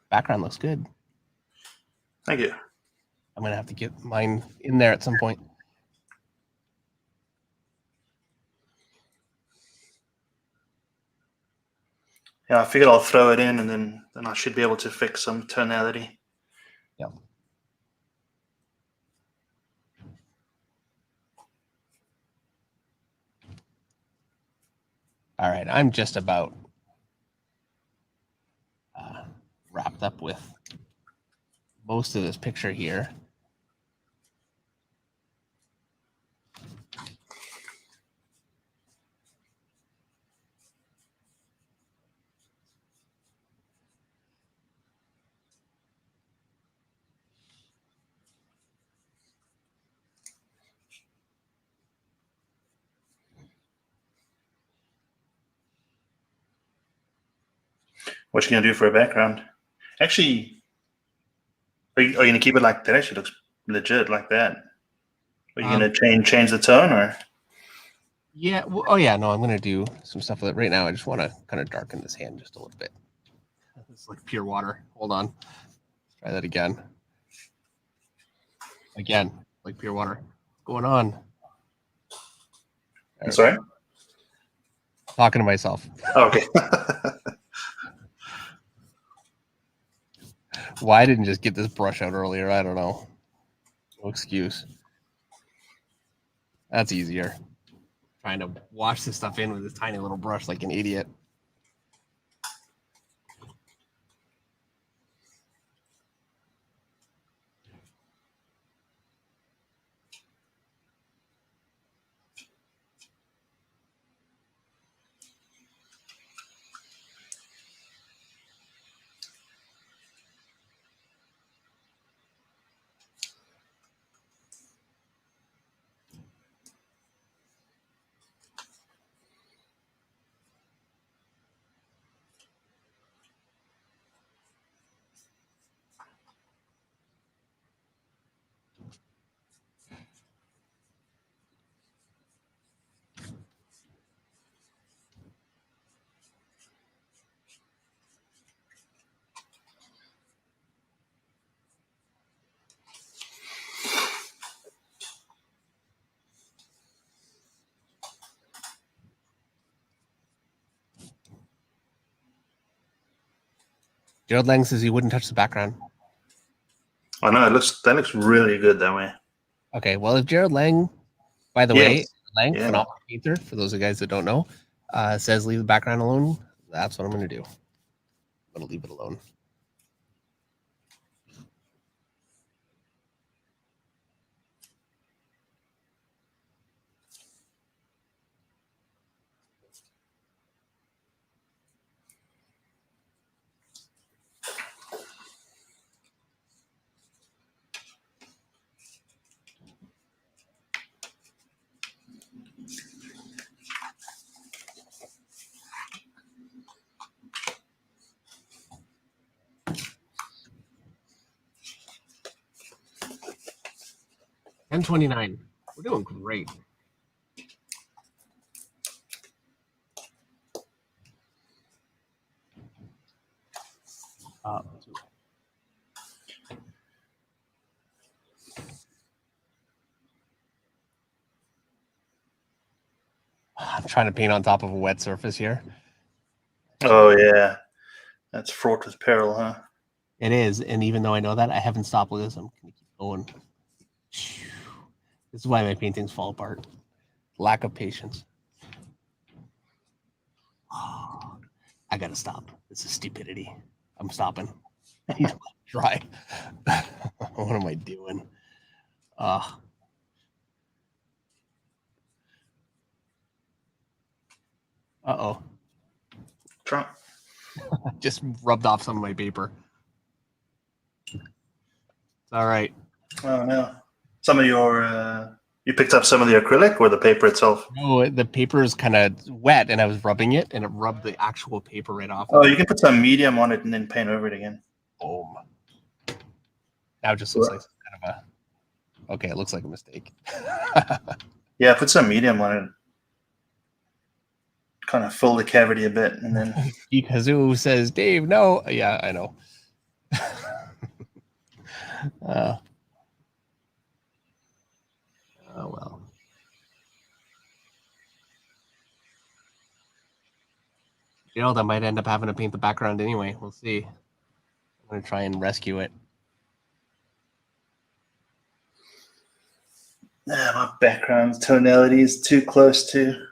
Background looks good. Thank you. I'm gonna have to get mine in there at some point. Yeah, I figured I'll throw it in, and then I should be able to fix some tonality. Yeah. All right, I'm just about wrapped up with most of this picture here. What you gonna do for a background? Actually, are you gonna keep it like that? Actually looks legit like that. Are you gonna change the tone, or? Yeah. Well, oh yeah. No, I'm gonna do some stuff with it right now. I just want to kind of darken this hand just a little bit. It's like pure water. Hold on. Let's try that again. Again, like pure water. What's going on? I'm sorry. Talking to myself. Oh, okay. Why I didn't just get this brush out earlier? I don't know. No excuse. That's easier. Trying to wash this stuff in with this tiny little brush like an idiot. Gerald Lang says he wouldn't touch the background. I know that looks really good that way. Okay, well, if Gerald Lang, by the way, Lang, phenomenal painter, for those of you guys that don't know, says leave the background alone, that's what I'm going to do. I'm going to leave it alone. $10.29. We're doing great. I'm trying to paint on top of a wet surface here. Oh yeah, that's fraught with peril, huh? It is, and even though I know that, I haven't stopped with this. I'm going to keep going. This is why my paintings fall apart. Lack of patience. Oh, I gotta stop. This is stupidity. I'm stopping. I need to try. What am I doing? Uh-oh. Trump. Just rubbed off some of my paper. It's all right. Oh no. Some of your you picked up some of the acrylic or the paper itself? No, the paper is kind of wet, and I was rubbing it, and it rubbed the actual paper right off. Oh, you can put some medium on it and then paint over it again. Boom. Now it just looks like kind of a... Okay, it looks like a mistake. Yeah, put some medium on it. Kind of fill the cavity a bit, and then... Kazoo says, Dave, no. Yeah, I know. Gerald, I might end up having to paint the background anyway. We'll see. I'm going to try and rescue it. My background tonality is too close to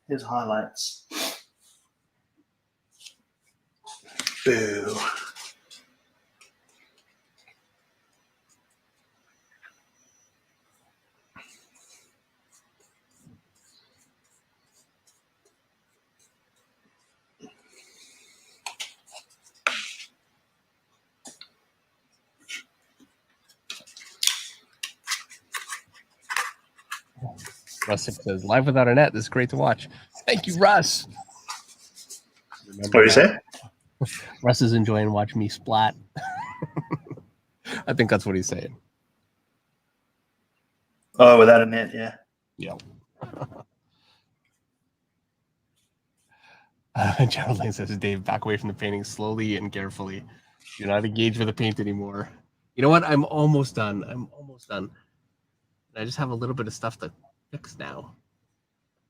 his highlights. Boo. Russ says, live without a net. This is great to watch. Thank you, Russ. What do you say? Russ is enjoying watching me splat. I think that's what he's saying. Oh, without a net, yeah. Yeah. Geraldine says, Dave, back away from the painting slowly and carefully. You're not engaged with the paint anymore. You know what? I'm almost done. I just have a little bit of stuff to fix now.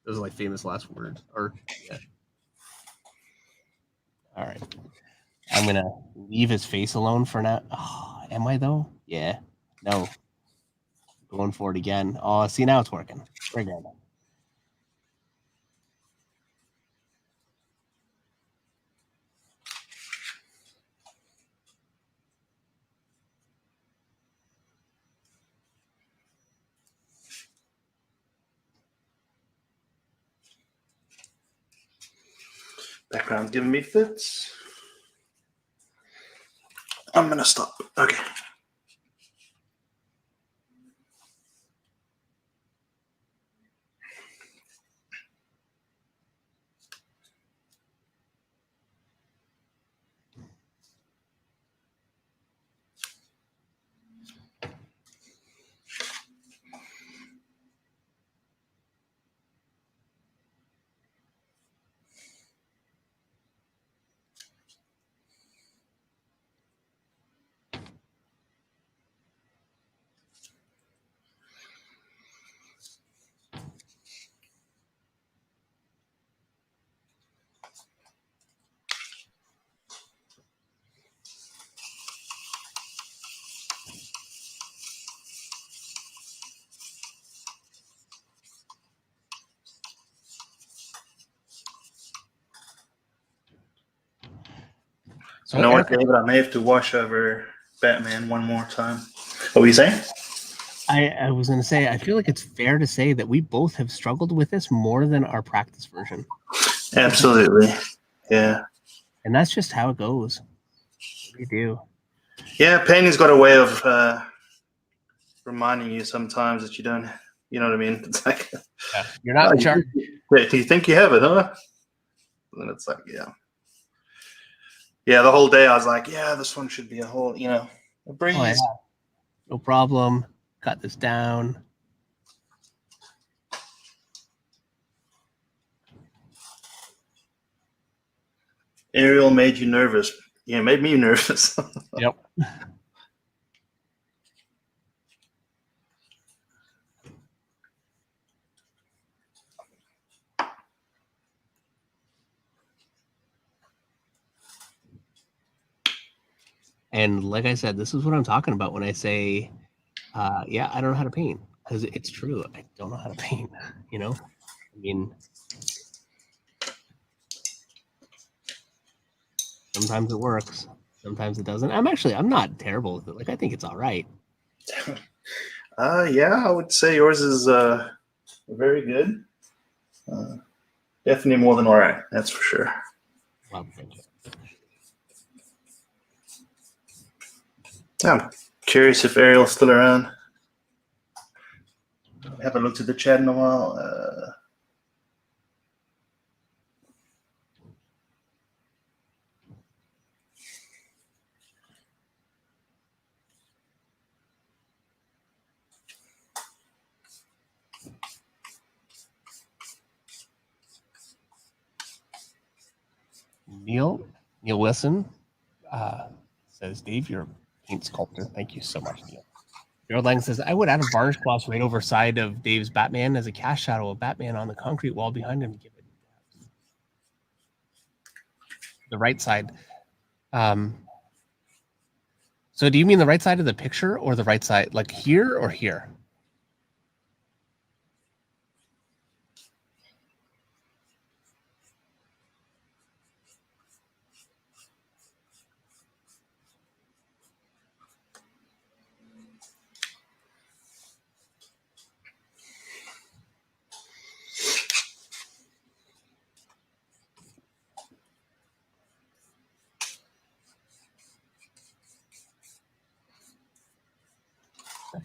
Those are like famous last words. Or yeah. All right. I'm gonna leave his face alone for now. Oh, am I though? Yeah. No. Going for it again. Oh, see, now it's working. Very good. Background's giving me fits. I'm gonna stop. Okay. So you know what, David? I may have to wash over Batman one more time. What were you saying? I was going to say, I feel like it's fair to say that we both have struggled with this more than our practice version. Absolutely. Yeah. And that's just how it goes. We do. Yeah, painting's got a way of reminding you sometimes that you don't, you know what I mean? It's like, yeah, you're not in charge. Do you think you have it, huh? And it's like, yeah. Yeah, the whole day I was like, yeah, this one should be a whole, a breeze. Oh, yeah. No problem. Cut this down. Ariel made you nervous. Yeah, made me nervous. Yep. And like I said, this is what I'm talking about when I say, yeah, I don't know how to paint, because it's true. I don't know how to paint, I mean, sometimes it works, sometimes it doesn't. I'm not terrible with it. Like, I think it's all right. Yeah, I would say yours is very good. Definitely more than all right. That's for sure. Well, thank you. I'm curious if Ariel's still around. I haven't looked at the chat in a while. Neil Wilson says, Dave, you're a paint sculptor. Thank you so much, Neil. Gerald Lang says, I would add a varnish gloss right over side of Dave's Batman as a cast shadow of Batman on the concrete wall behind him to give it depth. the right side. So do you mean the right side of the picture or the right side, like here or here?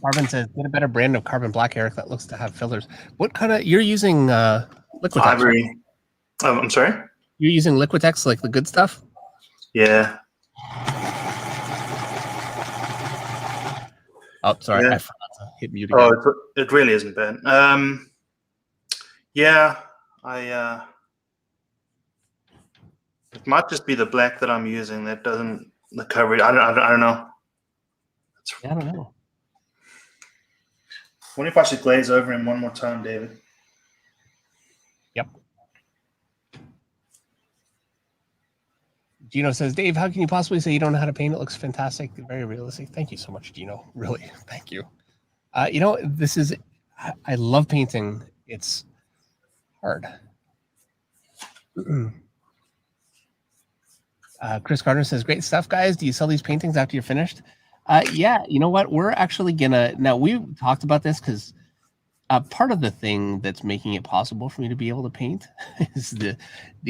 Carbon says, get a better brand of carbon black, Eric, that looks to have fillers. What kind of, you're using Liquitex? Ivory. Right? I'm sorry? You're using Liquitex, like the good stuff? Yeah. Oh, sorry, Yeah. I forgot to hit mute again. Oh, it really isn't bad. Yeah, it might just be the black that I'm using that doesn't the coverage. I don't know. Yeah, I don't know. What if I should glaze over him one more time, David? Yep. Gino says, Dave, how can you possibly say you don't know how to paint? It looks fantastic, very realistic. Thank you so much, Gino. Really, thank you. You know, this is, I love painting. It's hard. Chris Gardner says, great stuff, guys. Do you sell these paintings after you're finished? Yeah, you know what? We're actually gonna, now we talked about this because part of the thing that's making it possible for me to be able to paint is the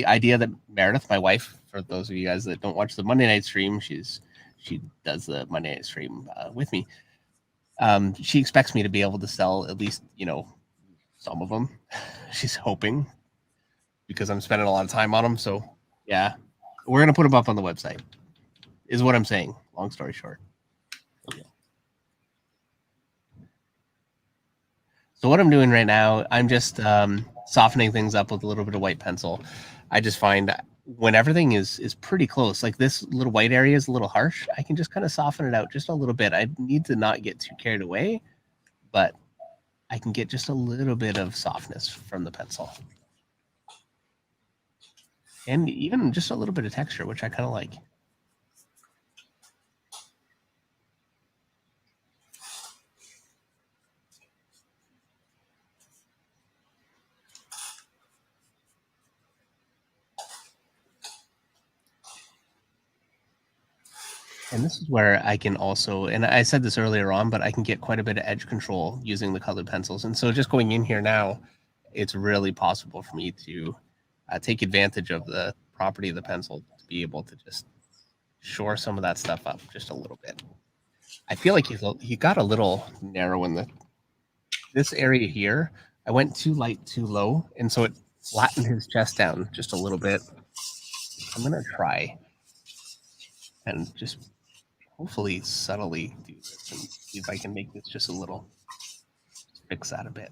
idea that Meredith, my wife, for those of you guys that don't watch the Monday night stream, she does the Monday night stream with me. She expects me to be able to sell at least, you know, some of them. She's hoping, because I'm spending a lot of time on them. So yeah, we're gonna put them up on the website, is what I'm saying. Long story short. Okay. So what I'm doing right now, I'm just softening things up with a little bit of white pencil. I just find when everything is pretty close, like this little white area is a little harsh, I can just kind of soften it out just a little bit. I need to not get too carried away, but I can get just a little bit of softness from the pencil. And even just a little bit of texture, which I kind of like. And this is where I can also, and I said this earlier on, but I can get quite a bit of edge control using the colored pencils. And so just going in here now, it's really possible for me to take advantage of the property of the pencil to be able to just shore some of that stuff up just a little bit. I feel like he got a little narrow in this area here. I went too light, too low, and so it flattened his chest down just a little bit. I'm gonna try and just hopefully subtly do this and see if I can make this just a little, fix that a bit.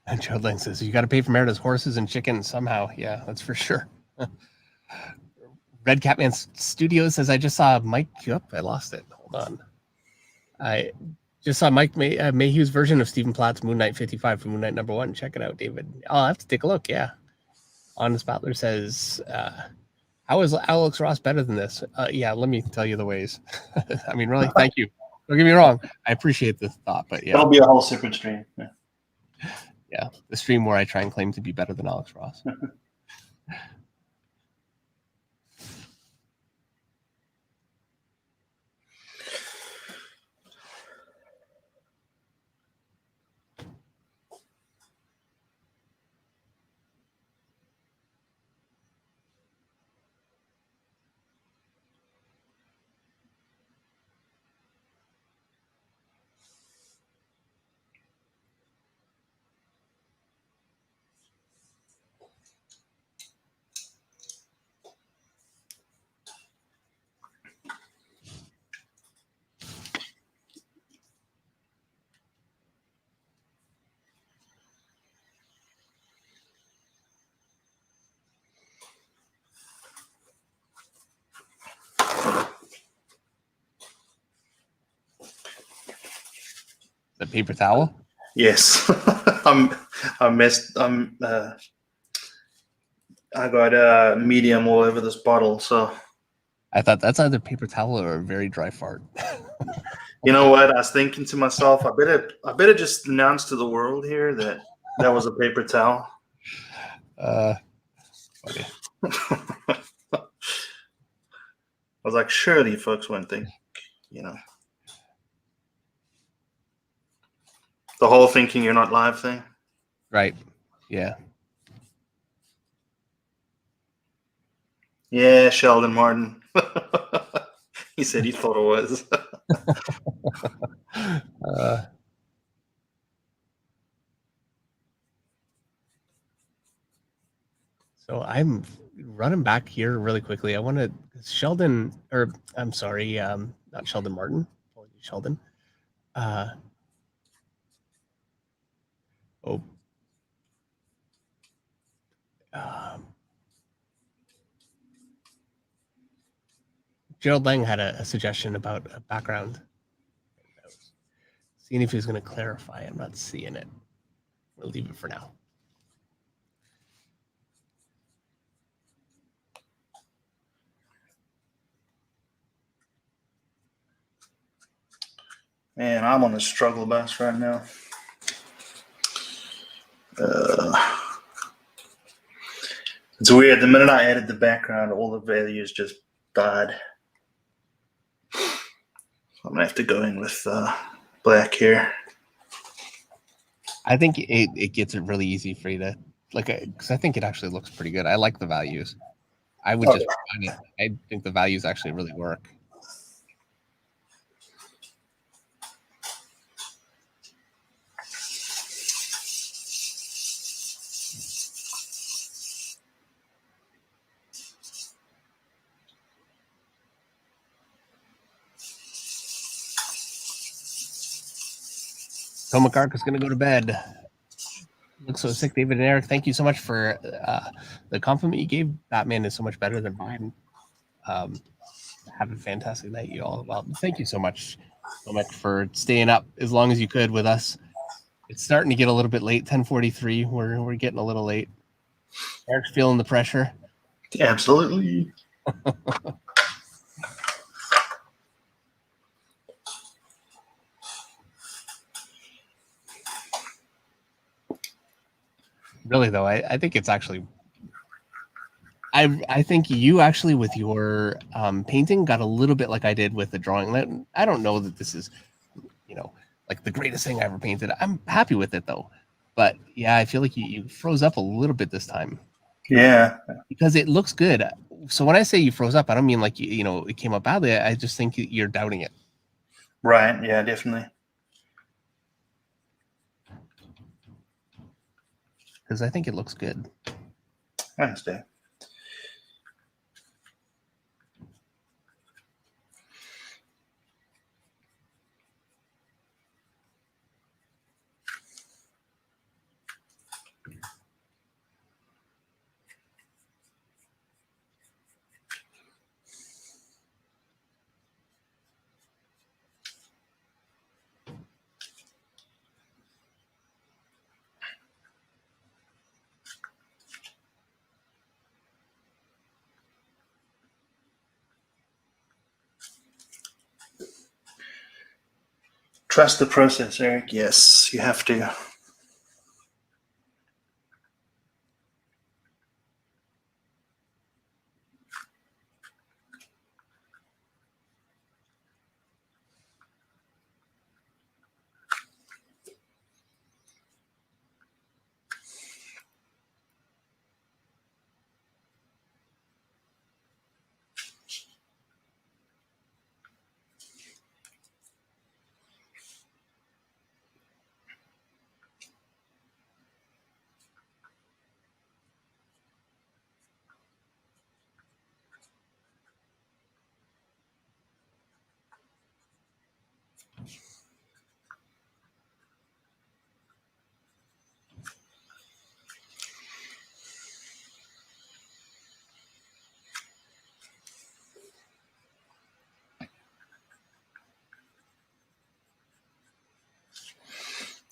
And Gerald Lang says, you got to pay for Meredith's horses and chickens somehow. Yeah, that's for sure. Red Catman Studios says, I just saw Mike. Up, I lost it. Hold on. I just saw Mike Mayhew's version of Stephen Platt's Moon Knight 55 from Moon Knight #1. Check it out, David. I'll have to take a look. Yeah. Honest Battler says, how is Alex Ross better than this? Yeah, let me tell you the ways. I mean, really, thank you. Don't get me wrong. I appreciate the thought, but yeah. That'll be a whole separate stream. Yeah. Yeah, the stream where I try and claim to be better than Alex Ross. The paper towel? Yes. I messed. I got medium all over this bottle. So I thought that's either paper towel or a very dry fart. you know what? I was thinking to myself, I better just announce to the world here that that was a paper towel. Funny. I was like, surely folks won't think, the whole thinking you're not live thing. Right. Yeah. Yeah, Sheldon Martin. He said he thought it was. So I'm running back here really quickly. I want to Sheldon, or I'm sorry, not Sheldon Martin. Apologies, Sheldon. Oh, Gerald Lang had a suggestion about a background. I was seeing if he was going to clarify. I'm not seeing it. We'll leave it for now. Man, I'm on a struggle bus right now. It's weird. The minute I added the background, all the values just died. I'm gonna have to go in with black here. I think it gets it really easy for you to because I think it actually looks pretty good. I like the values. I would just find it. I think the values actually really work. Tomakark is going to go to bed. Looks so sick, David and Eric. Thank you so much for the compliment you gave. Batman is so much better than mine. Have a fantastic night, you all. Well, thank you so much for staying up as long as you could with us. It's starting to get a little bit late. 10:43. We're getting a little late. Eric's feeling the pressure. Absolutely. Really though, I think it's actually. I think you actually with your painting got a little bit like I did with the drawing. I don't know that this is, like the greatest thing I ever painted. I'm happy with it though, but yeah, I feel like you froze up a little bit this time. Yeah. Because it looks good. So when I say you froze up, I don't mean like it came up badly. I just think you're doubting it. Right. Yeah, definitely. Because I think it looks good. I understand. Trust the process, Eric. Yes, you have to.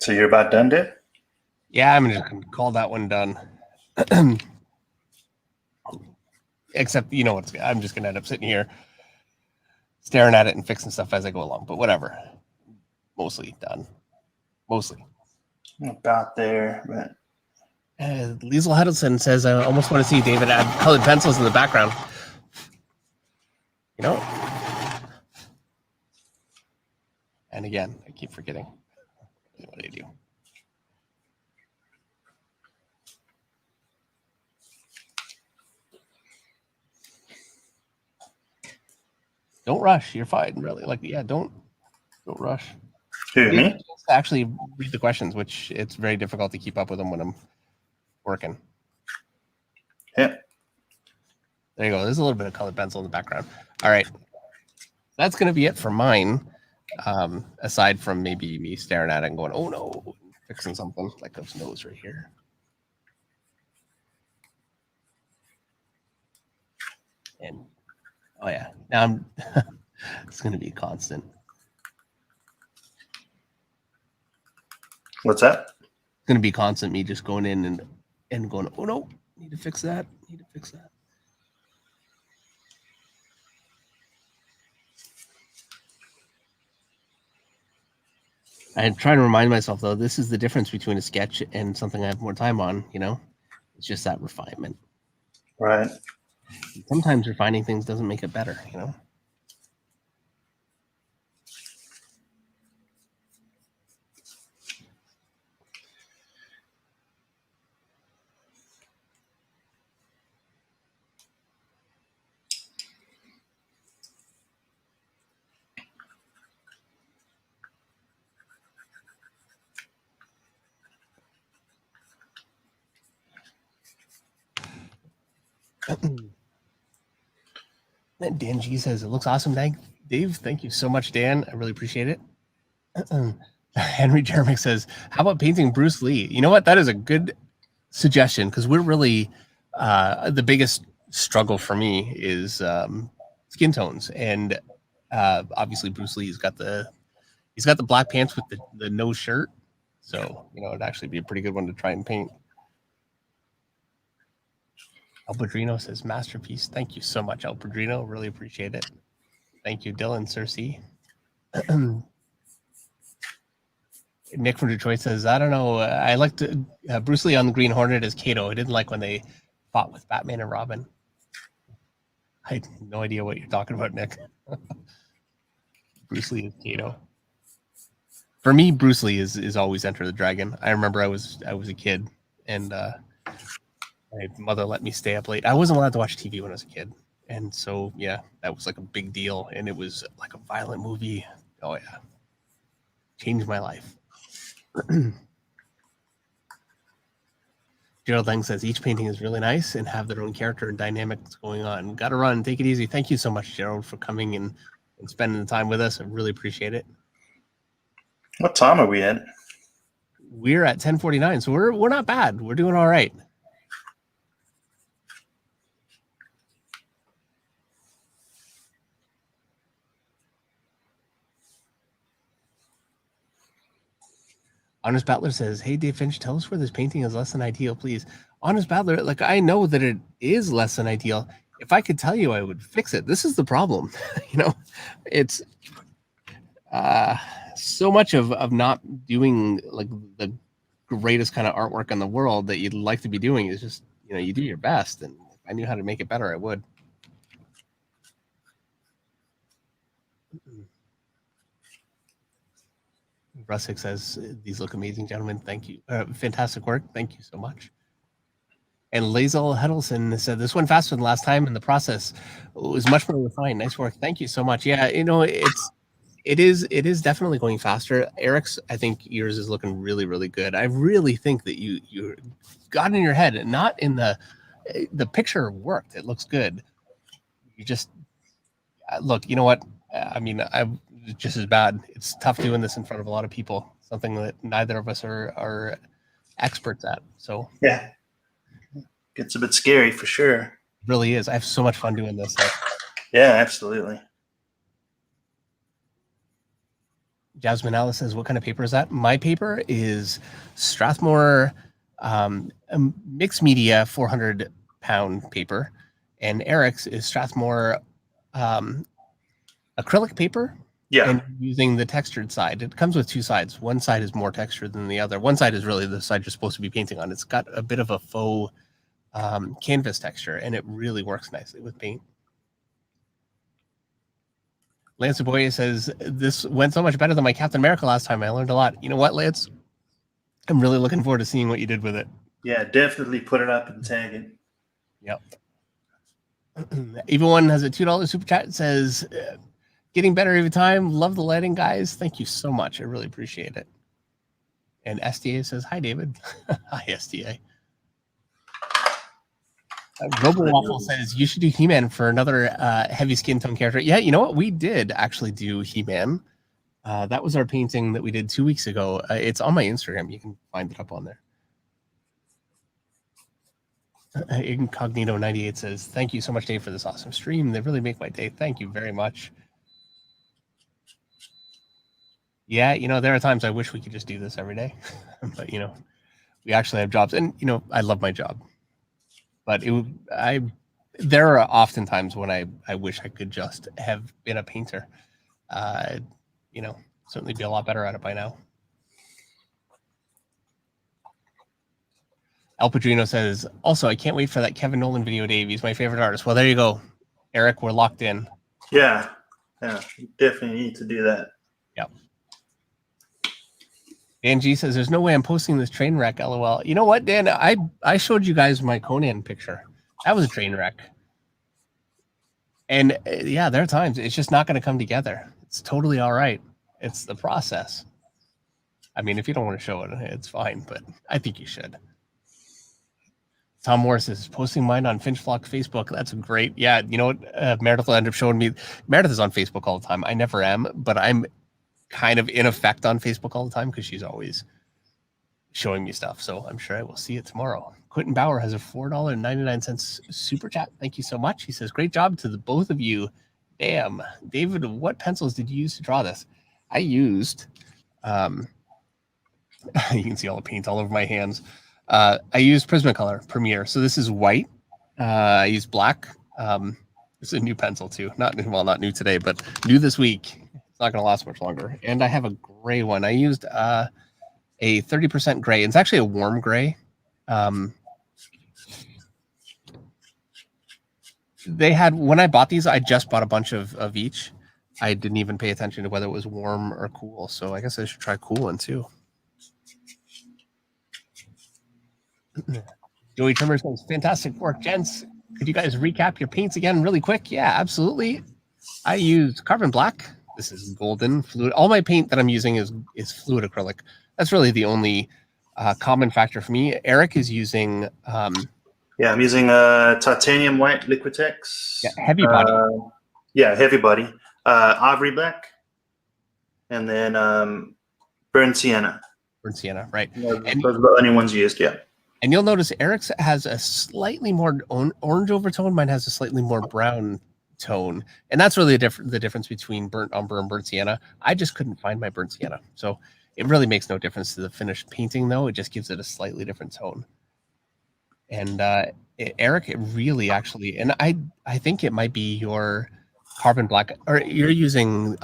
So you're about done, Dave? Yeah, I'm just gonna call that one done. Except, you know what? I'm just gonna end up sitting here staring at it and fixing stuff as I go along. But whatever. Mostly done. Mostly. About there, but Liesel Huddleston says, I almost want to see David add colored pencils in the background. You know? And again, I keep forgetting what I do. Don't rush. You're fine, really. Like, yeah, don't rush. who, me? Actually read the questions, which it's very difficult to keep up with them when I'm working. Yeah. There you go. There's a little bit of colored pencil in the background. All right. That's going to be it for mine. Aside from maybe me staring at it and going, oh no, fixing something like those nose right here. And oh yeah, now I'm it's going to be constant. What's that? It's going to be constant me just going in and going, oh no, need to fix that. Need to fix that. I'm trying to remind myself, though, this is the difference between a sketch and something I have more time on, you know? It's just that refinement. Right. Sometimes refining things doesn't make it better, you know? Dan G says, it looks awesome, Dave. Thank you so much, Dan. I really appreciate it. Henry Jeremick says, how about painting Bruce Lee? You know what? That is a good suggestion because we're really the biggest struggle for me is skin tones. And obviously Bruce Lee's got the black pants with the no shirt. So, you know, it'd actually be a pretty good one to try and paint. El Padrino says, masterpiece. Thank you so much, El Padrino. Really appreciate it. Thank you, Dylan Cersei. Nick from Detroit says, I don't know. I liked Bruce Lee on the Green Hornet as Kato. I didn't like when they fought with Batman and Robin. I had no idea what you're talking about, Nick. Bruce Lee as Kato. For me, Bruce Lee is always Enter the Dragon. I remember I was a kid and my mother let me stay up late. I wasn't allowed to watch TV when I was a kid. And so, yeah, that was like a big deal. And it was like a violent movie. Oh, yeah. Changed my life. Gerald Lang says, each painting is really nice and have their own character and dynamics going on. Got to run. Take it easy. Thank you so much, Gerald, for coming and spending the time with us. I really appreciate it. What time are we at? We're at 10:49, so we're not bad. We're doing all right. Honest Battler says, hey, Dave Finch, tell us where this painting is less than ideal, please. Honest Battler, like, I know that it is less than ideal. If I could tell you, I would fix it. This is the problem. You know, it's so much of not doing like the greatest kind of artwork in the world that you'd like to be doing is just, you know, you do your best. And if I knew how to make it better, I would. Russick says, these look amazing, gentlemen. Thank you. Fantastic work. Thank you so much. And Lazel Hedelson said, this went faster than last time, and the process was much more refined. Nice work. Thank you so much. Yeah, you know, it is definitely going faster. Eric's, I think yours is looking really, really good. I really think that you got in your head, and not in the picture worked. It looks good. You just look, you know what? I mean, I'm just as bad. It's tough doing this in front of a lot of people, something that neither of us are experts at. So yeah, gets a bit scary for sure. It really is. I have so much fun doing this. Yeah, absolutely. Jasmine Alice says, what kind of paper is that? My paper is Strathmore mixed media 400 pound paper, and Eric's is Strathmore acrylic paper. Yeah. And using the textured side. It comes with two sides. One side is more textured than the other. One side is really the side you're supposed to be painting on. It's got a bit of a faux canvas texture, and it really works nicely with paint. Lance Boye says, this went so much better than my Captain America last time. I learned a lot. You know what, Lance? I'm really looking forward to seeing what you did with it. Yeah, definitely put it up and tag it. Yep. Everyone has a $2 super chat. It says, getting better every time. Love the lighting, guys. Thank you so much. I really appreciate it. And SDA says, hi, David. Hi, SDA. Robo Waffle says, you should do He-Man for another heavy skin tone character. Yeah, you know what? We did actually do He-Man. That was our painting that we did 2 weeks ago. It's on my Instagram. You can find it up on there. Incognito98 says, thank you so much, Dave, for this awesome stream. They really make my day. Thank you very much. Yeah, you know, there are times I wish we could just do this every day. But, you know, we actually have jobs. And, you know, I love my job. But there are often times when I wish I could just have been a painter. You know, certainly be a lot better at it by now. El Padrino says, also, I can't wait for that Kevin Nolan video, Dave. He's my favorite artist. Well, there you go. Eric, we're locked in. Yeah, you definitely need to do that. Yep. Dan G says, there's no way I'm posting this train wreck, LOL. You know what, Dan? I showed you guys my Conan picture. That was a train wreck. And yeah, there are times it's just not going to come together. It's totally all right. It's the process. I mean, if you don't want to show it, it's fine, but I think you should. Tom Morris is posting mine on Finchflock Facebook. That's great. Yeah, you know what? Meredith will end up showing me. Meredith is on Facebook all the time. I never am, but I'm kind of in effect on Facebook all the time because she's always showing me stuff. So I'm sure I will see it tomorrow. Quentin Bauer has a $4.99 super chat. Thank you so much. He says, great job to the both of you. Damn. David, what pencils did you use to draw this? I used, you can see all the paint all over my hands. I used Prismacolor Premiere. So this is white. I used black. It's a new pencil too. Not new today, but new this week. It's not going to last much longer. And I have a gray one. I used a 30% gray. It's actually a warm gray. They had, when I bought these, I just bought a bunch of each. I didn't even pay attention to whether it was warm or cool. So I guess I should try cool one too. Joey Trimmer says, fantastic work, gents. Could you guys recap your paints again really quick? Yeah, absolutely. I use carbon black. This is golden fluid. All my paint that I'm using is fluid acrylic. That's really the only common factor for me. Eric is using... yeah, I'm using titanium white Liquitex. Yeah, heavy body. Heavy body. Ivory black. And then burnt sienna. Burnt sienna, right. Yeah, those are the only ones used, yeah. And you'll notice Eric's has a slightly more orange overtone. Mine has a slightly more brown tone. And that's really the difference between burnt umber and burnt sienna. I just couldn't find my burnt sienna. So it really makes no difference to the finished painting, though. It just gives it a slightly different tone. And Eric, it really actually, and I think it might be your carbon black, or you're using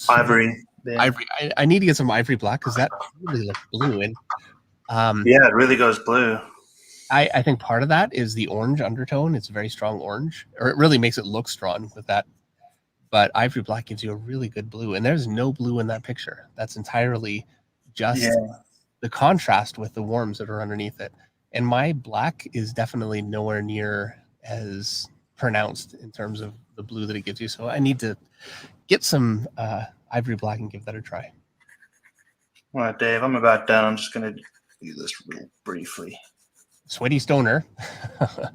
ivory. Yeah. Ivory. I need to get some ivory black because that really looks blue. And yeah, it really goes blue. I think part of that is the orange undertone. It's a very strong orange, or it really makes it look strong with that. But ivory black gives you a really good blue, and there's no blue in that picture. That's entirely just the contrast with the warms that are underneath it. And my black is definitely nowhere near as pronounced in terms of the blue that it gives you. So I need to get some ivory black and give that a try. All right, Dave, I'm about done. I'm just going to do this real briefly. Sweaty Stoner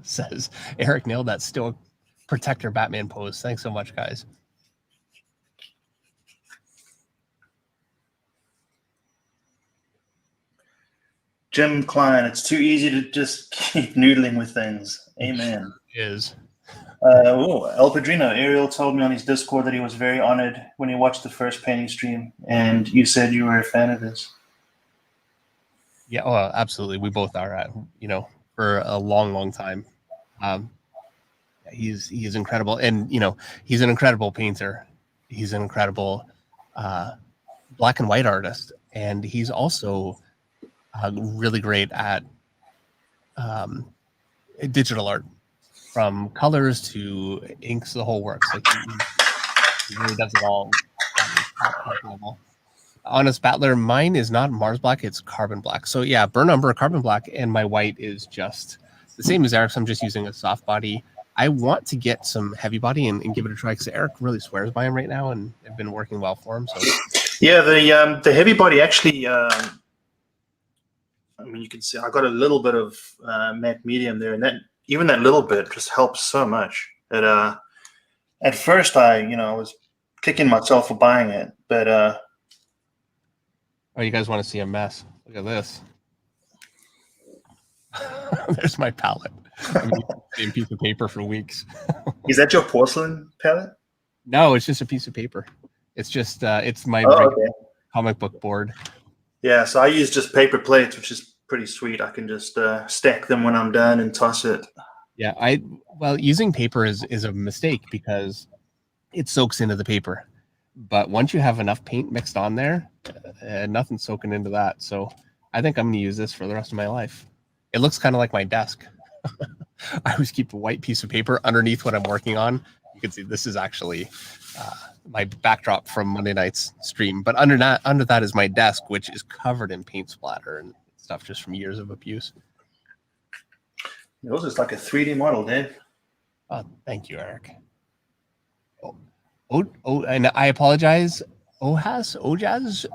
says, Eric nailed that still protector Batman pose. Thanks so much, guys. Jim Klein, it's too easy to just keep noodling with things. Amen. It is. El Padrino, Ariel told me on his Discord that he was very honored when he watched the first painting stream, and you said you were a fan of his. Yeah, well, absolutely. We both are, for a long, long time. He's incredible, and he's an incredible painter. He's an incredible black and white artist, and he's also really great at digital art, from colors to inks, the whole works. Like he really does it all. Honest Battler, mine is not Mars black, it's carbon black. So yeah, burn umber, carbon black, and my white is just the same as Eric's. I'm just using a soft body. I want to get some heavy body and give it a try, because Eric really swears by him right now, and it's been working well for him. So yeah, the heavy body actually. I mean, you can see I got a little bit of matte medium there, and that even that little bit just helps so much. At first, I was kicking myself for buying it, but oh, you guys want to see a mess? Look at this. There's my palette. I've been using the same piece of paper for weeks. Is that your porcelain palette? No, it's just a piece of paper. It's just it's my comic book board. Yeah, so I use just paper plates, which is pretty sweet. I can just stack them when I'm done and toss it. Yeah, using paper is a mistake, because it soaks into the paper. But once you have enough paint mixed on there, nothing's soaking into that. So I think I'm going to use this for the rest of my life. It looks kind of like my desk. I always keep a white piece of paper underneath what I'm working on. You can see this is actually my backdrop from Monday night's stream. But under that is my desk, which is covered in paint splatter and stuff just from years of abuse. Yours is like a 3D model, Dave. Oh, thank you, Eric. Oh, and I apologize. Ojaz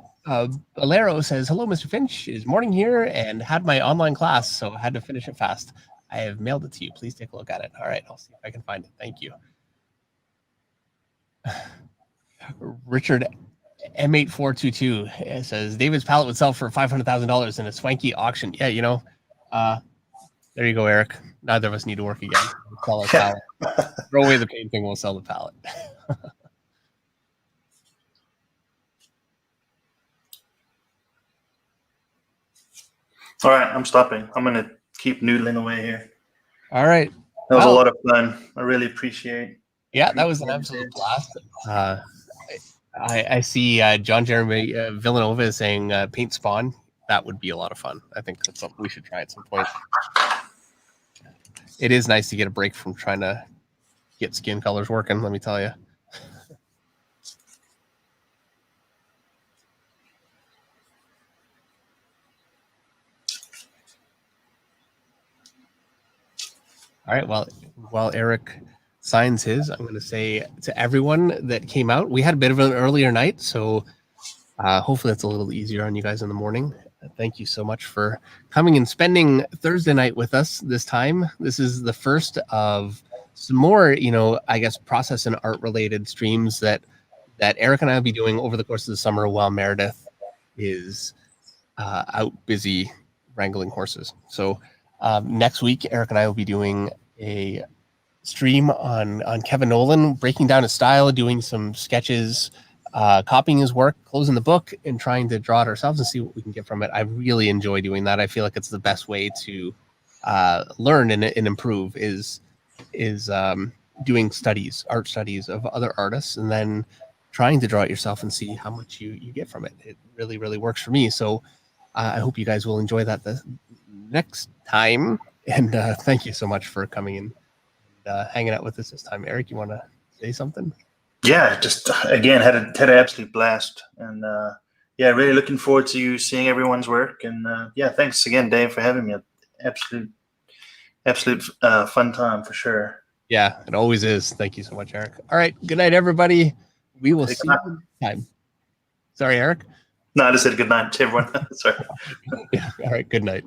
Valero says, hello, Mr. Finch. It is morning here and had my online class, so I had to finish it fast. I have mailed it to you. Please take a look at it. All right, I'll see if I can find it. Thank you. Richard M8422 says, David's palette would sell for $500,000 in a swanky auction. Yeah, there you go, Eric. Neither of us need to work again. We'll sell our palette. Throw away the painting, we'll sell the palette. All right, I'm stopping. I'm going to keep noodling away here. All right. That was a lot of fun. I really appreciate. Yeah, that was an absolute blast. I see John Jeremy Villanova is saying paint spawn. That would be a lot of fun. I think that's something we should try at some point. It is nice to get a break from trying to get skin colors working, let me tell you. All right, well, while Eric signs his, I'm going to say to everyone that came out, we had a bit of an earlier night, so hopefully that's a little easier on you guys in the morning. Thank you so much for coming and spending Thursday night with us this time. This is the first of some more, I guess, process and art related streams that Eric and I will be doing over the course of the summer while Meredith is out busy wrangling horses. So next week, Eric and I will be doing a stream on Kevin Nolan, breaking down his style, doing some sketches, copying his work, closing the book, and trying to draw it ourselves and see what we can get from it. I really enjoy doing that. I feel like it's the best way to learn and improve is doing art studies of other artists, and then trying to draw it yourself and see how much you get from it. It really, really works for me. So I hope you guys will enjoy that the next time. And thank you so much for coming in and hanging out with us this time. Eric, you want to say something? Yeah, just again had an absolute blast, and really looking forward to seeing everyone's work. And thanks again, Dave, for having me. Absolute fun time for sure. Yeah, it always is. Thank you so much, Eric. All right, good night, everybody. We will see you next time. Sorry, Eric. No, I just said good night to everyone. Sorry. Yeah, all right, good night.